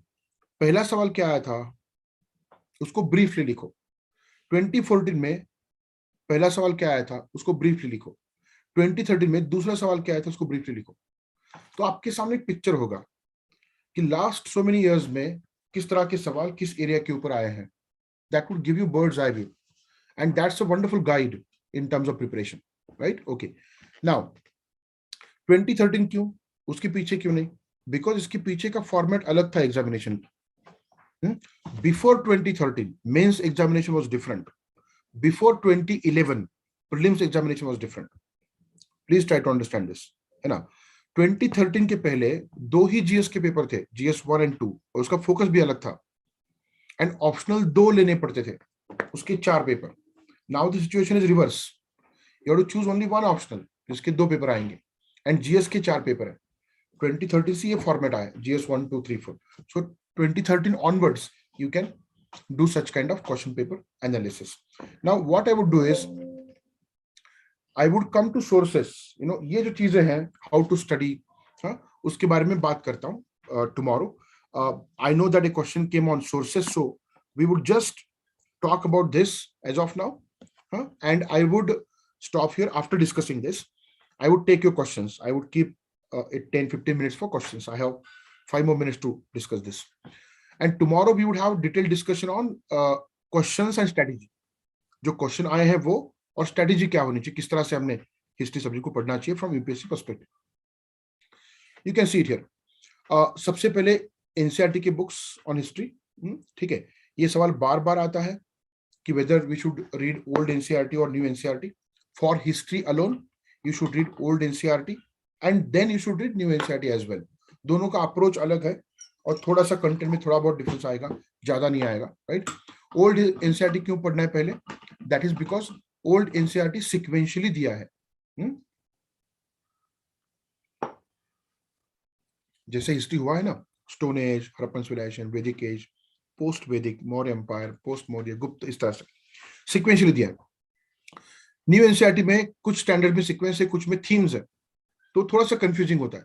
पहला सवाल क्या आया था, उसको ब्रीफली लिखो. 2014 में पहला सवाल क्या आया था, उसको ब्रीफली लिखो. 2013 में दूसरा सवाल क्या आया था, उसको ब्रीफली लिखो. तो आपके सामने एक पिक्चर होगा कि लास्ट सो मेनी इयर्स में किस तरह के सवाल किस एरिया के ऊपर आए हैं. That would give you birds eye view, and that's a wonderful guide in terms of preparation, right? Okay, now 2013 क्यों, उसके पीछे क्यों नहीं? बिकॉज इसके पीछे का फॉर्मेट अलग था examination. Before 2013, mains examination was different. Before 2011, prelims examination was different. Please try to understand this. है ना, 2013 के पहले दो ही जीएस के पेपर थे, GS-1 and 2, और उसका फोकस भी अलग था. एंड ऑप्शनल 2 लेने पड़ते थे, उसके 4 paper. Now the situation is reverse. You have to choose only 1 optional, जिसके 2 पेपर आएंगे, एंड जीएस के 4 पेपर है. 2013 से ये फॉर्मेट आया, GS-1, 2, 3, 4. So 2013 onwards, you can do such kind of question paper analysis. Now, what I would do is, I would come to sources. ये जो चीजें हैं, how to study, उसके बारे में बात करता हूँ tomorrow. I know that a question came on sources, so we would just talk about this as of now, and I would stop here. After discussing this, I would take your questions. I would keep it 10-15 minutes for questions. I have 5 more minutes to discuss this. And tomorrow we would have detailed discussion on questions and strategy. जो question आए हैं वो, और strategy क्या होनी चाहिए, किस तरह से हमने हिस्ट्री सब्जेक्ट को पढ़ना चाहिए from UPSC perspective. You can see it here. सबसे पहले एनसीईआरटी के बुक्स ऑन हिस्ट्री, ठीक है, ये सवाल बार बार आता है कि whether we should read old NCERT or new NCERT. For history alone, you should read old NCERT and then you should read new NCERT as well. दोनों का अप्रोच अलग है और थोड़ा सा कंटेंट में थोड़ा बहुत डिफरेंस आएगा, ज्यादा नहीं आएगा, राइट? ओल्ड एनसीईआरटी क्यों पढ़ना है पहले? That is because old NCERT sequentially दिया है. जैसे हिस्ट्री हुआ है ना, स्टोन एज, हड़प्पन सिविलाइजेशन, वैदिक एज, पोस्ट वैदिक, मौर्य एम्पायर, पोस्ट मौर्य, गुप्त, इस तरह से सिक्वेंशियली दिया है. न्यू एनसीईआरटी में कुछ स्टैंडर्ड में सीक्वेंस है, कुछ में थीम्स है, तो थोड़ा सा कंफ्यूजिंग होता है.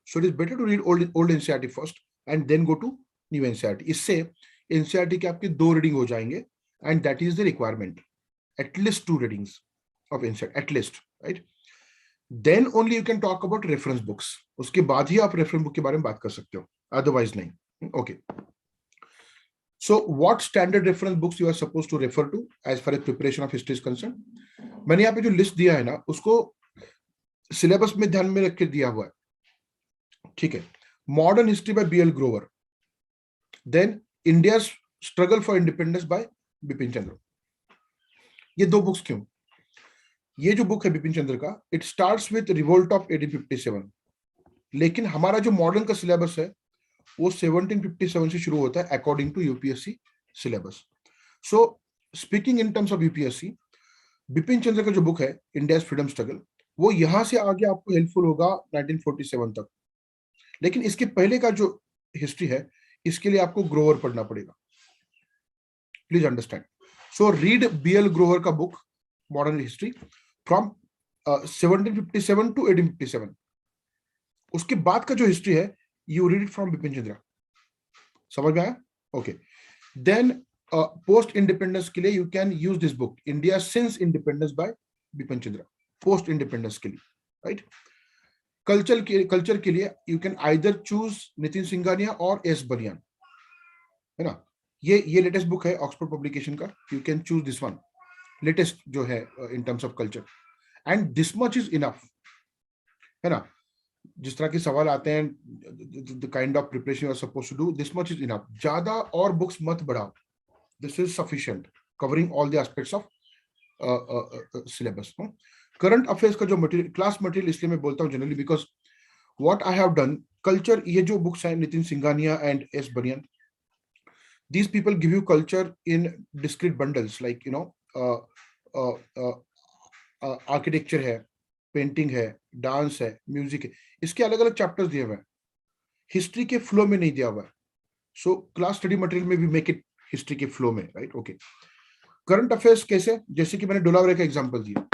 So it is better to read old NCERT first and then go to new NCERT. इससे एनसीईआरटी के आपके 2 रीडिंग हो जाएंगे and that is the requirement. At least 2 readings of NCERT, at least, right? Then only you can talk about reference books. उसके बाद ही आप reference book के बारे में बात कर सकते हो, अदरवाइज नहीं. Okay, so what standard reference books you are supposed to refer to as far as preparation of history is concerned? मैंने यहाँ पे जो लिस्ट दिया है ना, उसको सिलेबस में ध्यान में रख के दिया हुआ है, ठीक है? Modern history by BL Grover, then India struggle for independence by Bipin Chandra. ये 2 बुक्स क्यों? ये जो बुक है बिपिन चंद्र का, it starts with revolt of 1857, लेकिन हमारा जो मॉडर्न का सिलेबस है वो 1757 से शुरू होता है according to UPSC syllabus. So speaking in terms of UPSC, Bipin Chandra का जो बुक है इंडिया फ्रीडम स्ट्रगल, वो यहां से आगे आपको हेल्पफुल होगा 1947 तक. लेकिन इसके पहले का जो हिस्ट्री है, इसके लिए आपको ग्रोवर पढ़ना पड़ेगा. Please understand. So read B L Grover का book modern history from 1757 to 1857. उसके बाद का जो हिस्ट्री है, you read it from Bipin Chandra. समझ में आया? ओके. देन पोस्ट इंडिपेंडेंस के लिए you can use this book, India since independence by Bipin Chandra, post independence के लिए, राइट? कल्चर के लिए you can either choose Nitin Singhania और एस बनियान, है ना? ये लेटेस्ट बुक है ऑक्सफोर्ड पब्लिकेशन का, you can choose this one, latest जो है इन terms of culture, and this much is enough, है ना? जिस तरह के सवाल आते हैं, the kind of preparation you are supposed to do, this much is enough. ज्यादा और बुक्स मत बढ़ाओ, this is sufficient covering all the aspects of syllabus. Current affairs का जो मटेरियल, क्लास मटेरियल, इसलिए मैं बोलता हूँ generally because what I have done, culture, ये जो बुक्स हैं Nitin Singhania and S Baniyan, these people give you culture in discrete bundles, like you know, architecture है, पेंटिंग है, डांस है, म्यूजिक है, इसके अलग अलग चैप्टर्स दिए हुए हैं, हिस्ट्री के फ्लो में नहीं दिया हुआ है. सो क्लास स्टडी मटेरियल में भी मेक इट हिस्ट्री के फ्लो में, राइट? ओके. करंट अफेयर्स कैसे? जैसे कि मैंने डोलावरे का एग्जांपल दिया,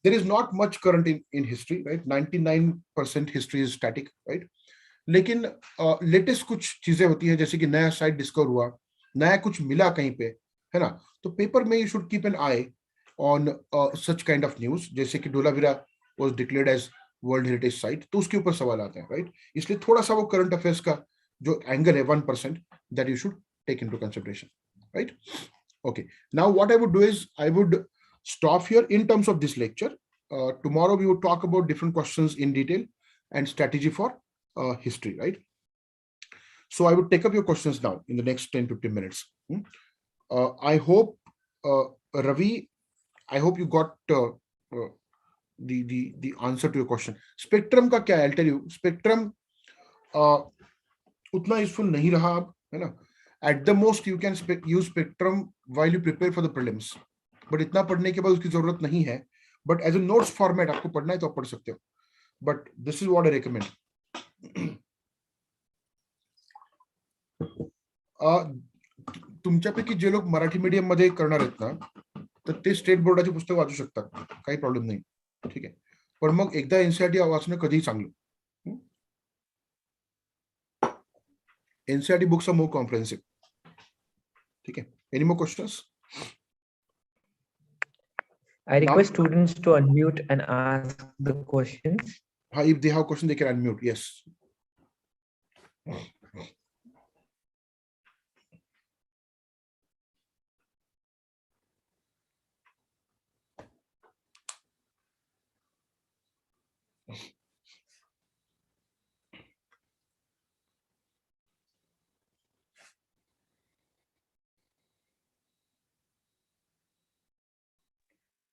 there is not much current in history, right? 99% history is static, right? लेकिन लेटेस्ट कुछ चीजें होती है, जैसे कि नया साइट डिस्कवर हुआ, नया कुछ मिला कहीं पे, है ना? तो पेपर में you should keep an eye on such kind of news, जैसे कि Dholavira was declared as world heritage site, तो उसके ऊपर सवाल आते हैं, राइट? इसलिए थोड़ा सा वो करंट अफेयर्स का जो एंगल है 1%, that you should take into consideration, right? Okay. Now what I would do is I would stop here in terms of this lecture. Tomorrow we will talk about different questions in detail and strategy for history, right? So I would take up your questions now in the next 10-15 minutes. I hope Ravi, I hope you got the answer to your question. Spectrum का क्या है? I'll tell you. Spectrum उतना useful नहीं रहा अब, है ना? At the most you can use spectrum while you prepare for the prelims. But इतना पढ़ने के बाद उसकी जरूरत नहीं है. But as a notes format आपको पढ़ना है तो आप पढ़ सकते हो. But this is what I recommend. तुमच्यापैकी जे लोक मराठी मीडियम मध्ये करणार आहेत ना, तर ते स्टेट बोर्डाची पुस्तक वाचू शकतात, काही प्रॉब्लेम नाही, ठीक आहे? पण मग एकदा एनसीईआरटी वाचणं कधीही चांगलं. NCERT books are more comprehensive, ठीक आहे? Any more questions? I request students to unmute and ask the questions. If they have questions, they can unmute. Yes.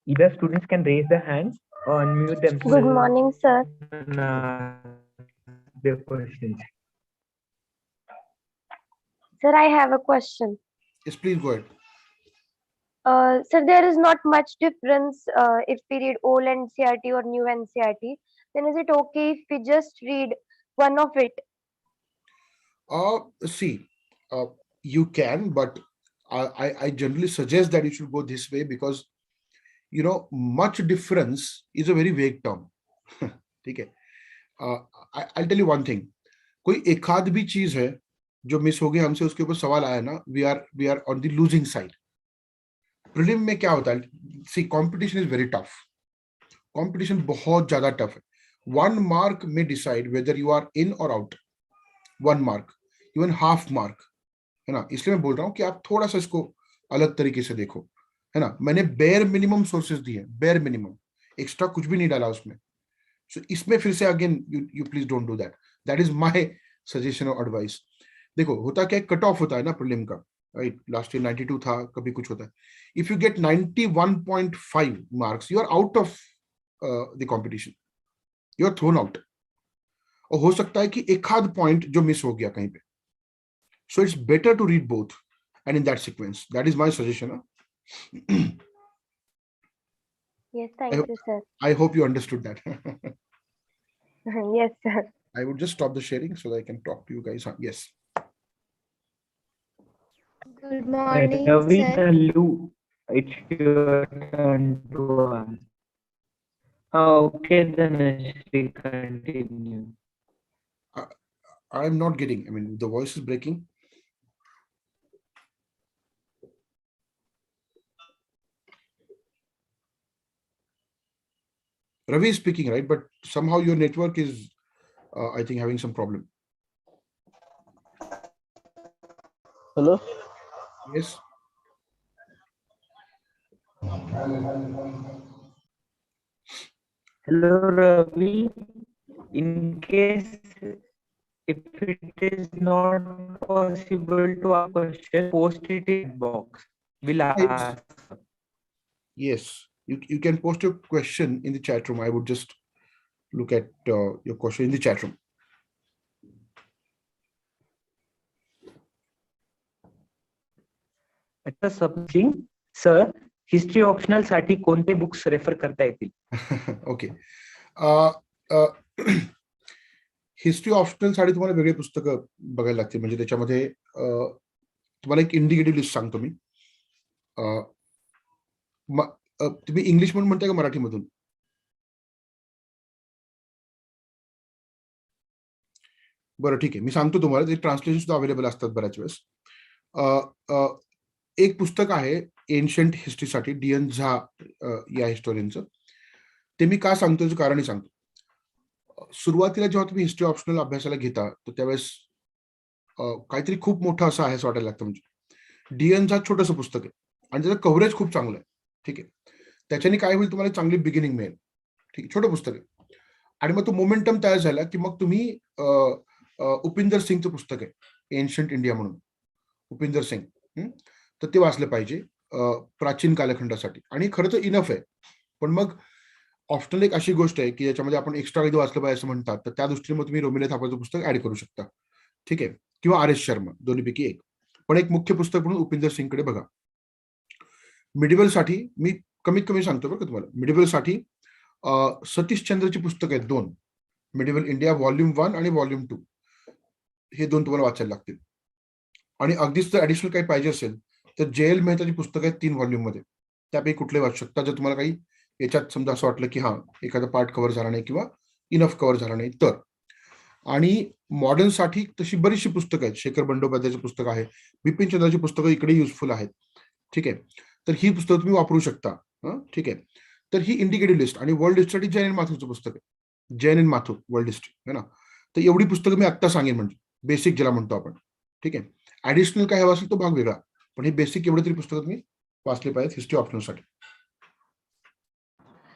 Either students can raise their hands or unmute themselves. Good morning, sir. And ask their questions. Sir, I have a question. Yes, please go ahead. Sir, there is not much difference if we read old NCRT or new NCRT. Then is it okay if we just read one of it? See, you can, but I generally suggest that you should go this way because much difference is a very vague term. ठीक है. I'll tell you one thing. कोई एकाध भी चीज है जो miss हो गई हमसे, उसके ऊपर सवाल आया ना, we are on the losing side. Prelim में क्या होता है? See competition is very tough. Competition बहुत ज्यादा टफ है. 1 mark may decide whether you are in or out. 1 mark, even half mark, है ना. इसलिए मैं बोल रहा हूँ कि आप थोड़ा सा इसको अलग तरीके से देखो, है ना. मैंने बेयर मिनिमम सोर्सेज दिए, बेयर मिनिमम, एक्स्ट्रा कुछ भी नहीं डाला उसमें. सो इसमें फिर से again you please don't do that. That is my suggestion और एडवाइस. देखो होता क्या, कट ऑफ होता है ना प्रीलिम का, राइट. लास्ट ईयर 92 था, कभी कुछ होता है. If you get 91.5 marks, you are out of the competition, you are thrown out. और हो सकता है कि एक आध पॉइंट जो मिस हो गया कहीं पे. So it's better to read both and in that sequence. That is my suggestion. Yes, thank you, sir. I hope you understood that. Yes, sir. I would just stop the sharing so that I can talk to you guys. Yes. Good morning, Ravi sir. Talu, it's your turn to ask. Okay, then Ashri, continue. I'm not getting, I mean, the voice is breaking. Ravi is speaking, right? But somehow your network is, I think, having some problem. Hello. Yes. Hello, Ravi. In case if it is not possible to ask question, post it in box. We'll ask. Yes. You can post your question in the chat room. I would just look at your question in the chat room. अच्छा something sir, history optional साठी कोणते books refer करता येतील? Okay. History optional साठी तुम्हाला वेगळे पुस्तकं बघायला लागतील. म्हणजे त्याच्यामध्ये तुम्हाला एक इंडिकेटिव्ह लिस्ट सांगतो मी. तुम्ही इंग्लिश म्हणून म्हणताय का मराठीमधून? बरं ठीक आहे, मी सांगतो तुम्हाला. ते ट्रान्सलेशन सुद्धा अवेलेबल असतात बऱ्याच वेळेस. एक पुस्तक आहे एन्शंट हिस्ट्रीसाठी, डीएन झा या हिस्टोरियनचं. ते मी का सांगतो याचं कारणही सांगतो. सुरुवातीला जेव्हा तुम्ही हिस्ट्री ऑप्शनल अभ्यासाला घेता तर त्यावेळेस काहीतरी खूप मोठं असं आहे असं वाटायला लागतं. म्हणजे डीएन झा छोटंसं पुस्तक आहे आणि त्याचं कव्हरेज खूप चांगलं आहे. ठीक आहे, त्याच्याने काय होईल, तुम्हाला चांगली बिगिनिंग मिळेल. ठीक आहे, छोटं पुस्तक आहे. आणि मग तो मोमेंटम तयार झाला की मग तुम्ही उपिंदर सिंगचं पुस्तक आहे एन्शंट इंडिया म्हणून, उपिंदर सिंग, तर ते वाचलं पाहिजे प्राचीन कालखंडासाठी. आणि खरं तर इनफ आहे. पण मग ऑप्शनल एक अशी गोष्ट आहे की याच्यामध्ये आपण एक्स्ट्रा काही वाचलं पाहिजे असं म्हणतात, तर त्या दृष्टीने मग तुम्ही रोमिले थापाचं पुस्तक ऍड करू शकता. ठीक आहे, किंवा आर एस शर्मा, दोन्हीपैकी एक. पण एक मुख्य पुस्तक म्हणून उपिंदर सिंगकडे बघा. मिडिवल साठी मी कमीत कमी सांगतो बरं का तुम्हाला. मिडिवल साठी सतीश चंद्रची पुस्तक आहेत 2, मिडिवल इंडिया व्हॉल्यूम 1 आणि व्हॉल्यूम 2. हे 2 तुम्हाला वाचायला लागतील. आणि अगदीच जर ऍडिशनल काही पाहिजे असेल तर जे.एल. मेहताची पुस्तक आहेत 3 व्हॉल्यूम मध्ये. त्यापैकी कुठले वाचू शकता जर तुम्हाला काही याच्यात समजा असं वाटलं की हा एखादा पार्ट कव्हर झाला नाही किंवा इनफ कव्हर झाला नाही तर. आणि मॉडर्न साठी तशी बरीचशी पुस्तकं आहेत. शेखर बंडोपाध्यायचं पुस्तक आहे, बिपिन चंद्राची पुस्तकं इकडे युजफुल आहेत. ठीक आहे, तर ही पुस्तकं तुम्ही वापरू शकता. ठीक आहे, तर ही इंडिकेटिव्ह लिस्ट. आणि वर्ल्ड हिस्ट्री जैन एन माथुरचं पुस्तक आहे, Jain N Mathur world history, है ना. तर एवढी पुस्तकं मी आत्ता सांगेन, म्हणजे बेसिक ज्याला म्हणतो आपण. ठीक आहे, ऍडिशनल काय हवं असेल तो भाग वेगळा, पण हे बेसिक एवढे तरी पुस्तकं तुम्ही वाचले पाहिजेत हिस्ट्री ऑप्शनसाठी.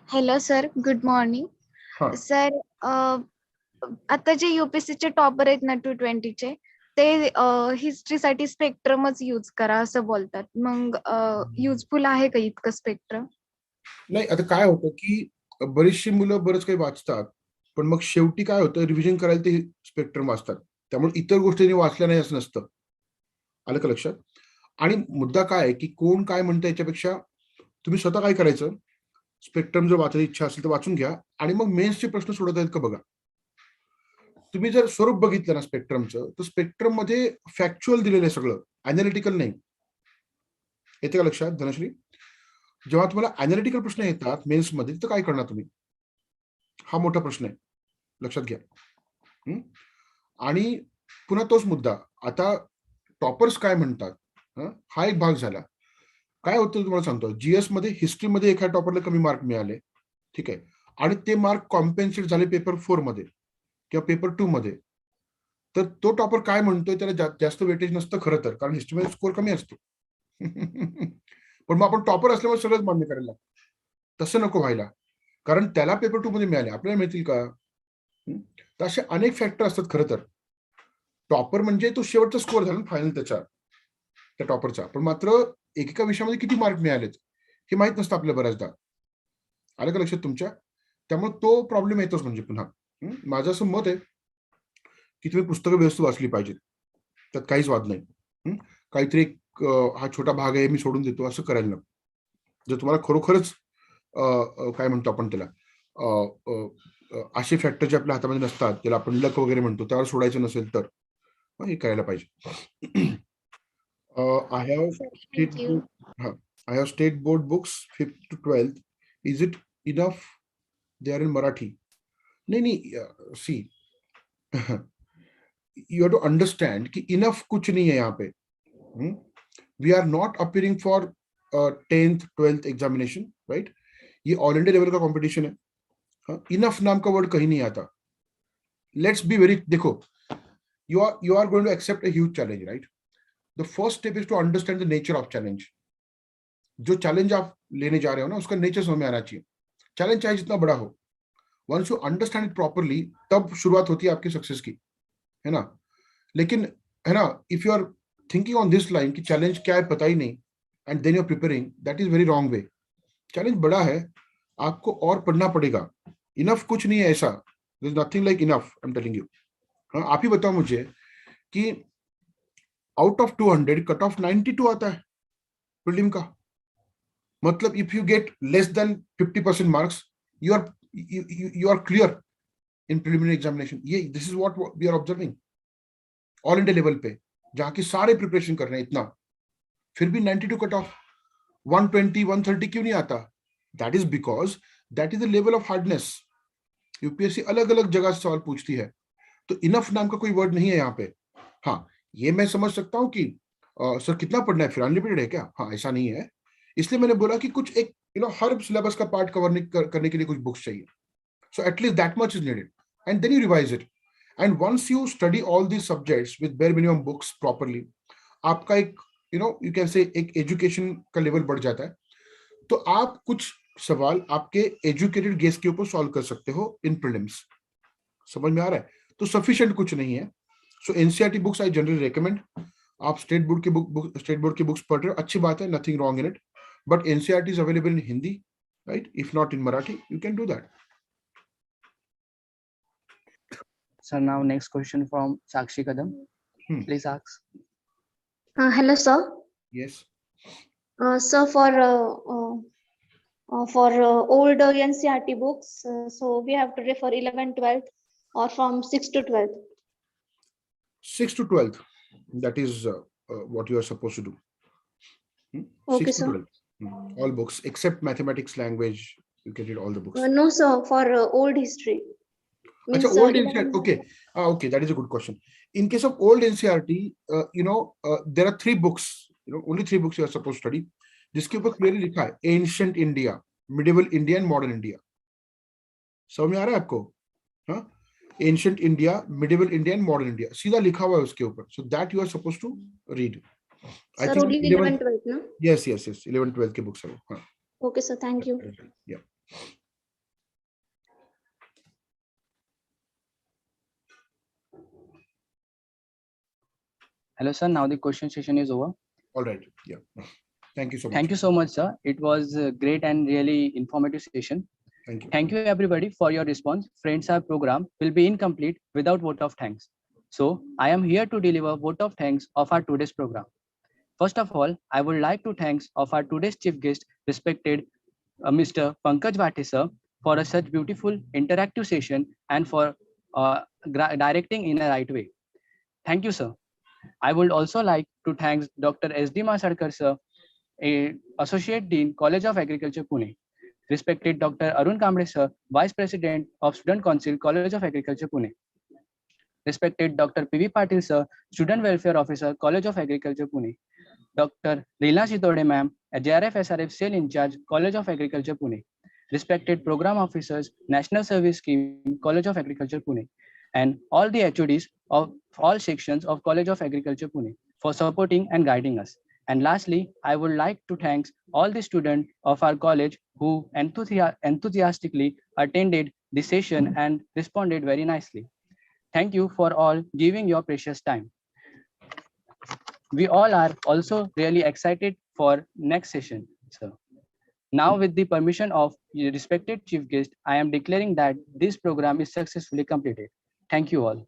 Hello sir, good morning. हा. सर, आता जे युपीएससीचे टॉपर आहेत ना 220चे, ते हिस्ट्रीसाठी स्पेक्ट्रमच यूज करा असं बोलतात. मग युजफुल आहे का इतकं स्पेक्ट्रम? नाही, आता काय होतं की बरीचशी मुलं बरंच काही वाचतात, पण मग शेवटी काय होतं, रिव्हिजन करायला ते स्पेक्ट्रम वाचतात, त्यामुळे इतर गोष्टी वाचल्या नाही असं नसतं. आलं का लक्षात? आणि मुद्दा काय आहे की कोण काय म्हणतं याच्यापेक्षा तुम्ही स्वतः काय करायचं, स्पेक्ट्रम जर वाचायची इच्छा असेल तर वाचून घ्या आणि मग मेन्सचे प्रश्न सोडवत आहेत का बघा. तुम्ही जर स्वरूप बघितलं ना स्पेक्ट्रमचं, तर स्पेक्ट्रम मध्ये फॅक्च्युअल दिलेलं आहे सगळं, अनालिटिकल नाही. येते का लक्षात धनश्री? जेव्हा तुम्हाला अनालिटिकल प्रश्न येतात मेन्समध्ये तर काय करणार तुम्ही, हा मोठा प्रश्न आहे, लक्षात घ्या. आणि पुन्हा तोच मुद्दा, आता टॉपर्स काय म्हणतात, हा एक भाग झाला. काय होतं तुम्हाला सांगतो, जीएस मध्ये हिस्ट्रीमध्ये एखाद्या टॉपरला कमी मार्क मिळाले, ठीक आहे, आणि ते मार्क कॉम्पेन्सेट झाले पेपर 4 मध्ये किंवा पेपर 2 मध्ये, तर तो टॉपर काय म्हणतोय त्याला जास्त वेटेज नसतं खरं तर, कारण हिस्ट्रीमध्ये स्कोर कमी असतो. पण मग आपण टॉपर असल्यामुळे सगळंच मान्य करायला लागतं. तसं नको व्हायला, कारण त्याला पेपर 2 मध्ये मिळाले, आपल्याला मिळतील का? तर असे अनेक फॅक्टर असतात खरं तर. टॉपर म्हणजे तो शेवटचा स्कोर झाला फायनल त्याच्या त्या टॉपरचा, पण मात्र एकेका विषयामध्ये किती मार्क मिळालेत हे माहित नसतं आपल्याला बऱ्याचदा. आलं का लक्षात तुमच्या? त्यामुळे तो प्रॉब्लेम येतोच. म्हणजे पुन्हा माझं असं मत आहे की तुम्ही पुस्तकं व्यवस्थित वाचली पाहिजेत, त्यात काहीच वाद नाही. काहीतरी एक हा छोटा भाग आहे मी सोडून देतो असं करायला नको. जर तुम्हाला खरोखरच काय म्हणतो आपण त्याला, असे फॅक्टर जे आपल्या हातामध्ये नसतात, त्याला आपण लक वगैरे म्हणतो, त्यावर सोडायचं नसेल तर हे करायला पाहिजे. I have Sir, state thank you. board, I have state board books 5th to 12th. Is it enough? They are in Marathi. No, see, you have to understand कि enough कुछ नहीं है यहाँ पे. We are not appearing for 10th 12th examination, right? ये all India level का competition है. Enough नाम का वर्ड कहीं नहीं आता. लेट्स बी वेरी, देखो, you are going to accept a huge challenge, right? The first step is to understand the nature of challenge. जो चैलेंज आप लेने जा रहे हो ना, उसका नेचर समझ में आना चाहिए. चैलेंज चाहे जितना बड़ा हो, once you understand it properly, तब शुरुआत होती है आपकी सक्सेस की, है ना? लेकिन है ना, if you are thinking on this line कि चैलेंज क्या है पता ही नहीं, and then you are preparing, that is very wrong way. Challenge बड़ा है, आपको और पढ़ना पड़ेगा. इनफ कुछ नहीं है ऐसा, there is nothing like enough, I am telling you. हाँ, आप ही बताओ मुझे कि आउट ऑफ 200 कट ऑफ 92 आता है प्रीलिम का. मतलब if you get less than 50% marks, you are clear in preliminary examination. ये this is what we are observing all India level पे, जहां की सारे प्रिपरेशन कर रहे हैं इतना, फिर भी 92 कट ऑफ, 120 130 क्यों नहीं आता? That is because that is the level of hardness. UPSC अलग अलग जगह से सवाल पूछती है, तो इनफ नाम का कोई वर्ड नहीं है यहाँ पे. हाँ, ये मैं समझ सकता हूँ कि सर कितना पढ़ना है, फिर अनलिमिटेड है क्या? हाँ, ऐसा नहीं है. इसलिए मैंने बोला कि कुछ एक हर सिलेबस का पार्ट कवर करने के लिए कुछ बुक्स चाहिए. So at least that much is needed, and then you revise it. And once you study all these subjects with bare minimum books properly, आपका एक you can say एक education का level बढ़ जाता है. तो आप कुछ सवाल आपके एजुकेटेड गेस के ऊपर सॉल्व कर सकते हो इन प्रीलिम्स. समझ में आ रहा है? तो सफिशिएंट कुछ नहीं है. So NCERT books I generally recommend. आप स्टेट बोर्ड की बुक्स पढ़ रहे हो, अच्छी बात है, nothing wrong in it, but NCERT is available in Hindi, right? If not in Marathi, you can do that. So now next question from Sakshi Kadam. Please ask. Hello, sir. Yes. So for old NCERT books, so we have to refer 11, 12, or from 6 to 12. 6 to 12th, that is what you are supposed to do. Okay, 6 to sir. 12th. All books except mathematics, language, you can read all the books. No, sir, for old history. Means, Achha, old 11, NCERT, okay. Okay, that is a good question. In case of old NCERT, there are 3 books, only 3 books you are supposed to study. जिसके ऊपर clearly लिखा है ancient India, medieval India and modern India. समझ में आ रहा है आपको? हाँ, ancient India, medieval India and modern India, सीधा लिखा हुआ है उसके ऊपर. So that you are supposed to read. I sir, think only 11, 12, no? yes 11 12 के books है. हाँ. Okay, sir, thank you. Yeah. Hello, sir. Now the question session is over. All right. Yeah. Thank you so much. Thank you so much, sir. It was a great and really informative session. Thank you. Thank you, everybody, for your response. Friends, our program will be incomplete without vote of thanks. So I am here to deliver vote of thanks of our today's program. First of all, I would like to thank of our today's chief guest, respected Mr. Pankaj Vhatte, sir, for a such beautiful interactive session and for directing in a right way. Thank you, sir. I would also like to thank Dr. S.D. Masarkar, sir, a Associate Dean, College of Agriculture, Pune. Respected Dr. Arun Kamble, sir, Vice President of Student Council, College of Agriculture, Pune. Respected Dr. P.V. Patil, sir, Student Welfare Officer, College of Agriculture, Pune. Dr. Leela Chitode, ma'am, a JRF SRF Sale in Charge, College of Agriculture, Pune. Respected Program Officers, National Service Scheme, College of Agriculture, Pune. And all the HODs of all sections of College of Agriculture, Pune for supporting and guiding us. And lastly, I would like to thank all the students of our college who enthusiastically attended the session and responded very nicely. Thank you for all giving your precious time. We all are also really excited for next session, sir. Now, with the permission of your respected chief guest, I am declaring that this program is successfully completed. Thank you all.